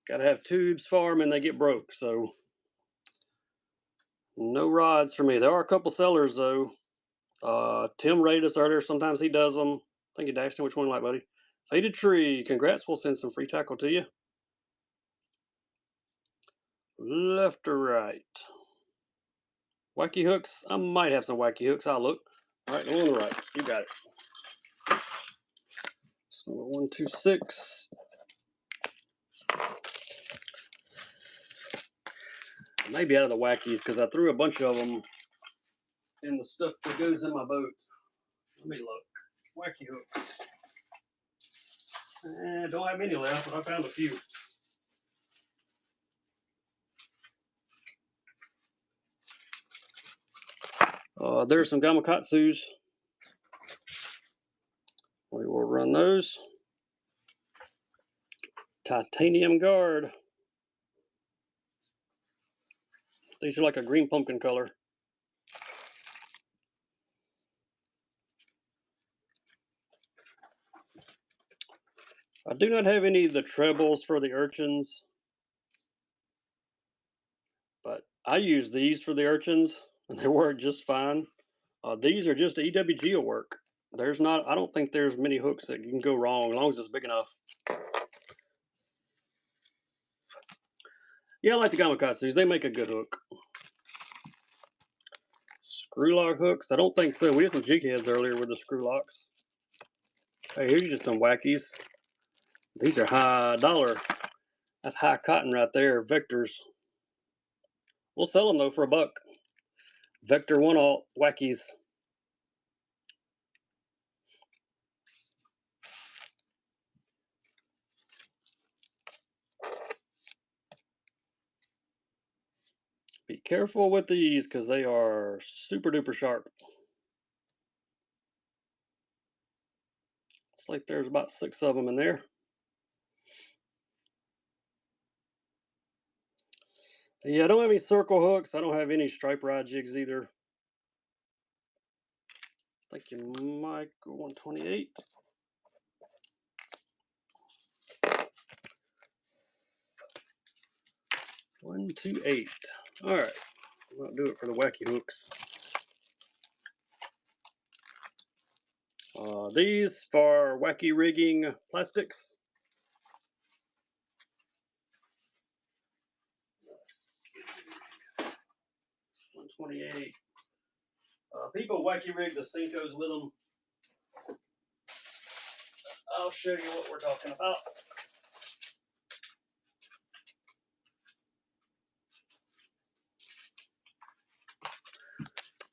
Got to have tubes for them and they get broke. So no rods for me. There are a couple sellers though. Tim rated us earlier. Sometimes he does them. I think he dashed in which one you like, buddy. Faded Tree. Congrats. We'll send some free tackle to you. Left or right? Wacky hooks. I might have some wacky hooks. I'll look. All right, on the right. You got it. So 126. Maybe out of the wackies because I threw a bunch of them in the stuff that goes in my boat. Let me look. Wacky hooks. Don't have many left, but I found a few. There's some Gamakatsus. We will run those. Titanium guard. These are like a green pumpkin color. I do not have any of the trebles for the urchins, but I use these for the urchins and they work just fine. These are just EWG will work. I don't think there's many hooks that can go wrong as long as it's big enough. Yeah, I like the Gamakatsus. They make a good hook. Screw lock hooks? I don't think so. We had some jig heads earlier with the screw locks. Hey, here's just some wackies. These are high dollar. That's high cotton right there. Vectors. We'll sell them though for $1. Vector 1-aught wackies. Be careful with these because they are super duper sharp. Looks like there's about 6 of them in there. Yeah, I don't have any circle hooks. I don't have any stripe rod jigs either. Thank you, Michael. 128. One, 2, 8. All right. I'll do it for the wacky hooks. These for wacky rigging plastics. 128. People wacky rig the Senkos with them. I'll show you what we're talking about.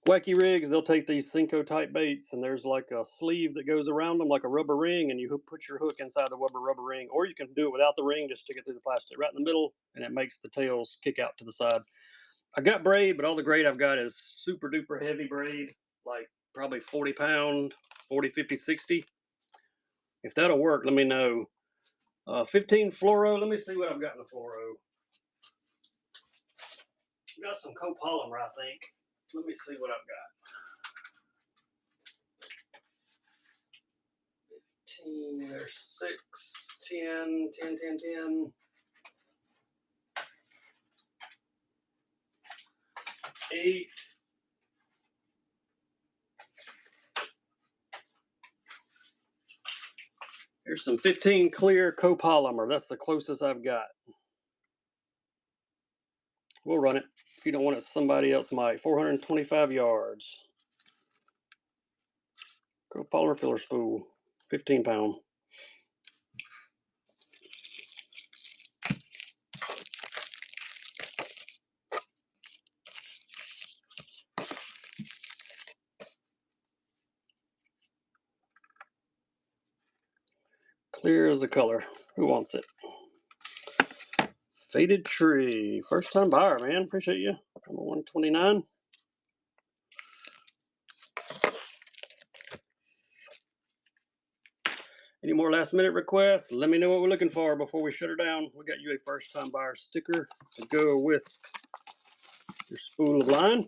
Wacky rigs, they'll take these Senko type baits, and there's like a sleeve that goes around them like a rubber ring, and you put your hook inside the rubber ring, or you can do it without the ring, just stick it through the plastic right in the middle, and it makes the tails kick out to the side. I got braid, but all the braid I've got is super duper heavy braid, like probably 40 pound, 40, 50, 60. If that'll work, let me know. 15 fluoro. Let me see what I've got in the fluoro. I've got some copolymer, I think. Let me see what I've got. 15, there's 6, 10, 10, 10, 10. 8. Here's some 15 clear copolymer. That's the closest I've got. We'll run it. If you don't want it, somebody else might. 425 yards. Copolymer filler spool. 15 pound. Clear as the color. Who wants it? Faded Tree. First time buyer, man. Appreciate you. I'm a 129. Any more last minute requests? Let me know what we're looking for before we shut her down. We got you a first time buyer sticker to go with your spool of line.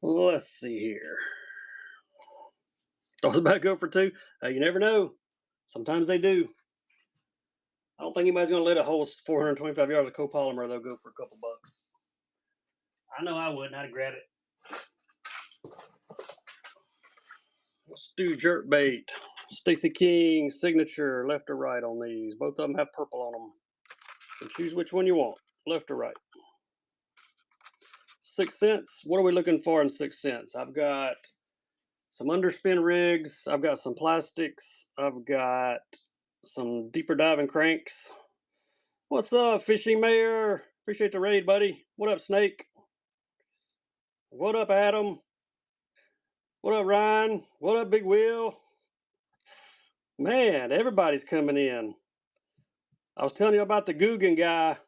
Let's see here. I was about to go for 2. You never know. Sometimes they do. I don't think anybody's going to let a whole 425 yards of copolymer, though, go for a couple bucks. I know I wouldn't. I'd grab it. Let's do jerkbait. Stacy King signature, left or right on these. Both of them have purple on them. You can choose which one you want, left or right. 6 cents. What are we looking for in 6 cents? I've got some underspin rigs. I've got some plastics. I've got some deeper diving cranks. What's up, Fishing Mayor? Appreciate the raid, buddy. What up, Snake? What up, Adam? What up, Ryan? What up, Big Wheel? Man, everybody's coming in. I was telling you about the Guggen guy.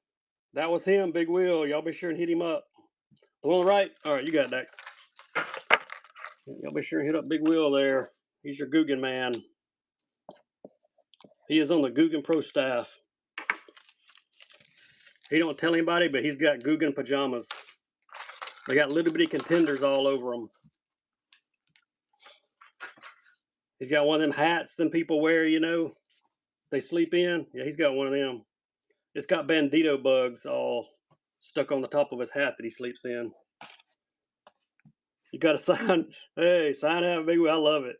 That was him, Big Wheel. Y'all be sure and hit him up. The one on the right? All right, you got it, Dex. Y'all be sure and hit up Big Wheel there. He's your Guggen man. He is on the Guggen Pro staff. He don't tell anybody, but he's got Guggen pajamas. They got little bitty contenders all over them. He's got one of them hats them people wear, you know, they sleep in. Yeah, he's got one of them. It's got bandito bugs all stuck on the top of his hat that he sleeps in. You got to sign. Hey, sign out, Big Wheel. I love it.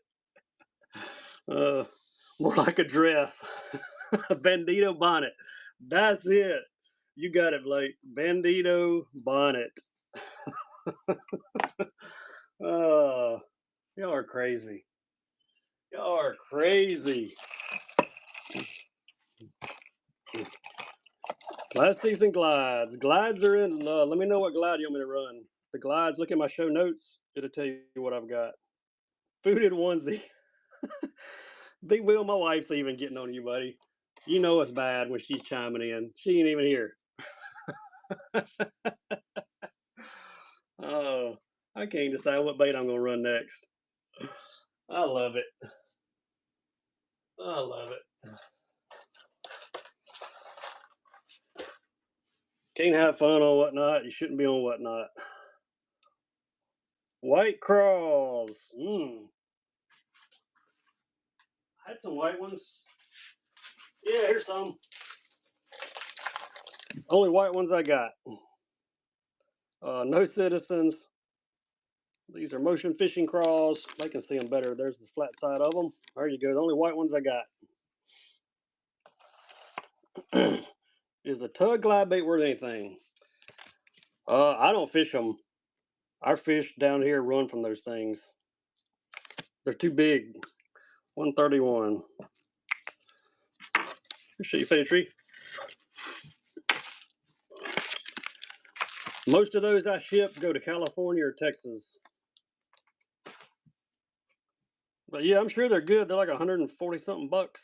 More like a dress. A bandito bonnet. That's it. You got it, Blake. Bandito bonnet. Y'all are crazy. Y'all are crazy. Plastics and glides. Glides are in. Let me know what glide you want me to run. The glides, look at my show notes. It'll tell you what I've got. Fooded onesie. Big Wheel, my wife's even getting on you, buddy. You know it's bad when she's chiming in. She ain't even here. Oh, I can't decide what bait I'm going to run next. I love it. I love it. Can't have fun on whatnot. You shouldn't be on whatnot. White crawls. I had some white ones. Yeah, here's some. Only white ones I got. No citizens. These are motion fishing crawls. They can see them better. There's the flat side of them. There you go. The only white ones I got. Is the tug glide bait worth anything? I don't fish them. Our fish down here run from those things. They're too big. 131. Appreciate you, Fetty Tree. Most of those I ship go to California or Texas. But yeah, I'm sure they're good. They're like 140 something bucks.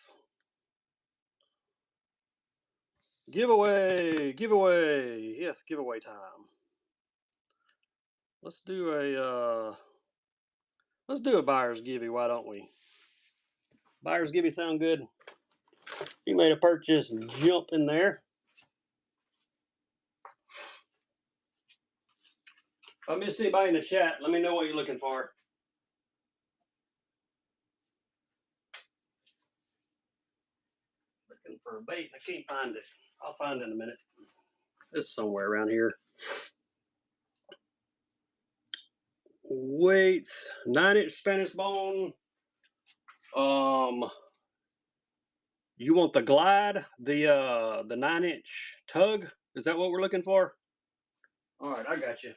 Giveaway, giveaway. Yes, giveaway time. Let's do a buyer's givey, why don't we? Buyer's givey sound good? You made a purchase, jump in there. If I missed anybody in the chat, let me know what you're looking for. Looking for a bait, I can't find it. I'll find it in a minute. It's somewhere around here. Weights, 9-inch Spanish bone. You want the glide, the 9-inch tug? Is that what we're looking for? All right, I got you.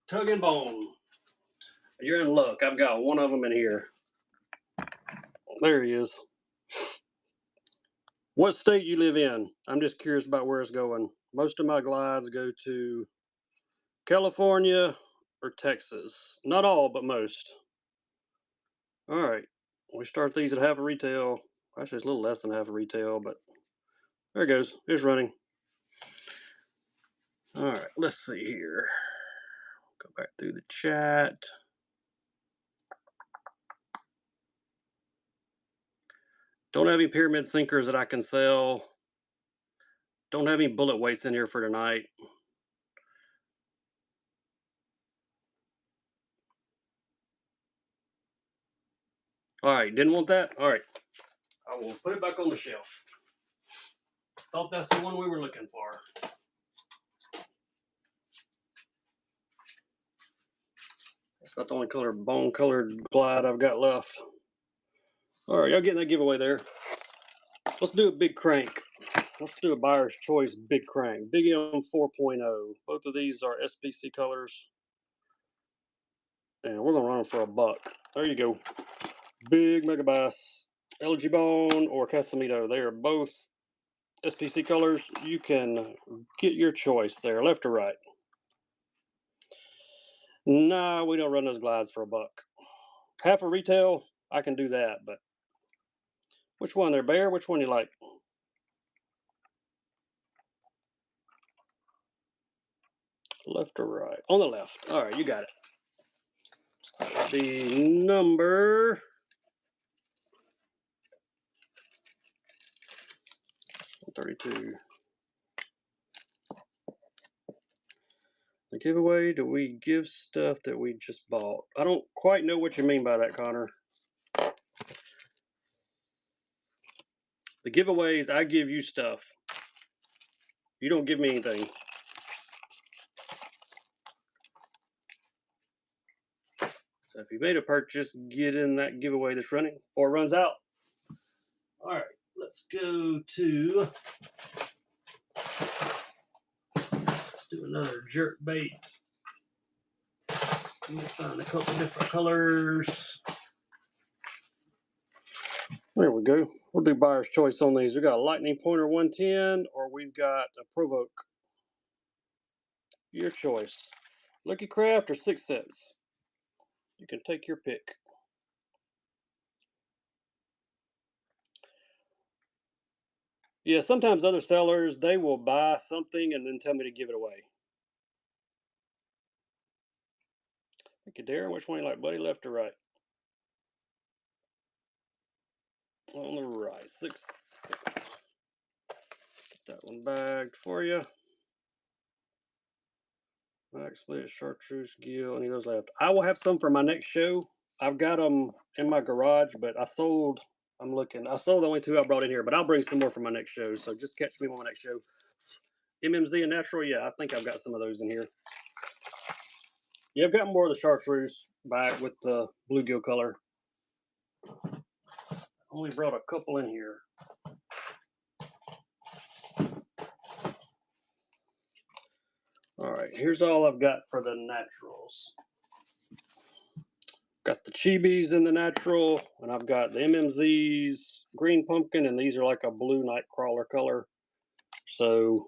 Tug and bone. You're in luck. I've got one of them in here. There he is. What state you live in? I'm just curious about where it's going. Most of my glides go to California or Texas. Not all, but most. All right. We start these at half a retail. Actually, it's a little less than half a retail, but there it goes. It's running. All right. Let's see here. Go back through the chat. Don't have any pyramid sinkers that I can sell. Don't have any bullet weights in here for tonight. All right, didn't want that? All right. I will put it back on the shelf. Thought that's the one we were looking for. That's about the only color bone colored glide I've got left. All right, y'all getting that giveaway there. Let's do a big crank. Let's do a buyer's choice big crank. Big M 4.0. Both of these are SPC colors. And we're going to run them for $1. There you go. Big Megabass, LG Bone, or Casamito. They are both SPC colors. You can get your choice there, left or right. Nah, we don't run those glides for $1. Half a retail, I can do that, but which one there, Bear? Which one you like? Left or right? On the left. All right, you got it. The number 32. The giveaway, do we give stuff that we just bought? I don't quite know what you mean by that, Connor. The giveaways, I give you stuff. You don't give me anything. So if you made a purchase, get in that giveaway that's running before it runs out. All right, let's go to do another jerk bait. Let me find a couple different colors. There we go. We'll do buyer's choice on these. We got a Lightning Pointer 110, or we've got a Provoke. Your choice. Lucky Craft or 6 cents. You can take your pick. Yeah, sometimes other sellers, they will buy something and then tell me to give it away. Thank you, Darren. Which one you like, buddy? Left or right? On the right. 6 cents. Get that one bagged for you. Black split, chartreuse, gill, any of those left. I will have some for my next show. I've got them in my garage, but I sold. I'm looking. I sold the only two I brought in here, but I'll bring some more for my next show. So just catch me on my next show. MMZ and natural, yeah, I think I've got some of those in here. Yeah, I've got more of the chartreuse back with the bluegill color. Only brought a couple in here. All right, here's all I've got for the naturals. Got the chibis in the natural, and I've got the MMZs, green pumpkin, and these are like a blue night crawler color. So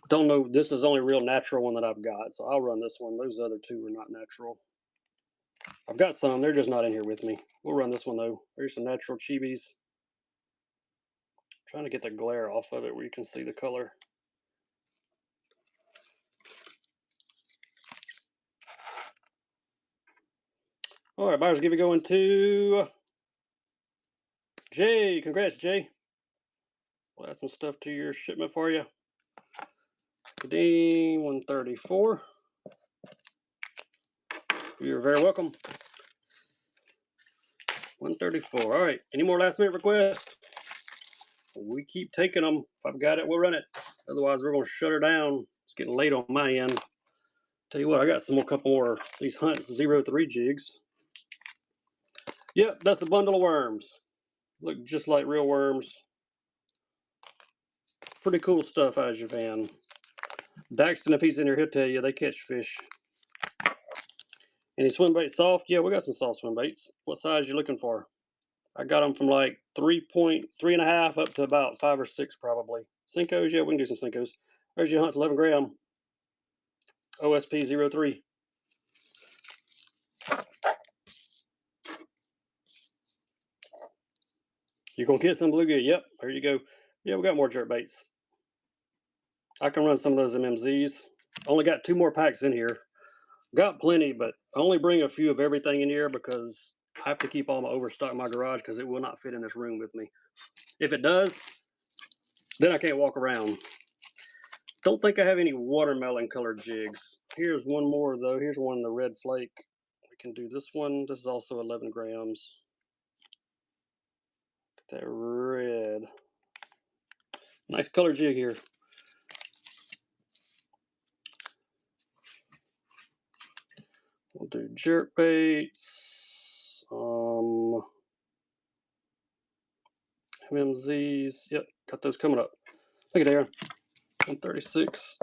don't know, this is the only real natural one that I've got, so I'll run this one. Those other two are not natural. I've got some, they're just not in here with me. We'll run this one though. There's some natural chibis. Trying to get the glare off of it where you can see the color. All right, buyers, give it going to Jay. Congrats, Jay. We'll add some stuff to your shipment for you. Dean 134. You're very welcome. 134. All right. Any more last minute requests? We keep taking them. If I've got it, we'll run it. Otherwise, we're going to shut her down. It's getting late on my end. Tell you what, I got some more, couple more these Hunt 03 jigs. Yep, that's a bundle of worms. Look just like real worms. Pretty cool stuff out of Japan. Daxton, if he's in here, he'll tell you they catch fish. Any swim bait soft? Yeah, we got some soft swim baits. What size you looking for? I got them from like 3.5 up to about 5 or 6 probably. Sinkos, yeah, we can do some Sinkos. There's your Hunt's 11 gram. OSP 03. You gonna get some bluegill? Yep, there you go. Yeah, we got more jerk baits. I can run some of those MMZs. Only got 2 more packs in here. Got plenty, but I only bring a few of everything in here because I have to keep all my overstock in my garage because it will not fit in this room with me. If it does, then I can't walk around. Don't think I have any watermelon colored jigs. Here's one more though. Here's one in the red flake. We can do this one. This is also 11 grams. That red. Nice color jig here. We'll do jerk baits. MMZs. Yep, got those coming up. Look at there. 136.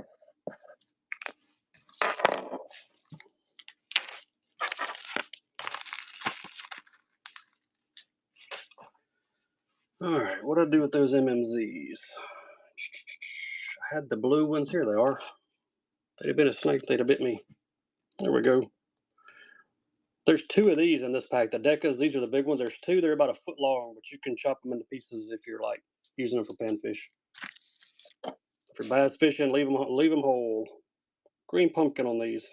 All right, what do I do with those MMZs? I had the blue ones. Here they are. If they'd have been a snake, they'd have bit me. There we go. There's 2 of these in this pack. The Decas, these are the big ones. There's 2. They're about a foot long, but you can chop them into pieces if you're like using them for panfish. If you're bass fishing, leave them whole. Green pumpkin on these.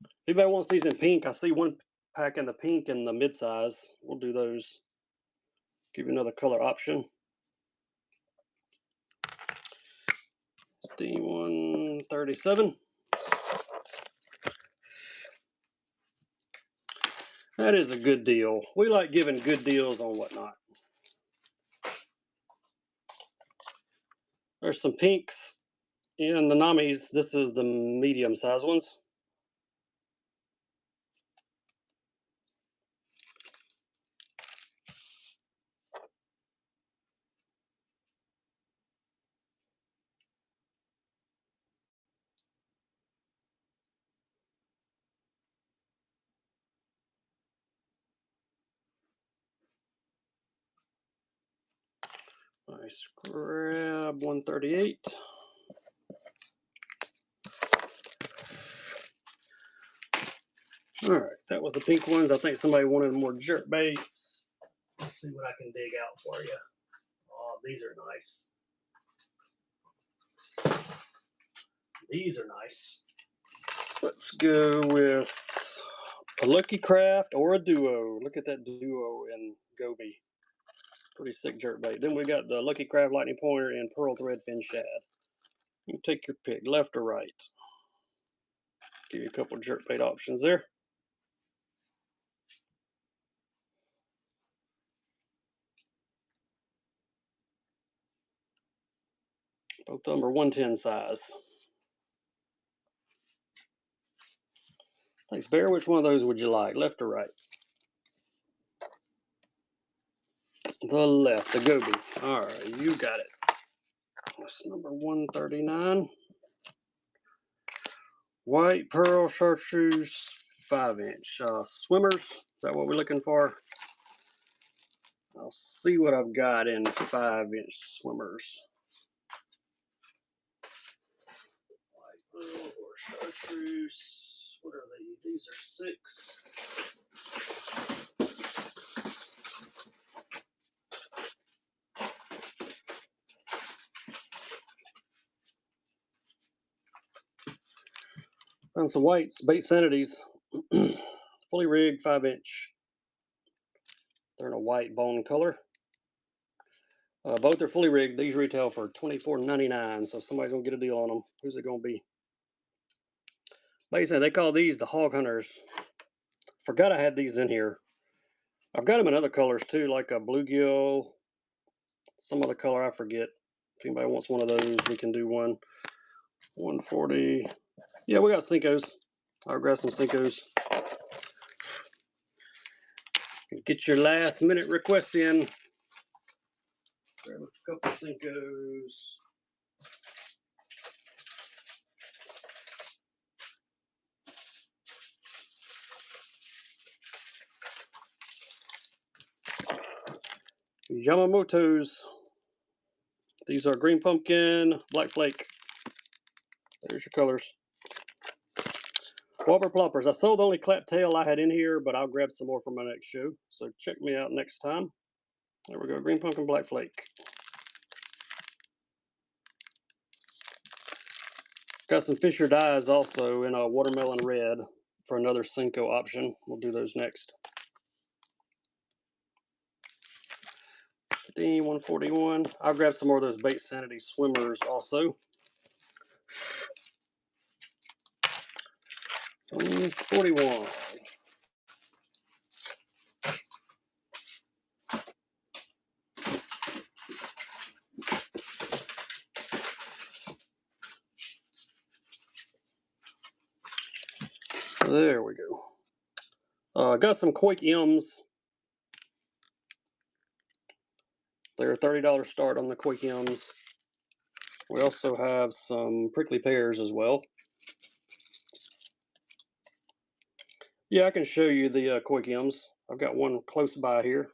If anybody wants these in pink, I see one pack in the pink and the mid-size. We'll do those. Give you another color option. D137. That is a good deal. We like giving good deals on whatnot. There's some pinks in the Namis. This is the medium size ones. Nice grab 138. All right, that was the pink ones. I think somebody wanted more jerk baits. Let's see what I can dig out for you. Oh, these are nice. These are nice. Let's go with a Lucky Craft or a Duo. Look at that Duo in Goby. Pretty sick jerk bait. Then we got the Lucky Craft Lightning Pointer and Pearl Threadfin Shad. You take your pick, left or right. Give you a couple jerkbait options there. Both of them are 110 size. Thanks, Bear. Which one of those would you like, left or right? The left, the goby. All right, you got it. That's number 139. White pearl chartreuse 5-inch swimmers. Is that what we're looking for? I'll see what I've got in 5-inch swimmers. White pearl or chartreuse. What are they? These are 6. Found some whites, bait sanities. Fully rigged 5-inch. They're in a white bone color. Both are fully rigged. These retail for $24.99, so somebody's gonna get a deal on them. Who's it gonna be? Bait sanities, they call these the Hog Hunters. Forgot I had these in here. I've got them in other colors too, like a bluegill, some other color I forget. If anybody wants one of those, we can do one. 140. Yeah, we got Senkos. I'll grab some Senkos. Get your last minute request in. Grab a couple Senkos. Yamamoto's. These are green pumpkin, black flake. There's your colors. Whopper ploppers. I sold the only clap tail I had in here, but I'll grab some more for my next show. So check me out next time. There we go. Green pumpkin, black flake. Got some Fisher dyes also in a watermelon red for another Senko option. We'll do those next. 141. I'll grab some more of those Bait Sanity swimmers also. 41. There we go. Got some Quake M's. They're a $30 start on the Quake M's. We also have some prickly pears as well. Yeah, I can show you the Quake M's. I've got one close by here.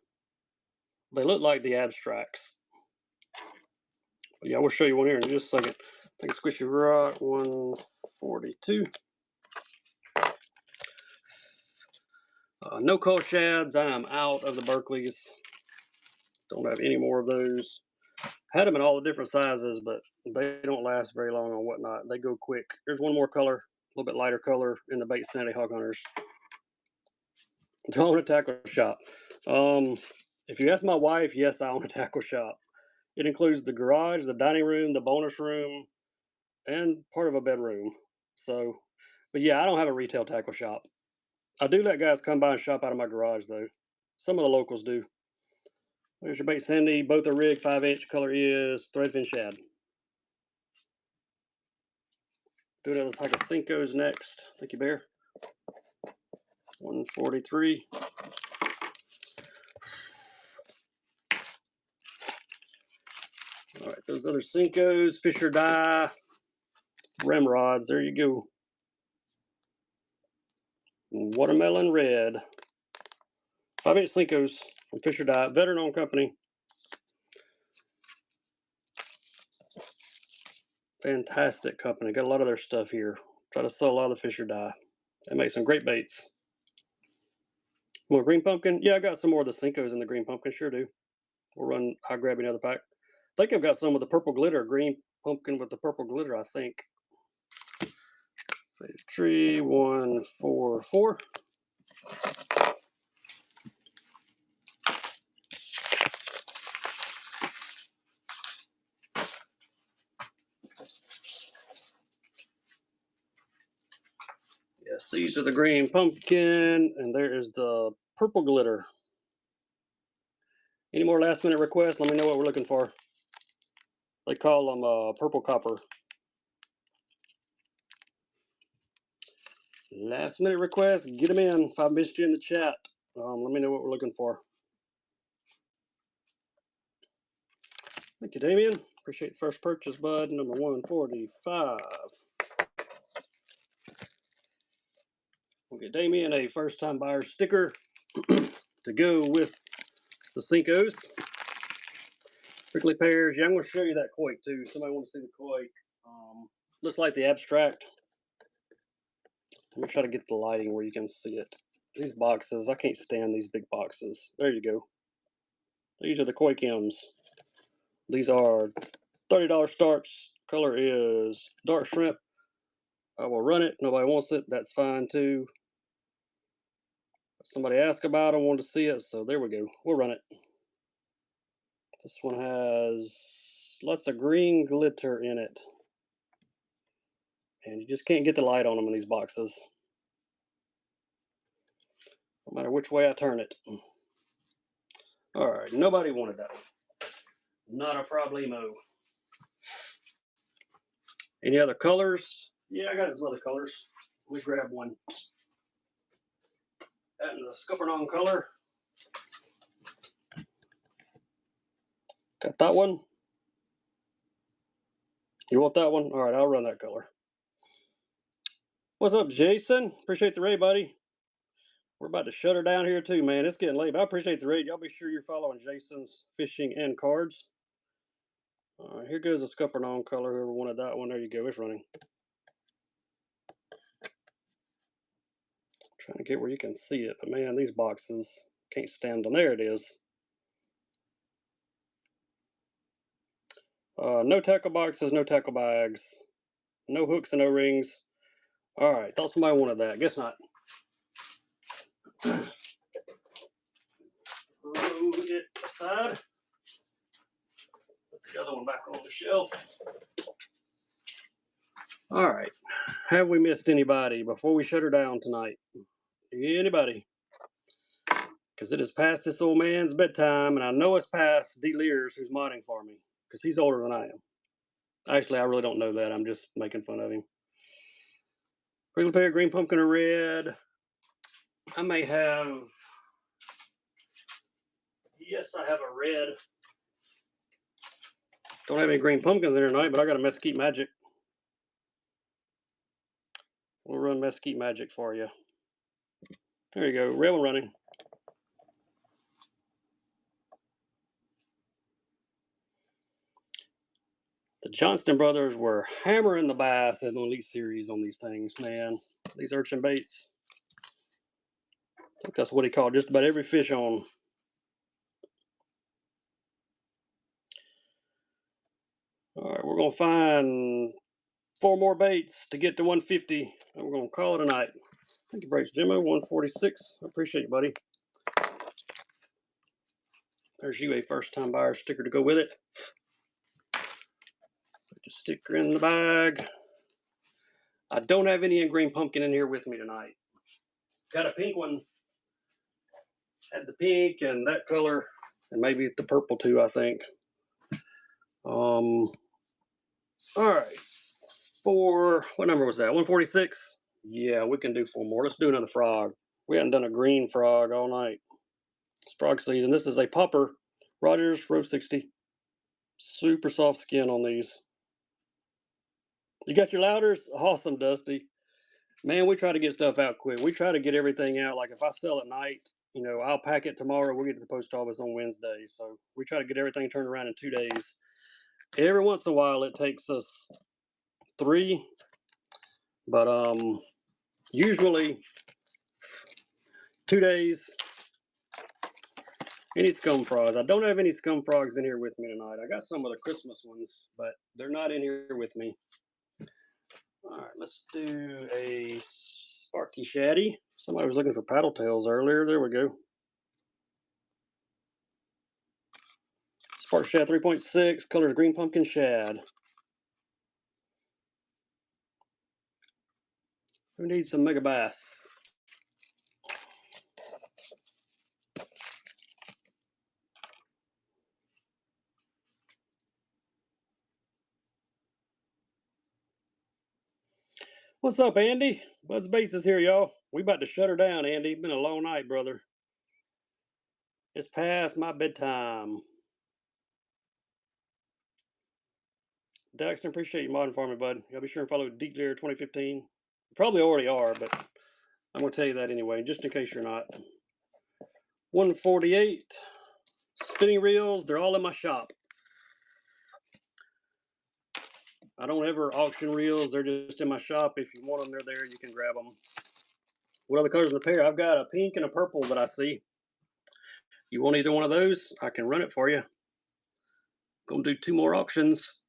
They look like the abstracts. But yeah, we'll show you one here in just a second. Take a Squishy Rock 142. No cold shads. I am out of the Berkeleys. Don't have any more of those. Had them in all the different sizes, but they don't last very long or whatnot. They go quick. There's one more color, a little bit lighter color in the Bait Sanity Hog Hunters. Don't own a tackle shop. If you ask my wife, yes, I own a tackle shop. It includes the garage, the dining room, the bonus room, and part of a bedroom. So, but yeah, I don't have a retail tackle shop. I do let guys come by and shop out of my garage, though. Some of the locals do. There's your Bait Sandy. Both are rigged 5-inch. Color is threadfin shad. Do another pack of Senkos next. Thank you, Bear. 143. All right, those other Senkos, Fisher dye, ramrods. There you go. Watermelon red. 5-inch Senkos from Fisher dye, veteran-owned company. Fantastic company. Got a lot of their stuff here. Try to sell a lot of the Fisher dye. They make some great baits. More green pumpkin? Yeah, I got some more of the Senkos in the green pumpkin. Sure do. I'll grab another pack. I think I've got some with the purple glitter. Green pumpkin with the purple glitter, I think. Faded tree 144. Yes, these are the green pumpkin, and there is the purple glitter. Any more last minute requests? Let me know what we're looking for. They call them purple copper. Last minute requests, get them in. If I missed you in the chat, let me know what we're looking for. Thank you, Damien. Appreciate the first purchase, bud. Number 145. We'll get Damien a first time buyer sticker to go with the Cincos. Prickly pears. Yeah, I'm going to show you that quake too. Somebody want to see the quake. Looks like the abstract. Let me try to get the lighting where you can see it. These boxes, I can't stand these big boxes. There you go. These are the Quake M's. These are $30 starts. Color is dark shrimp. I will run it. Nobody wants it. That's fine too. Somebody asked about it, wanted to see it, so there we go. We'll run it. This one has lots of green glitter in it. And you just can't get the light on them in these boxes. No matter which way I turn it. Alright, nobody wanted that one. Not a problemo. Any other colors? Yeah, I got some other colors. Let me grab one. That in the Scuppernong color. Got that one. You want that one? Alright, I'll run that color. What's up, Jason? Appreciate the raid, buddy. We're about to shut her down here too, man. It's getting late, but I appreciate the raid. Y'all be sure you're following Jason's fishing and cards. Alright, here goes the Scuppernong color. Whoever wanted that one, there you go. It's running. Trying to get where you can see it, but man, these boxes can't stand them. There it is. No tackle boxes, no tackle bags, no hooks and no rings. All right, thought somebody wanted that. Guess not. Move it aside. Put the other one back on the shelf. All right. Have we missed anybody before we shut her down tonight? Anybody? Because it is past this old man's bedtime, and I know it's past D. Lears, who's modding for me, because he's older than I am. Actually, I really don't know that. I'm just making fun of him. Prickly pear, green pumpkin, or red. I may have. Yes, I have a red. Don't have any green pumpkins in here tonight, but I got a Mesquite Magic. We'll run Mesquite Magic for you. There you go. Red one running. The Johnston brothers were hammering the bass in the Elite Series on these things, man. These urchin baits. I think that's what he called just about every fish on. All right, we're going to find 4 more baits to get to 150, and we're going to call it a night. Thank you, Brace Jimmo, 146. I appreciate you, buddy. There's you a first-time buyer sticker to go with it. Put the sticker in the bag. I don't have any green pumpkin in here with me tonight. Got a pink one. Had the pink and that color, and maybe the purple too, I think. All right. What number was that? 146? Yeah, we can do 4 more. Let's do another frog. We haven't done a green frog all night. It's frog season. This is a popper. Rogers Row 60. Super soft skin on these. You got your louders? Awesome, Dusty. Man, we try to get stuff out quick. We try to get everything out. Like if I sell at night, you know, I'll pack it tomorrow. We'll get to the post office on Wednesday. So we try to get everything turned around in 2 days. Every once in a while, it takes us 3. But usually 2 days. Any scum frogs? I don't have any scum frogs in here with me tonight. I got some of the Christmas ones, but they're not in here with me. All right, let's do a Sparky Shaddy. Somebody was looking for paddle tails earlier. There we go. Spark Shad 3.6, colors green pumpkin shad. Who needs some Megabass? What's up, Andy? Buzz Baits is here, y'all. We about to shut her down, Andy. Been a long night, brother. It's past my bedtime. Daxton, appreciate you modding for me, bud. Y'all be sure and follow Deep Lair 2015. You probably already are, but I'm going to tell you that anyway, just in case you're not. 148 spinning reels. They're all in my shop. I don't ever auction reels. They're just in my shop. If you want them, they're there. You can grab them. What other colors in the pair? I've got a pink and a purple that I see. You want either one of those? I can run it for you. Gonna do 2 more auctions.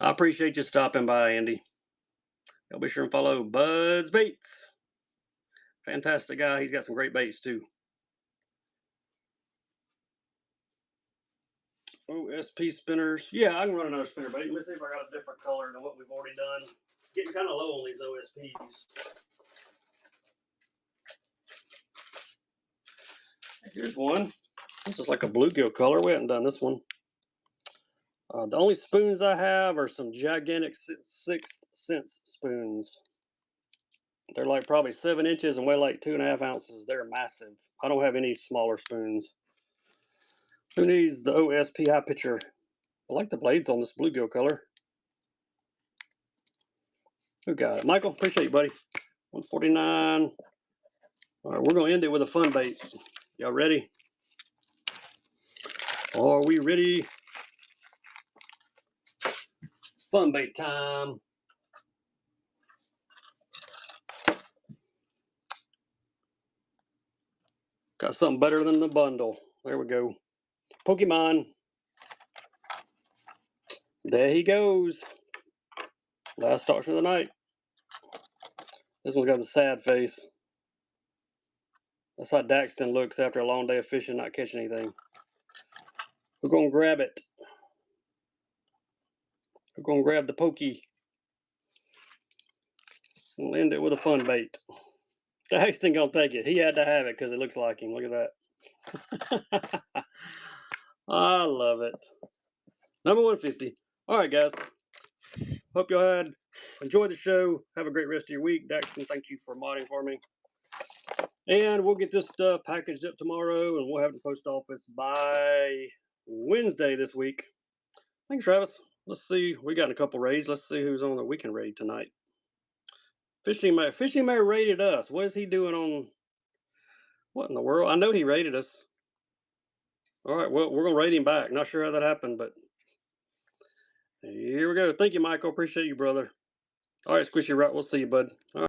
I appreciate you stopping by, Andy. Y'all be sure and follow Buzz Baits. Fantastic guy. He's got some great baits too. OSP spinners. Yeah, I can run another spinner bait. Let's see if I got a different color than what we've already done. It's getting kind of low on these OSPs. Here's one. This is like a bluegill color. We haven't done this one. The only spoons I have are some gigantic 6th Sense spoons. They're like probably 7 inches and weigh like 2.5 ounces. They're massive. I don't have any smaller spoons. Who needs the OSP high pitcher? I like the blades on this bluegill color. Who got it? Michael, appreciate you, buddy. 149. All right, we're going to end it with a fun bait. Y'all ready? Are we ready? Fun bait time. Got something better than the bundle. There we go. Pokemon. There he goes. Last auction of the night. This one's got the sad face. That's how Daxton looks after a long day of fishing, not catching anything. We're going to grab it. We're going to grab the pokey. We'll end it with a fun bait. Daxton going to take it. He had to have it because it looks like him. Look at that. I love it. Number 150. All right, guys. Hope y'all had enjoyed the show. Have a great rest of your week. Daxton, thank you for modding for me. And we'll get this stuff packaged up tomorrow, and we'll have it in the post office by Wednesday this week. Thanks, Travis. Let's see. We got a couple raids. Let's see who's on the weekend raid tonight. Fishing Mayor raided us. What is he doing on? What in the world? I know he raided us. All right. Well, we're going to raid him back. Not sure how that happened, but here we go. Thank you, Michael. Appreciate you, brother. All right, Squishy Rock. We'll see you, bud. All right.